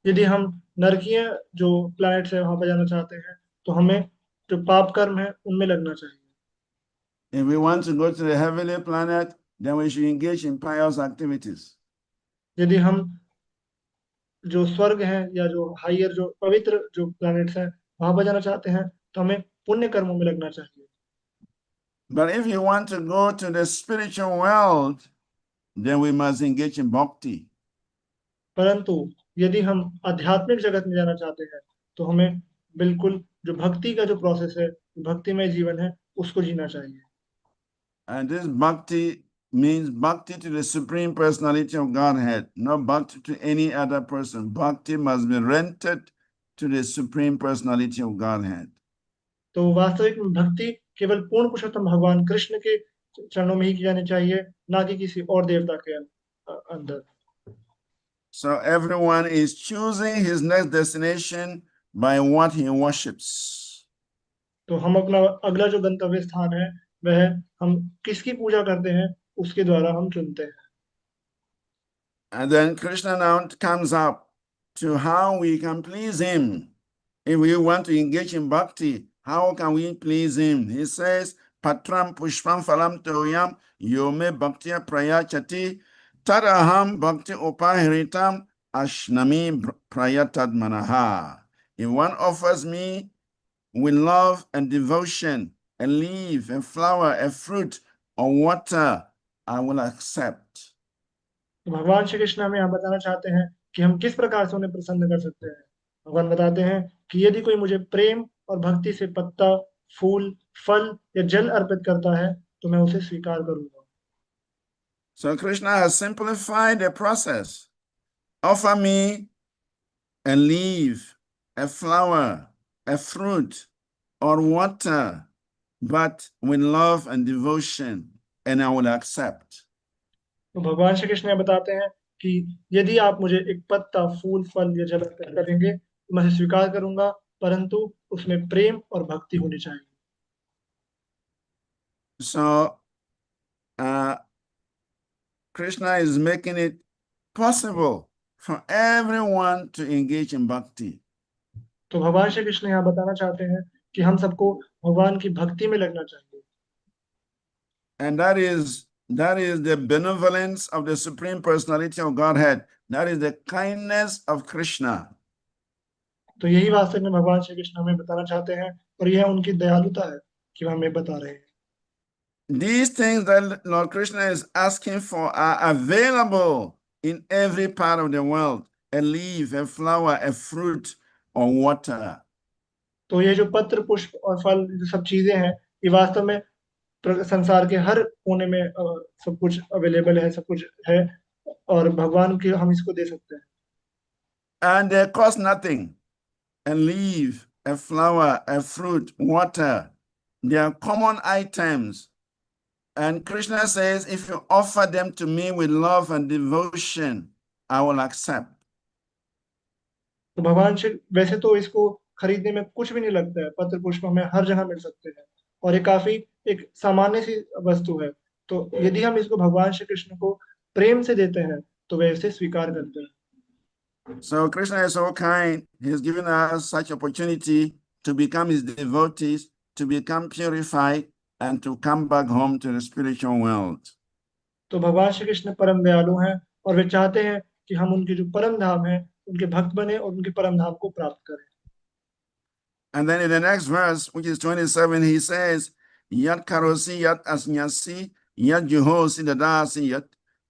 यदि हम नरकीय जो प्लैनेट्स है वहां पर जाना चाहते हैं, तो हमें जो पाप कर्म है उनमें लगना चाहिए। If we want to go to the heavenly planet, then we should engage in pious activities. यदि हम जो स्वर्ग है या जो हायर जो पवित्र जो प्लैनेट्स हैं वहां पर जाना चाहते हैं, तो हमें पुण्य कर्मों में लगना चाहिए। But if you want to go to the spiritual world, then we must engage in bhakti. परंतु यदि हम आध्यात्मिक जगत में जाना चाहते हैं, तो हमें बिल्कुल जो भक्ति का जो प्रोसेस है, भक्तिमय जीवन है, उसको जीना चाहिए। And this bhakti means bhakti to the Supreme Personality of Godhead, not bhakti to any other person. Bhakti must be rented to the Supreme Personality of Godhead. तो वास्तविक में भक्ति केवल पूर्ण पुरुषोत्तम भगवान कृष्ण के चरणों में ही की जानी चाहिए, ना कि किसी और देवता के अंदर। So everyone is choosing his next destination by what he worships. तो हम अपना अगला जो गंतव्य स्थान है, वह हम किसकी पूजा करते हैं उसके द्वारा हम चुनते हैं। And then Krishna now comes up to how we can please him. If we want to engage in bhakti, how can we please him? He says, Patram pushpam phalam toyam yome bhaktiya prayachati tadaham bhakti upahiritam ashnami prayatad manaha. If one offers me with love and devotion, a leaf, a flower, a fruit, or water, I will accept. तो भगवान श्री कृष्ण हमें यहाँ बताना चाहते हैं कि हम किस प्रकार से उन्हें प्रसन्न कर सकते हैं। भगवान बताते हैं कि यदि कोई मुझे प्रेम और भक्ति से पत्ता, फूल, फल या जल अर्पित करता है, तो मैं उसे स्वीकार करूंगा। So Krishna has simplified the process. Offer me a leaf, a flower, a fruit, or water, but with love and devotion, and I will accept. तो भगवान श्री कृष्ण बताते हैं कि यदि आप मुझे एक पत्ता, फूल, फल या जल अर्पित करेंगे, तो मैं इसे स्वीकार करूंगा, परंतु उसमें प्रेम और भक्ति होनी चाहिए। So Krishna is making it possible for everyone to engage in bhakti. तो भगवान श्री कृष्ण यहाँ बताना चाहते हैं कि हम सबको भगवान की भक्ति में लगना चाहिए। And that is the benevolence of the Supreme Personality of Godhead. That is the kindness of Krishna. तो यही वास्तव में भगवान श्री कृष्ण हमें बताना चाहते हैं, और यह उनकी दयालुता है कि वह हमें बता रहे हैं। These things that Lord Krishna is asking for are available in every part of the world. A leaf, a flower, a fruit, or water. तो ये जो पत्र, पुष्प और फल, जो सब चीजें हैं, ये वास्तव में संसार के हर कोने में सब कुछ अवेलेबल है, सब कुछ है, और भगवान के हम इसको दे सकते हैं। And they cost nothing. A leaf, a flower, a fruit, water. They are common items. And Krishna says, if you offer them to me with love and devotion, I will accept. तो भगवान श्री, वैसे तो इसको खरीदने में कुछ भी नहीं लगता है, पत्र पुष्प हमें हर जगह मिल सकते हैं, और ये काफी एक सामान्य सी वस्तु है। तो यदि हम इसको भगवान श्री कृष्ण को प्रेम से देते हैं, तो वे इसे स्वीकार करते हैं। So Krishna is so kind. He's given us such opportunity to become his devotees, to become purified, and to come back home to the spiritual world. तो भगवान श्री कृष्ण परम दयालु हैं, और वे चाहते हैं कि हम उनके जो परम धाम है, उनके भक्त बने और उनके परम धाम को प्राप्त करें। And then in the next verse, which is 27, he says, Yat karosi yat asnyasi, yat juhosi dadasi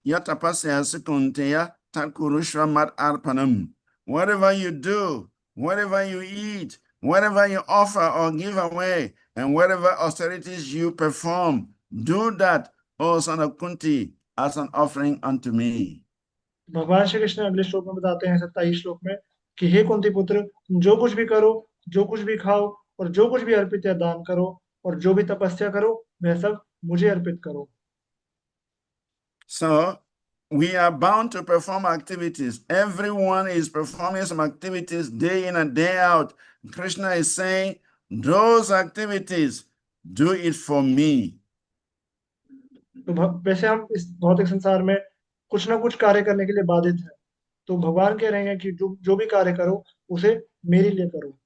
yat tapasya sukunteya takurushva mat arpanam. Whatever you do, whatever you eat, whatever you offer or give away, and whatever austerities you perform, do that, O son of Kunti, as an offering unto me. भगवान श्री कृष्ण अगले श्लोक में बताते हैं, 27 श्लोक में, कि हे कुंती पुत्र, तुम जो कुछ भी करो, जो कुछ भी खाओ और जो कुछ भी अर्पित या दान करो और जो भी तपस्या करो वह सब मुझे अर्पित करो। So we are bound to perform activities. Everyone is performing some activities day in and day out. Krishna is saying, those activities, do it for me. तो वैसे हम इस भौतिक संसार में कुछ ना कुछ कार्य करने के लिए बाधित हैं, तो भगवान कह रहे हैं कि जो जो भी कार्य करो उसे मेरे लिए करो।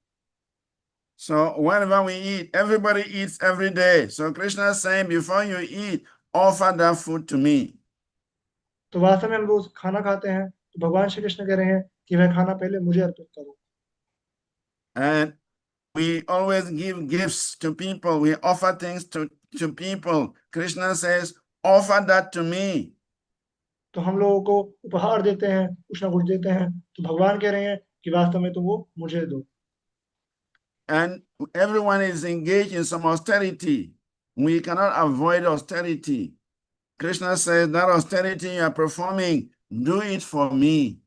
So whenever we eat, everybody eats every day. So Krishna is saying, before you eat, offer that food to me. तो वास्तव में हम रोज खाना खाते हैं, तो भगवान श्री कृष्ण कह रहे हैं कि वह खाना पहले मुझे अर्पित करो। And we always give gifts to people. We offer things to people. Krishna says, offer that to me. तो हम लोगों को उपहार देते हैं, कुछ ना कुछ देते हैं, तो भगवान कह रहे हैं कि वास्तव में तो वो मुझे दो। And everyone is engaged in some austerity. We cannot avoid austerity. Krishna says, that austerity you are performing, do it for me.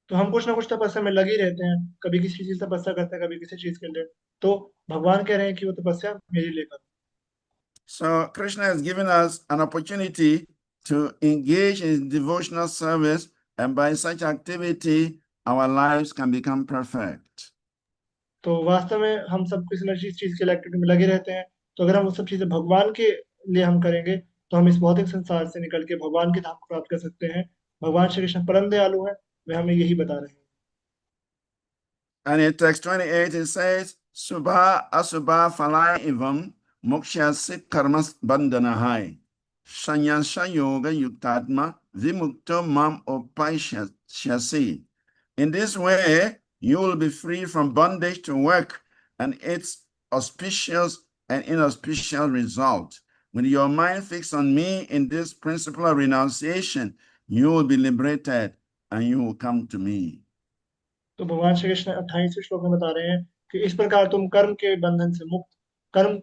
तो हम कुछ ना कुछ तपस्या में लगे रहते हैं, कभी किसी चीज की तपस्या करते हैं, कभी किसी चीज के लिए, तो भगवान कह रहे हैं कि वो तपस्या मेरे लिए करो। So Krishna has given us an opportunity to engage in devotional service, and by such activity, our lives can become perfect. तो वास्तव में हम सब किसी न किसी चीज के लिए एक्टिविटी में लगे रहते हैं, तो अगर हम वो सब चीजें भगवान के लिए हम करेंगे तो हम इस भौतिक संसार से निकल के भगवान के धाम को प्राप्त कर सकते हैं। भगवान श्री कृष्ण परम दयालु है, वे हमें यही बता रहे हैं। And in text 28, it says, Subha asubha falai ivam moksha sit karmas bandhanahai sanyasha yoga yuktatma vimukto mam upaishyasi. In this way, you will be free from bondage to work and its auspicious and inauspicious result. With your mind fixed on me in this principle of renunciation, you will be liberated and you will come to me. तो भगवान श्री कृष्ण 28वें श्लोक में बता रहे हैं कि इस प्रकार तुम कर्म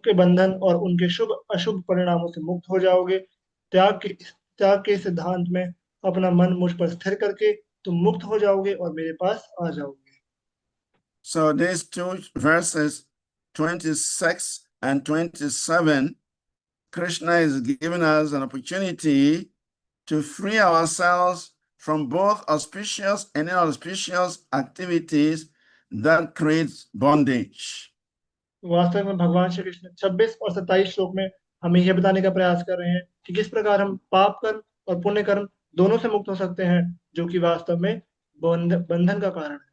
के बंधन और उनके शुभ अशुभ परिणामों से मुक्त हो जाओगे। त्याग के सिद्धांत में अपना मन मुझ पर स्थिर करके तुम मुक्त हो जाओगे और मेरे पास आ जाओगे। So these two verses, 26 and 27, Krishna is giving us an opportunity to free ourselves from both auspicious and inauspicious activities that create bondage. वास्तव में भगवान श्री कृष्ण 26 और 27 श्लोक में हमें यह बताने का प्रयास कर रहे हैं कि किस प्रकार हम पाप कर्म और पुण्य कर्म दोनों से मुक्त हो सकते हैं, जो कि वास्तव में बंधन का कारण है।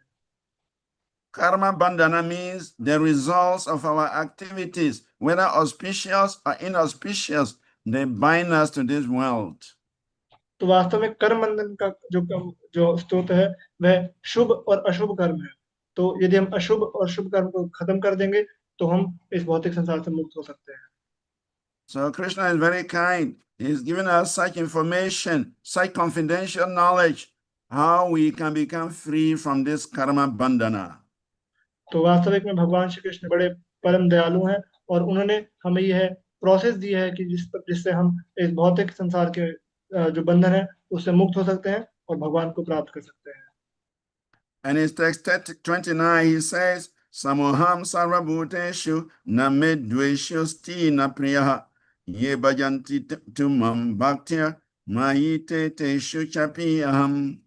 Karma bandhana means the results of our activities, whether auspicious or inauspicious, they bind us to this world. तो वास्तव में कर्म बंधन का जो स्रोत है वह शुभ और अशुभ कर्म है। तो यदि हम अशुभ और शुभ कर्म को खत्म कर देंगे तो हम इस भौतिक संसार से मुक्त हो सकते हैं। So Krishna is very kind. He's given us such information, such confidential knowledge, how we can become free from this karma bandhana. तो वास्तविक में भगवान श्री कृष्ण बड़े परम दयालु हैं और उन्होंने हमें यह प्रोसेस दी है कि जिससे हम इस भौतिक संसार के जो बंधन है उससे मुक्त हो सकते हैं और भगवान को प्राप्त कर सकते हैं। And in text 29, he says, Samoham sarvabhuteshu na medveshosti na priyaha ye bhajanti tumam bhaktya mayite teshu chapi aham.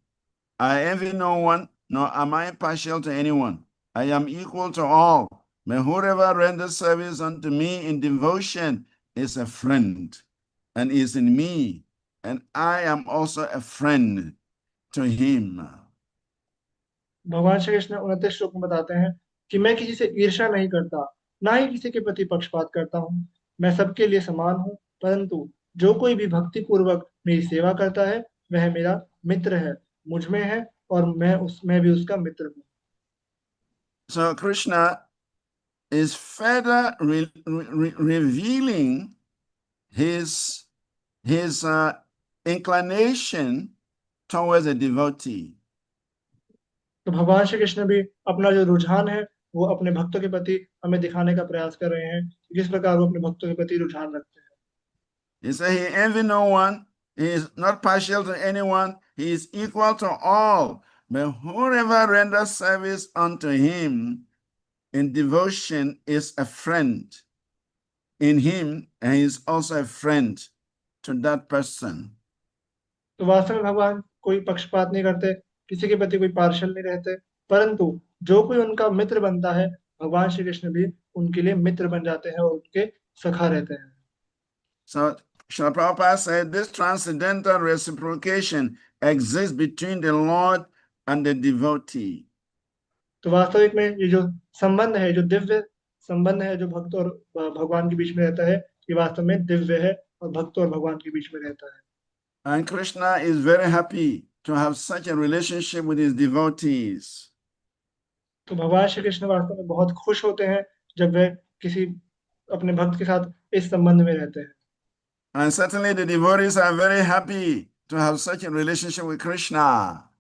I envy no one, nor am I partial to anyone. I am equal to all. But whoever renders service unto me in devotion is a friend and is in me, and I am also a friend to him. भगवान श्री कृष्ण 29 श्लोक में बताते हैं कि मैं किसी से ईर्ष्या नहीं करता, ना ही किसी के प्रति पक्षपात करता हूँ। मैं सबके लिए समान हूँ, परंतु जो कोई भी भक्ति पूर्वक मेरी सेवा करता है वह मेरा मित्र है, मुझ में है और मैं भी उसका मित्र हूँ। So Krishna is further revealing his inclination towards a devotee. तो भगवान श्री कृष्ण भी अपना जो रुझान है वो अपने भक्तों के प्रति हमें दिखाने का प्रयास कर रहे हैं कि किस प्रकार वो अपने भक्तों के प्रति रुझान रखते हैं। He said he envy no one, he is not partial to anyone, he is equal to all. But whoever renders service unto him in devotion is a friend in him, and he is also a friend to that person. तो वास्तव में भगवान कोई पक्षपात नहीं करते, किसी के प्रति कोई पार्शल नहीं रहते, परंतु जो कोई उनका मित्र बनता है, भगवान श्री कृष्ण भी उनके लिए मित्र बन जाते हैं और उनके सखा रहते हैं। So Srila Prabhupada said this transcendental reciprocation exists between the Lord and the devotee. तो वास्तविक में ये जो संबंध है, जो दिव्य संबंध है, जो भक्त और भगवान के बीच में रहता है, ये वास्तव में दिव्य है और भक्त और भगवान के बीच में रहता है। And Krishna is very happy to have such a relationship with his devotees. तो भगवान श्री कृष्ण वास्तव में बहुत खुश होते हैं जब वे किसी अपने भक्त के साथ इस संबंध में रहते हैं। And certainly the devotees are very happy to have such a relationship with Krishna.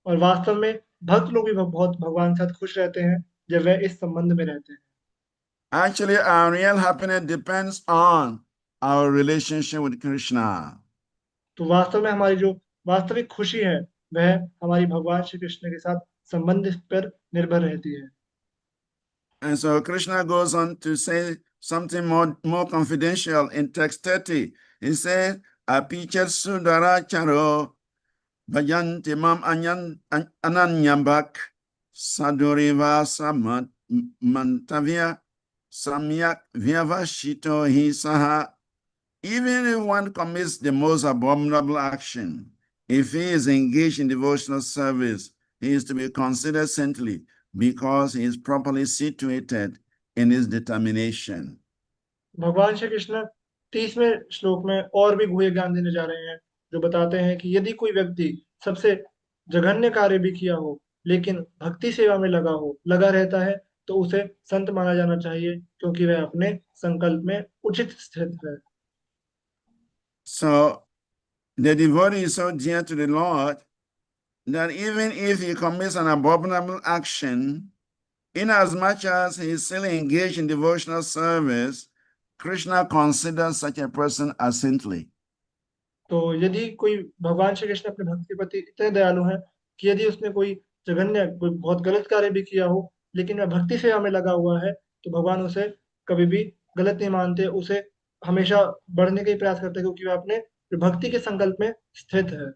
और वास्तव में भक्त लोग भी बहुत भगवान के साथ खुश रहते हैं जब वे इस संबंध में रहते हैं। Actually, our real happiness depends on our relationship with Krishna. तो वास्तव में हमारी जो वास्तविक खुशी है वह हमारी भगवान श्री कृष्ण के साथ संबंध पर निर्भर रहती है। And so Krishna goes on to say something more confidential in text 30. He says, Apichat Sudara Charo Vajanti Mam Ananyambak Saduriva Samat Mantavya Samyak Vyavashito Hi Saha. Even if one commits the most abominable action, if he is engaged in devotional service, he is to be considered saintly because he is properly situated in his determination. भगवान श्री कृष्ण 30वें श्लोक में और भी गुह्य ज्ञान देने जा रहे हैं, जो बताते हैं कि यदि कोई व्यक्ति सबसे जघन्य कार्य भी किया हो लेकिन भक्ति सेवा में लगा रहता है, तो उसे संत माना जाना चाहिए क्योंकि वह अपने संकल्प में उचित स्थित है। So the devotee is so dear to the Lord that even if he commits an abominable action, inasmuch as he is still engaged in devotional service, Krishna considers such a person as saintly. तो यदि कोई भगवान श्री कृष्ण अपने भक्त के प्रति इतने दयालु हैं कि यदि उसने कोई बहुत गलत कार्य भी किया हो लेकिन वह भक्ति सेवा में लगा हुआ है, तो भगवान उसे कभी भी गलत नहीं मानते, उसे हमेशा बढ़ने का ही प्रयास करते हैं क्योंकि वह अपने भक्ति के संकल्प में स्थित है।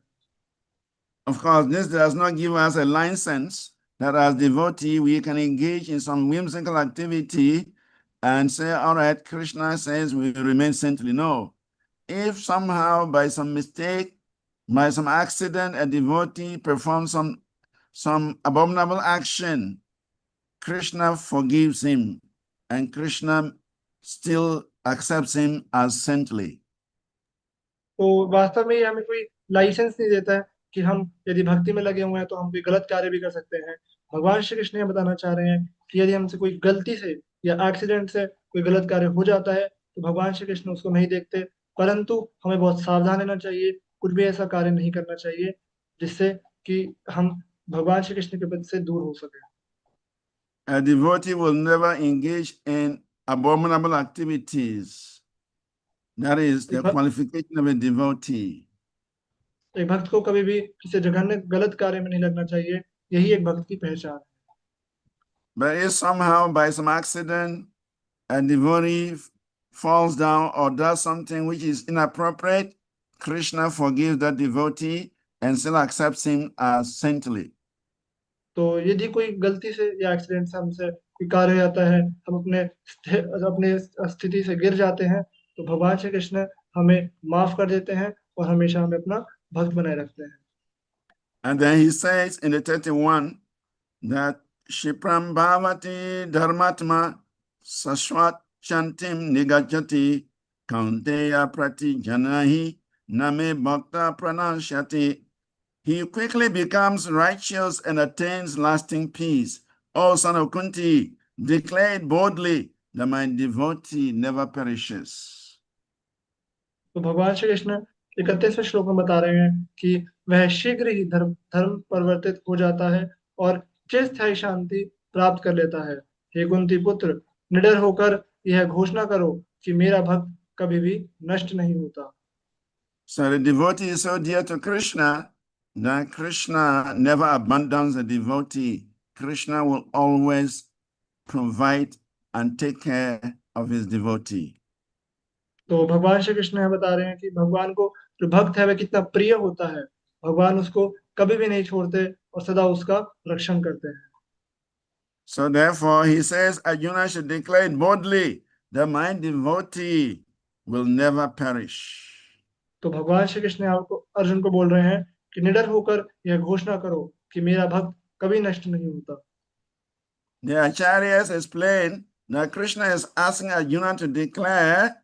Of course, this does not give us a license that as devotee we can engage in some whimsical activity and say, all right, Krishna says we remain saintly. No. If somehow by some mistake, by some accident, a devotee performs some abominable action, Krishna forgives him and Krishna still accepts him as saintly. तो वास्तव में ये हमें कोई licence नहीं देता है कि हम यदि भक्ति में लगे हुए हैं तो हम कोई गलत कार्य भी कर सकते हैं। भगवान श्री कृष्ण ये बताना चाह रहे हैं कि यदि हमसे कोई गलती से या एक्सीडेंट से कोई गलत कार्य हो जाता है तो भगवान श्री कृष्ण उसको नहीं देखते, परंतु हमें बहुत सावधान रहना चाहिए, कुछ भी ऐसा कार्य नहीं करना चाहिए जिससे कि हम भगवान श्री कृष्ण के प्रति से दूर हो सके। A devotee will never engage in abominable activities. That is the qualification of a devotee. एक भक्त को कभी भी किसी जघन्य गलत कार्य में नहीं लगना चाहिए, यही एक भक्त की पहचान है। But if somehow by some accident a devotee falls down or does something which is inappropriate, Krishna forgives that devotee and still accepts him as saintly. तो यदि कोई गलती से या एक्सीडेंट से हमसे कोई कार्य हो जाता है, हम अपने स्थिति से गिर जाते हैं, तो भगवान श्री कृष्ण हमें माफ कर देते हैं और हमेशा हमें अपना भक्त बनाए रखते हैं। And then he says in the 31 that Shipram Bhavati Dharmatma Saswat Chantim Nigajati Kaunteya Prati Janahi Name Bhakta Pranashati. He quickly becomes righteous and attains lasting peace. O son of Kunti, declare it boldly that my devotee never perishes. तो भगवान श्री कृष्ण 31वें श्लोक में बता रहे हैं कि वह शीघ्र ही धर्म परिवर्तित हो जाता है और चिरस्थायी शांति प्राप्त कर लेता है। हे कुंती पुत्र, निडर होकर यह घोषणा करो कि मेरा भक्त कभी भी नष्ट नहीं होता। So the devotee is so dear to Krishna that Krishna never abandons the devotee. Krishna will always provide and take care of his devotee. तो भगवान श्री कृष्ण यहाँ बता रहे हैं कि भगवान को जो भक्त है वह कितना प्रिय होता है। भगवान उसको कभी भी नहीं छोड़ते और सदा उसका रक्षण करते हैं। So therefore, he says Arjuna should declare it boldly that my devotee will never perish. तो भगवान श्री कृष्ण आपको अर्जुन को बोल रहे हैं कि निडर होकर यह घोषणा करो कि मेरा भक्त कभी नष्ट नहीं होता। The acharyas explain that Krishna is asking Arjuna to declare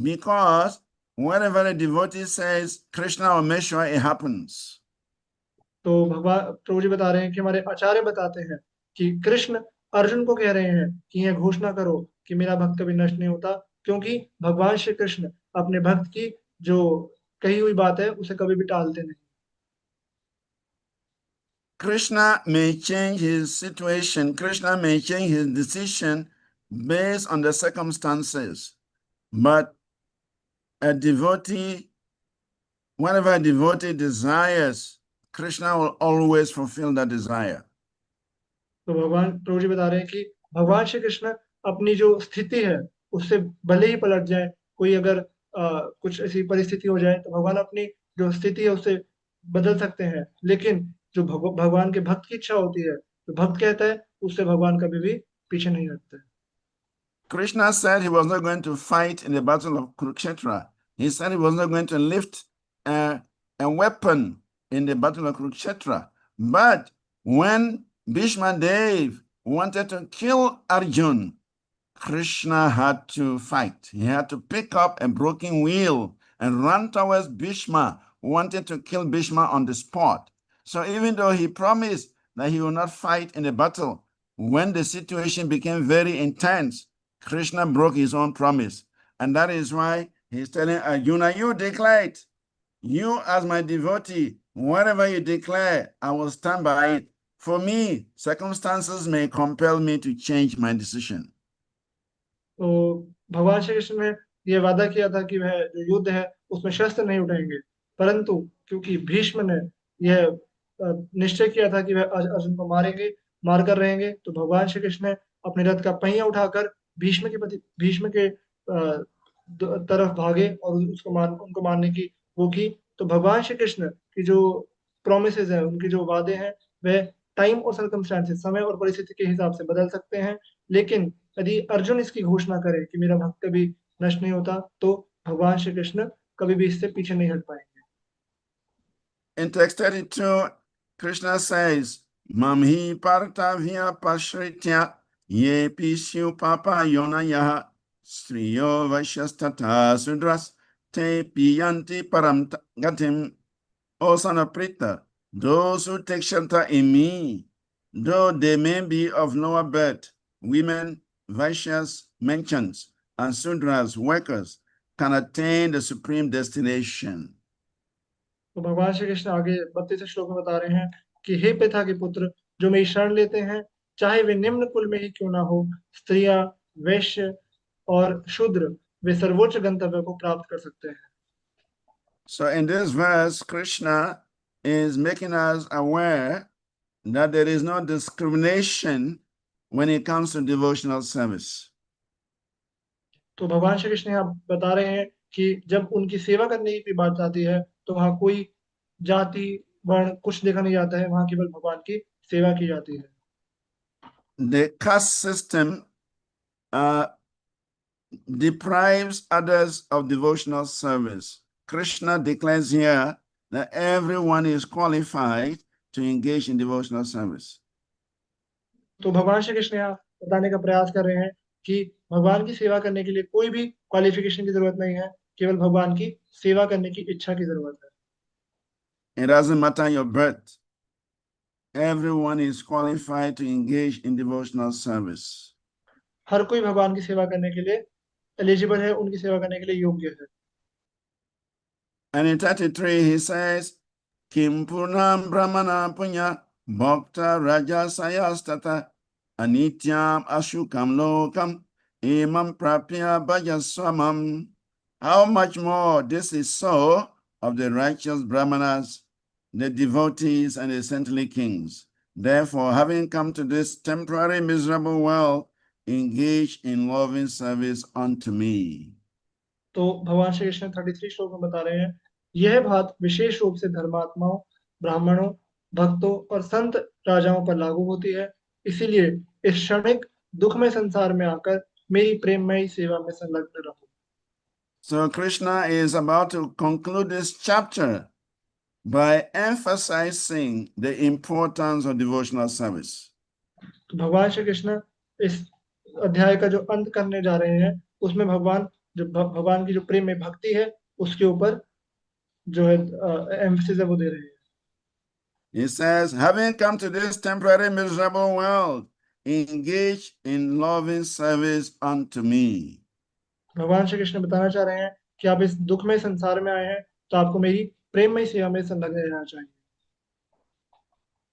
because whatever a devotee says, Krishna will make sure it happens. तो भगवान प्रभु जी बता रहे हैं कि हमारे आचार्य बताते हैं कि कृष्ण अर्जुन को कह रहे हैं कि यह घोषणा करो कि मेरा भक्त कभी नष्ट नहीं होता, क्योंकि भगवान श्री कृष्ण अपने भक्त की जो कही हुई बात है उसे कभी भी टालते नहीं। Krishna may change his situation, Krishna may change his decision based on the circumstances, but a devotee, whatever a devotee desires, Krishna will always fulfill that desire. तो भगवान प्रभु जी बता रहे हैं कि भगवान श्री कृष्ण अपनी जो स्थिति है उससे भले ही पलट जाए, कोई अगर कुछ ऐसी परिस्थिति हो जाए तो भगवान अपनी जो स्थिति है उसे बदल सकते हैं, लेकिन जो भगवान के भक्त की इच्छा होती है तो भक्त कहता है उससे भगवान कभी भी पीछे नहीं हटते। Krishna said he was not going to fight in the battle of Kurukshetra. He said he was not going to lift a weapon in the battle of Kurukshetra. But when Bhishma Dev wanted to kill Arjun, Krishna had to fight. He had to pick up a broken wheel and run towards Bhishma, wanted to kill Bhishma on the spot. So even though he promised that he will not fight in the battle, when the situation became very intense, Krishna broke his own promise. And that is why he's telling Arjuna, you declare it. You as my devotee, whatever you declare, I will stand by it. For me, circumstances may compel me to change my decision. तो भगवान श्री कृष्ण ने यह वादा किया था कि वह जो युद्ध है उसमें शस्त्र नहीं उठाएंगे, परंतु क्योंकि भीष्म ने यह निश्चय किया था कि वह अर्जुन को मारेंगे, मार कर रहेंगे, तो भगवान श्री कृष्ण ने अपने रथ का पहिया उठाकर भीष्म के तरफ भागे और उनको मारने की वो की। तो भगवान श्री कृष्ण की जो प्रोमिसेस है, उनके जो वादे हैं, वह टाइम और सर्कमस्टांसेस, समय और परिस्थिति के हिसाब से बदल सकते हैं, लेकिन यदि अर्जुन इसकी घोषणा करे कि मेरा भक्त कभी नष्ट नहीं होता, तो भगवान श्री कृष्ण कभी भी इससे पीछे नहीं हट पाएंगे। In text 32, Krishna says, Mamhi partavya pashritya ye pishu papa yonaya striyo vaishyastata sudras te piyanti param gatim. O son of Pritha, those who take shelter in me, though they may be of lower birth, women, Vaishyas, merchants, and Sudras, workers, can attain the supreme destination. तो भगवान श्री कृष्ण आगे 32 श्लोक में बता रहे हैं कि हे पिता के पुत्र, जो मेरी शरण लेते हैं, चाहे वे निम्न कुल में ही क्यों ना हो, स्त्रियां, वैश्य और शूद्र, वे सर्वोच्च गंतव्य को प्राप्त कर सकते हैं। So in this verse, Krishna is making us aware that there is no discrimination when it comes to devotional service. तो भगवान श्री कृष्ण यहाँ बता रहे हैं कि जब उनकी सेवा करने की बात आती है तो वहाँ कोई जाति वर्ण कुछ देखा नहीं जाता है, वहाँ केवल भगवान की सेवा की जाती है। The caste system deprives others of devotional service. Krishna declares here that everyone is qualified to engage in devotional service. तो भगवान श्री कृष्ण यहाँ बताने का प्रयास कर रहे हैं कि भगवान की सेवा करने के लिए कोई भी क्वालिफिकेशन की जरूरत नहीं है, केवल भगवान की सेवा करने की इच्छा की जरूरत है। It doesn't matter your birth. Everyone is qualified to engage in devotional service. हर कोई भगवान की सेवा करने के लिए एलिजिबल है, उनकी सेवा करने के लिए योग्य है। And in 33 he says, Kim purnam brahmana punya bhakta raja sayastata anityam ashukam lokam imam prapya bhajaswamam. How much more this is so of the righteous brahmanas, the devotees, and the saintly kings. Therefore, having come to this temporary miserable world, engage in loving service unto me. तो भगवान श्री कृष्ण 33 श्लोक में बता रहे हैं, यह बात विशेष रूप से धर्मात्माओं, ब्राह्मणों, भक्तों और संत राजाओं पर लागू होती है। इसीलिए इस क्षणिक दुखमय संसार में आकर मेरी प्रेममयी सेवा में संलग्न रहो। So Krishna is about to conclude this chapter by emphasizing the importance of devotional service. तो भगवान श्री कृष्ण इस अध्याय का जो अंत करने जा रहे हैं, उसमें भगवान की जो प्रेम में भक्ति है, उसके ऊपर जो है एम्फसिस है वो दे रहे हैं। He says, having come to this temporary miserable world, engage in loving service unto me. भगवान श्री कृष्ण बताना चाह रहे हैं कि आप इस दुखमय संसार में आए हैं, तो आपको मेरी प्रेममय सेवा में संलग्न रहना चाहिए।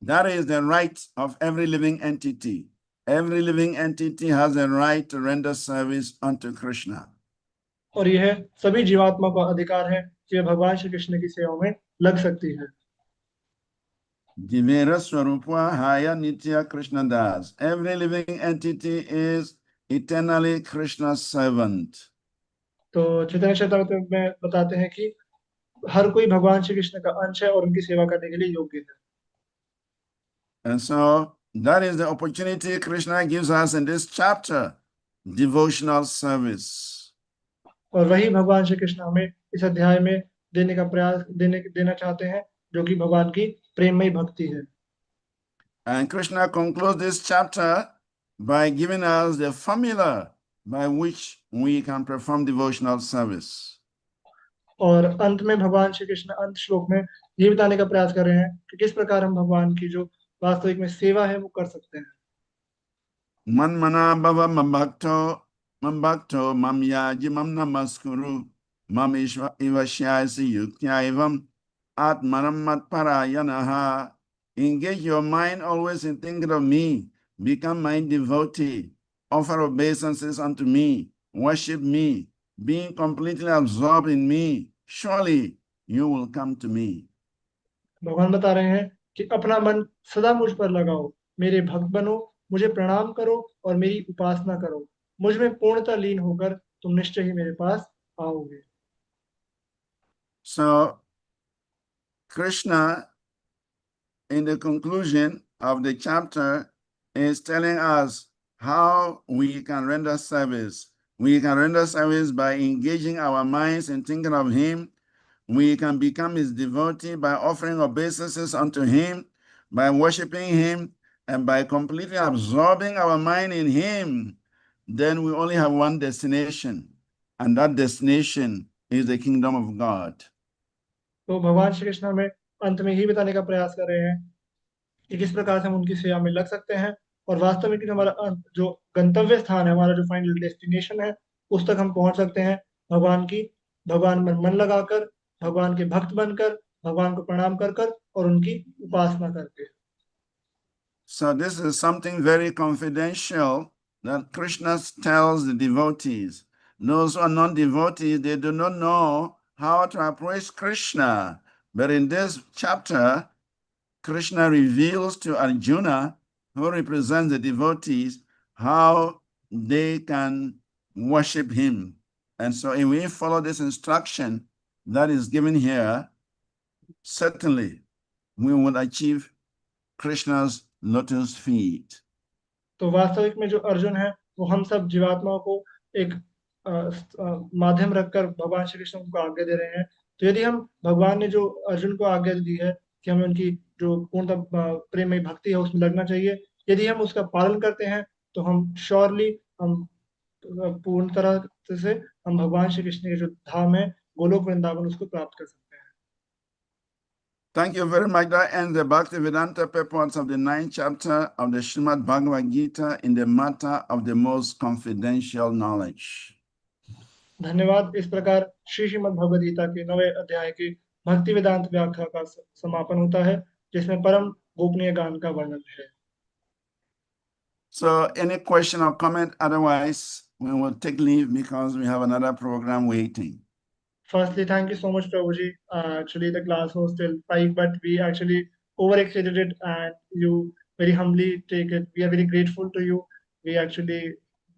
That is the right of every living entity. Every living entity has a right to render service unto Krishna. और यह सभी जीवात्मा का अधिकार है कि वे भगवान श्री कृष्ण की सेवा में लग सकती है। Divera Swarupwa Haya Nitya Krishna Das. Every living entity is eternally Krishna's servant. तो चैतन्य चरितामृत में बताते हैं कि हर कोई भगवान श्री कृष्ण का अंश है और उनकी सेवा करने के लिए योग्य है। And so that is the opportunity Krishna gives us in this chapter, devotional service. और वही भगवान श्री कृष्ण हमें इस अध्याय में देना चाहते हैं, जो कि भगवान की प्रेममयी भक्ति है। And Krishna concludes this chapter by giving us the formula by which we can perform devotional service. और अंत में भगवान श्री कृष्ण अंत श्लोक में ये बताने का प्रयास कर रहे हैं कि किस प्रकार हम भगवान की जो वास्तविक में सेवा है वो कर सकते हैं। Man mana bhava mambhakto mam yaji mam namaskuru mam ivashyasi yuktya evam atmanam matparayanaha. Engage your mind always in thinking of me. Become my devotee. Offer obeisances unto me. Worship me. Being completely absorbed in me. Surely you will come to me. भगवान बता रहे हैं कि अपना मन सदा मुझ पर लगाओ, मेरे भक्त बनो, मुझे प्रणाम करो और मेरी उपासना करो। मुझ में पूर्णतः लीन होकर तुम निश्चय ही मेरे पास आओगे। So Krishna, in the conclusion of the chapter, is telling us how we can render service. We can render service by engaging our minds in thinking of Him. We can become His devotee by offering obeisances unto Him, by worshiping Him, and by completely absorbing our mind in Him. Then we only have one destination, and that destination is the kingdom of God. तो भगवान श्री कृष्ण हमें अंत में ही बताने का प्रयास कर रहे हैं कि किस प्रकार से हम उनकी सेवा में लग सकते हैं और वास्तव में कि हमारा जो गंतव्य स्थान है, हमारा जो फाइनल डेस्टिनेशन है, उस तक हम पहुंच सकते हैं भगवान में मन लगाकर, भगवान के भक्त बनकर, भगवान को प्रणाम कर कर और उनकी उपासना करके। So this is something very confidential that Krishna tells the devotees. Those who are non-devotees, they do not know how to approach Krishna. But in this chapter, Krishna reveals to Arjuna, who represents the devotees, how they can worship him. And so if we follow this instruction that is given here, certainly we will achieve Krishna's lotus feet. तो वास्तविक में जो अर्जुन है वो हम सब जीवात्माओं को एक माध्यम रखकर भगवान श्री कृष्ण को आज्ञा दे रहे हैं। तो यदि हम भगवान ने जो अर्जुन को आज्ञा दी है कि हमें उनकी जो पूर्णतः प्रेममयी भक्ति है उसमें लगना चाहिए, यदि हम उसका पालन करते हैं तो हम श्योरली हम पूर्ण तरह से हम भगवान श्री कृष्ण के जो धाम है गोलोक वृंदावन उसको प्राप्त कर सकते हैं। Thank you very much. That ends the Bhaktivedanta purports of the 9th chapter of the Srimad Bhagavad Gita in the matter of the most confidential knowledge. धन्यवाद। इस प्रकार श्रीमद् भगवद गीता के 9वें अध्याय की भक्ति वेदांत व्याख्या का समापन होता है, जिसमें परम गोपनीय ज्ञान का वर्णन है। So any question or comment? Otherwise, we will take leave because we have another program waiting. Firstly, thank you so much, Prabhuji. Actually, the class was till 5, but we actually overextended it, and you very humbly take it. We are very grateful to you. We actually,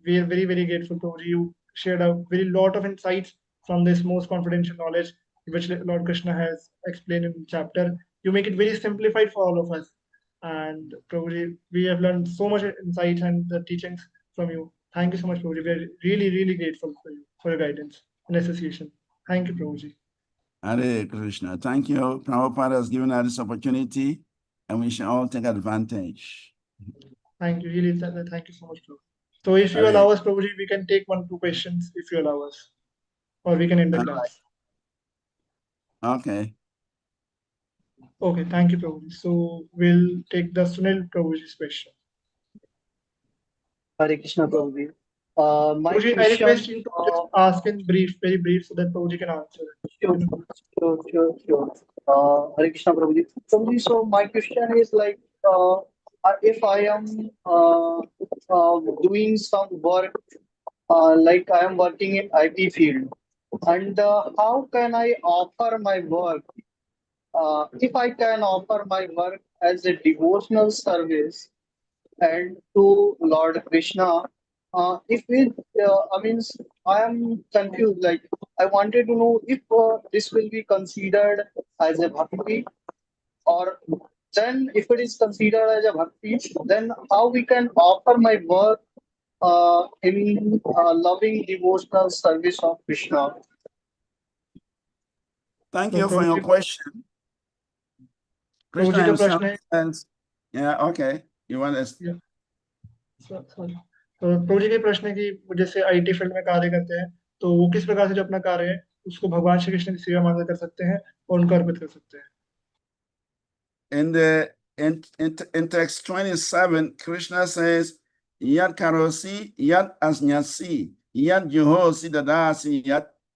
we are very, very grateful to you. Shared a very lot of insights from this most confidential knowledge which Lord Krishna has explained in the chapter. You make it very simplified for all of us. And Prabhuji, we have learned so much insights and the teachings from you. Thank you so much, Prabhuji. We are really, really grateful for you, for your guidance and association. Thank you, Prabhuji. Hare Krishna. Thank you. Prabhupada has given us this opportunity, and we should all take advantage. Thank you. Really, thank you so much, Prabhuji. So if you Hare. allow us, Prabhuji, we can take 1, 2 questions if you allow us. Or we can end the All class. Okay. Okay, thank you, Prabhuji. So we'll take the Sunil Prabhuji's question. Hare Krishna, Prabhuji. My Prabhuji, I request question, you to just ask in brief, very brief, so that Prabhuji can answer it. sure, sure. Hare Krishna, Prabhuji. Prabhuji, so my question is like, if I am doing some work, like I am working in IT field, and how can I offer my work? If I can offer my work as a devotional service and to Lord Krishna, if it, I mean, I am confused. Like, I wanted to know if this will be considered as a bhakti, or then if it is considered as a bhakti, then how we can offer my work in loving devotional service of Krishna. Thank So you for your Prabhuji, question. Krishna Prabhuji का himself प्रश्न है, says, yeah, okay. You want to Yeah. Sorry. तो प्रभु जी का प्रश्न है कि वो जैसे आईटी फील्ड में कार्य करते हैं, तो वो किस प्रकार से जो अपना कार्य है उसको भगवान श्री कृष्ण की सेवा मानकर कर सकते हैं और उनको अर्पित कर सकते हैं. in text 27, Krishna says, Yat karosi, yat asnyasi, yat juhosi dadasi,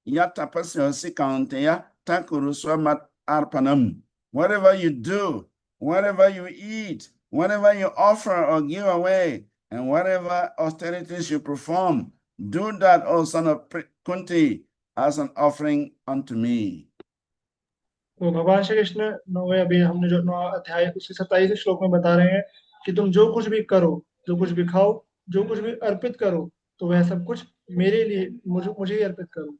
yat tapasyosi kaunteya, takuru swamat arpanam. Whatever you do, whatever you eat, whatever you offer or give away, and whatever austerities you perform, do that, O son of Kunti, as an offering unto me. तो भगवान श्री कृष्ण नौवे अभी हमने जो 9 अध्याय उसके 27 श्लोक में बता रहे हैं कि तुम जो कुछ भी करो, जो कुछ भी खाओ, जो कुछ भी अर्पित करो, तो वह सब कुछ मेरे लिए मुझे ही अर्पित करो.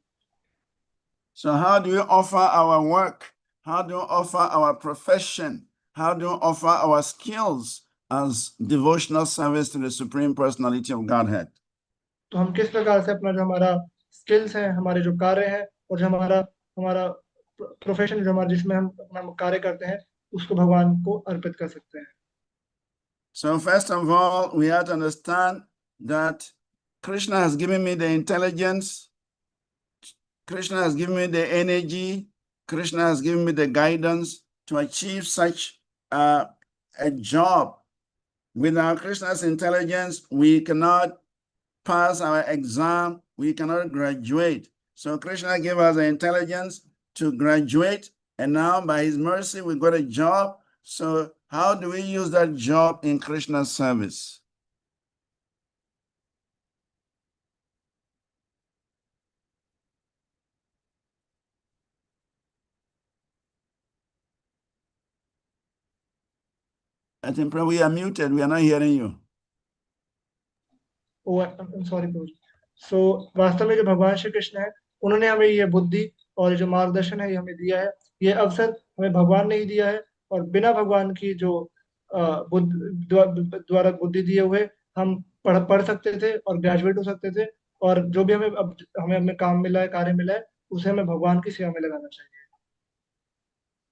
So how do you offer our work? How do you offer our profession? How do you offer our skills as devotional service to the Supreme Personality of Godhead? तो हम किस प्रकार से अपना जो हमारा स्किल्स है, हमारे जो कार्य है और जो हमारा हमारा प्रोफेशन जो हमारा जिसमें हम अपना कार्य करते हैं उसको भगवान को अर्पित कर सकते हैं. So first of all, we have to understand that Krishna has given me the intelligence, Krishna has given me the energy, Krishna has given me the guidance to achieve such a job. Without Krishna's intelligence, we cannot pass our exam, we cannot graduate. So Krishna gave us the intelligence to graduate, and now by his mercy, we got a job. So how do we use that job in Krishna's service? I think probably we are muted. We are not hearing you. Sorry Prabhu. So वास्तव में जो भगवान श्री कृष्ण है उन्होंने हमें ये बुद्धि और जो मार्गदर्शन है ये हमें दिया है. ये अवसर हमें भगवान ने ही दिया है और बिना भगवान की जो द्वारा बुद्धि दिए हुए हम पढ़ सकते थे और ग्रेजुएट हो सकते थे, और जो भी हमें अब हमें अपने काम मिला है, कार्य मिला है, उसे हमें भगवान की सेवा में लगाना चाहिए.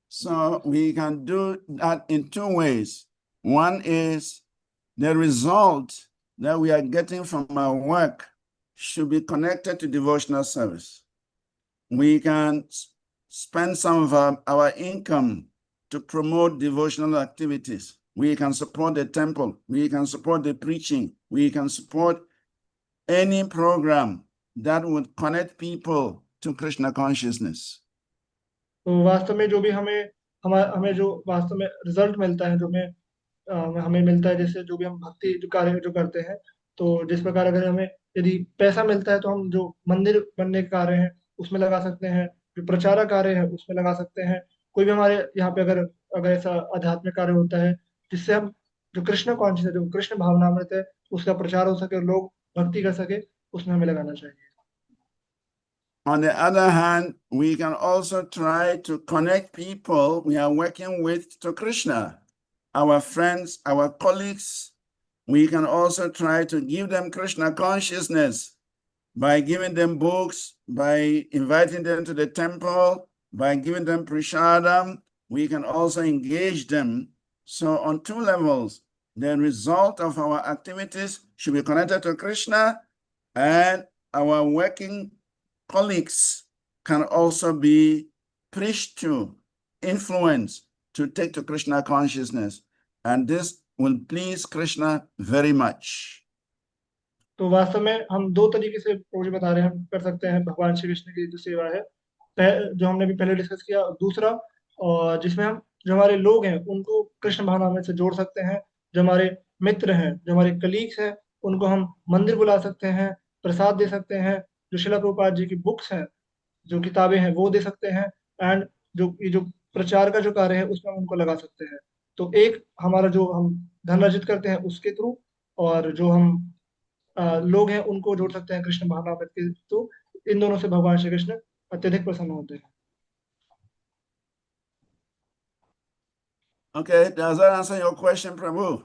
So we can do that in two ways. One is the result that we are getting from our work should be connected to devotional service. We can spend some of our income to promote devotional activities. We can support the temple. We can support the preaching. We can support any program that would connect people to Krishna consciousness. तो वास्तव में जो भी हमें जो वास्तव में result मिलता है, जो हमें मिलता है, जैसे जो भी हम भक्ति जो कार्य जो करते हैं, तो जिस प्रकार अगर हमें यदि पैसा मिलता है तो हम जो मंदिर बनने के कार्य हैं उसमें लगा सकते हैं, जो प्रचार कार्य है उसमें लगा सकते हैं. कोई भी हमारे यहाँ पे अगर अगर ऐसा आध्यात्मिक कार्य होता है जिससे हम जो कृष्ण कॉन्शियस है, जो कृष्ण भावनामृत है, उसका प्रचार हो सके और लोग भक्ति कर सके, उसमें हमें लगाना चाहिए। On the other hand, we can also try to connect people we are working with to Krishna, our friends, our colleagues. We can also try to give them Krishna consciousness by giving them books, by inviting them to the temple, by giving them prasadam. We can also engage them. So on two levels, the result of our activities should be connected to Krishna, and our working colleagues can also be preached to, influenced to take to Krishna consciousness. And this will please Krishna very much. तो वास्तव में हम दो तरीके से प्रभु बता रहे हैं, हम कर सकते हैं भगवान श्री कृष्ण की जो सेवा है, जो हमने भी पहले डिस्कस किया। दूसरा, और जिसमें हम जो हमारे लोग हैं उनको कृष्ण भावना से जोड़ सकते हैं, जो हमारे मित्र हैं, जो हमारे कलीग्स हैं, उनको हम मंदिर बुला सकते हैं, प्रसाद दे सकते हैं, जो शिला प्रभुपाद जी की बुक्स हैं, जो किताबें हैं वो दे सकते हैं, एंड जो प्रचार का जो कार्य है उसमें हम उनको लगा सकते हैं। तो एक हमारा जो हम धन अर्जित करते हैं उसके थ्रू, और जो हम लोग हैं उनको जोड़ सकते हैं कृष्ण भावनामृत के थ्रू। इन दोनों से भगवान श्री कृष्ण अत्यधिक प्रसन्न होते हैं। Okay, does that answer your question, Prabhu?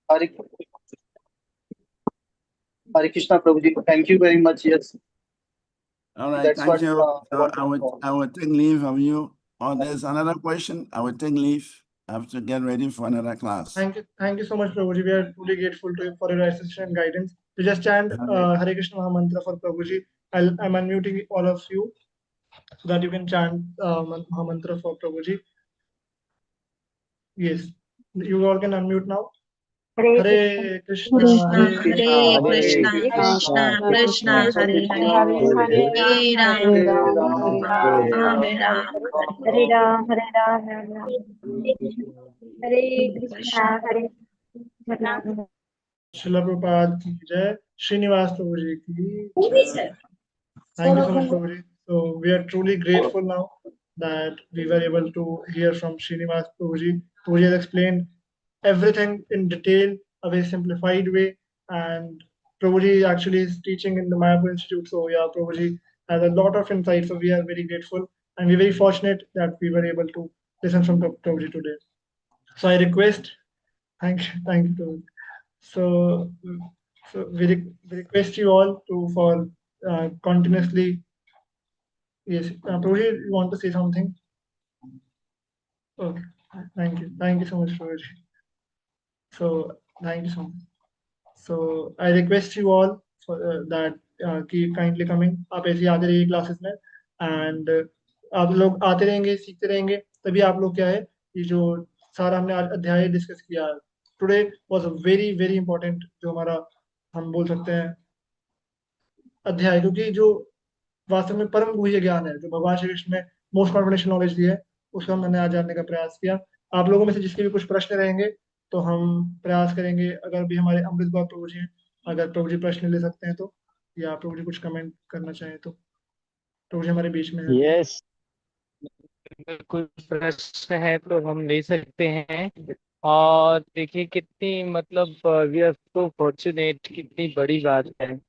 Hare Hare Krishna, Prabhuji. Thank you very much. Yes, All right, that's thank what you. I So wanted to know. I would take leave of you. Or there's another question. I will take leave. I have to get ready for another class. Thank you so much, Prabhuji. We are truly grateful to you for your assistance and guidance. To just chant Hare Krishna Maha Mantra for Prabhuji. I'm unmuting all of you so that you can chant Maha Mantra for Prabhuji. Yes, you all can unmute now. Hare Krishna, Hare Krishna, Krishna, Hare Krishna Krishna, Krishna, Krishna Krishna Krishna, Krishna, Hare Hare, Hare Hare Rama, Ram, Hare Hare Rama, Ram, Ram Rama Hare Ram, Rama, Ram, Hare Hare, Hare Hare Hare. Ram, Hare Ram, Hare Ram, Hare Krishna, Hare Krishna. शिला प्रभुपाद की जय, श्रीनिवास प्रभु जी की जय। Thank you so much, Prabhuji. So we are truly grateful now that we were able to hear from Srinivas Prabhuji. Prabhuji has explained everything in detail, a very simplified way, and Prabhuji actually is teaching in the Mayapur Institute. So yeah, Prabhuji has a lot of insight. So we are very grateful, and we're very fortunate that we were able to listen from Prabhuji today. So I request, thank you, Prabhuji. So, we request you all to for continuously. Yes, Prabhuji, you want to say something? Okay, thank you so much, Prabhuji. So, thank you so much. So, I request you all for that keep kindly coming. आप ऐसे ही आते रहिए classes में, and आप लोग आते रहेंगे, सीखते रहेंगे, तभी आप लोग क्या है, ये जो सारा हमने आज अध्याय डिस्कस किया, today was a very very important, जो हमारा हम बोल सकते हैं अध्याय, क्योंकि जो वास्तव में परम गुह्य ज्ञान है, जो भगवान श्री कृष्ण ने मोस्ट कॉन्फिडेंशियल नॉलेज दी है, उसको मैंने आज जानने का प्रयास किया। आप लोगों में से जिसके भी कुछ प्रश्न रहेंगे तो हम प्रयास करेंगे, अगर भी हमारे अमृत बाबा प्रभु जी हैं, अगर प्रभु जी प्रश्न ले सकते हैं तो, या प्रभु जी कुछ कमेंट करना चाहें तो, प्रभु जी हमारे बीच में है अभी। यस, अगर कोई प्रश्न है तो हम ले सकते हैं। और देखिए कितनी मतलब वी आर सो फॉर्चुनेट, कितनी बड़ी बात है।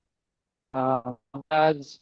आज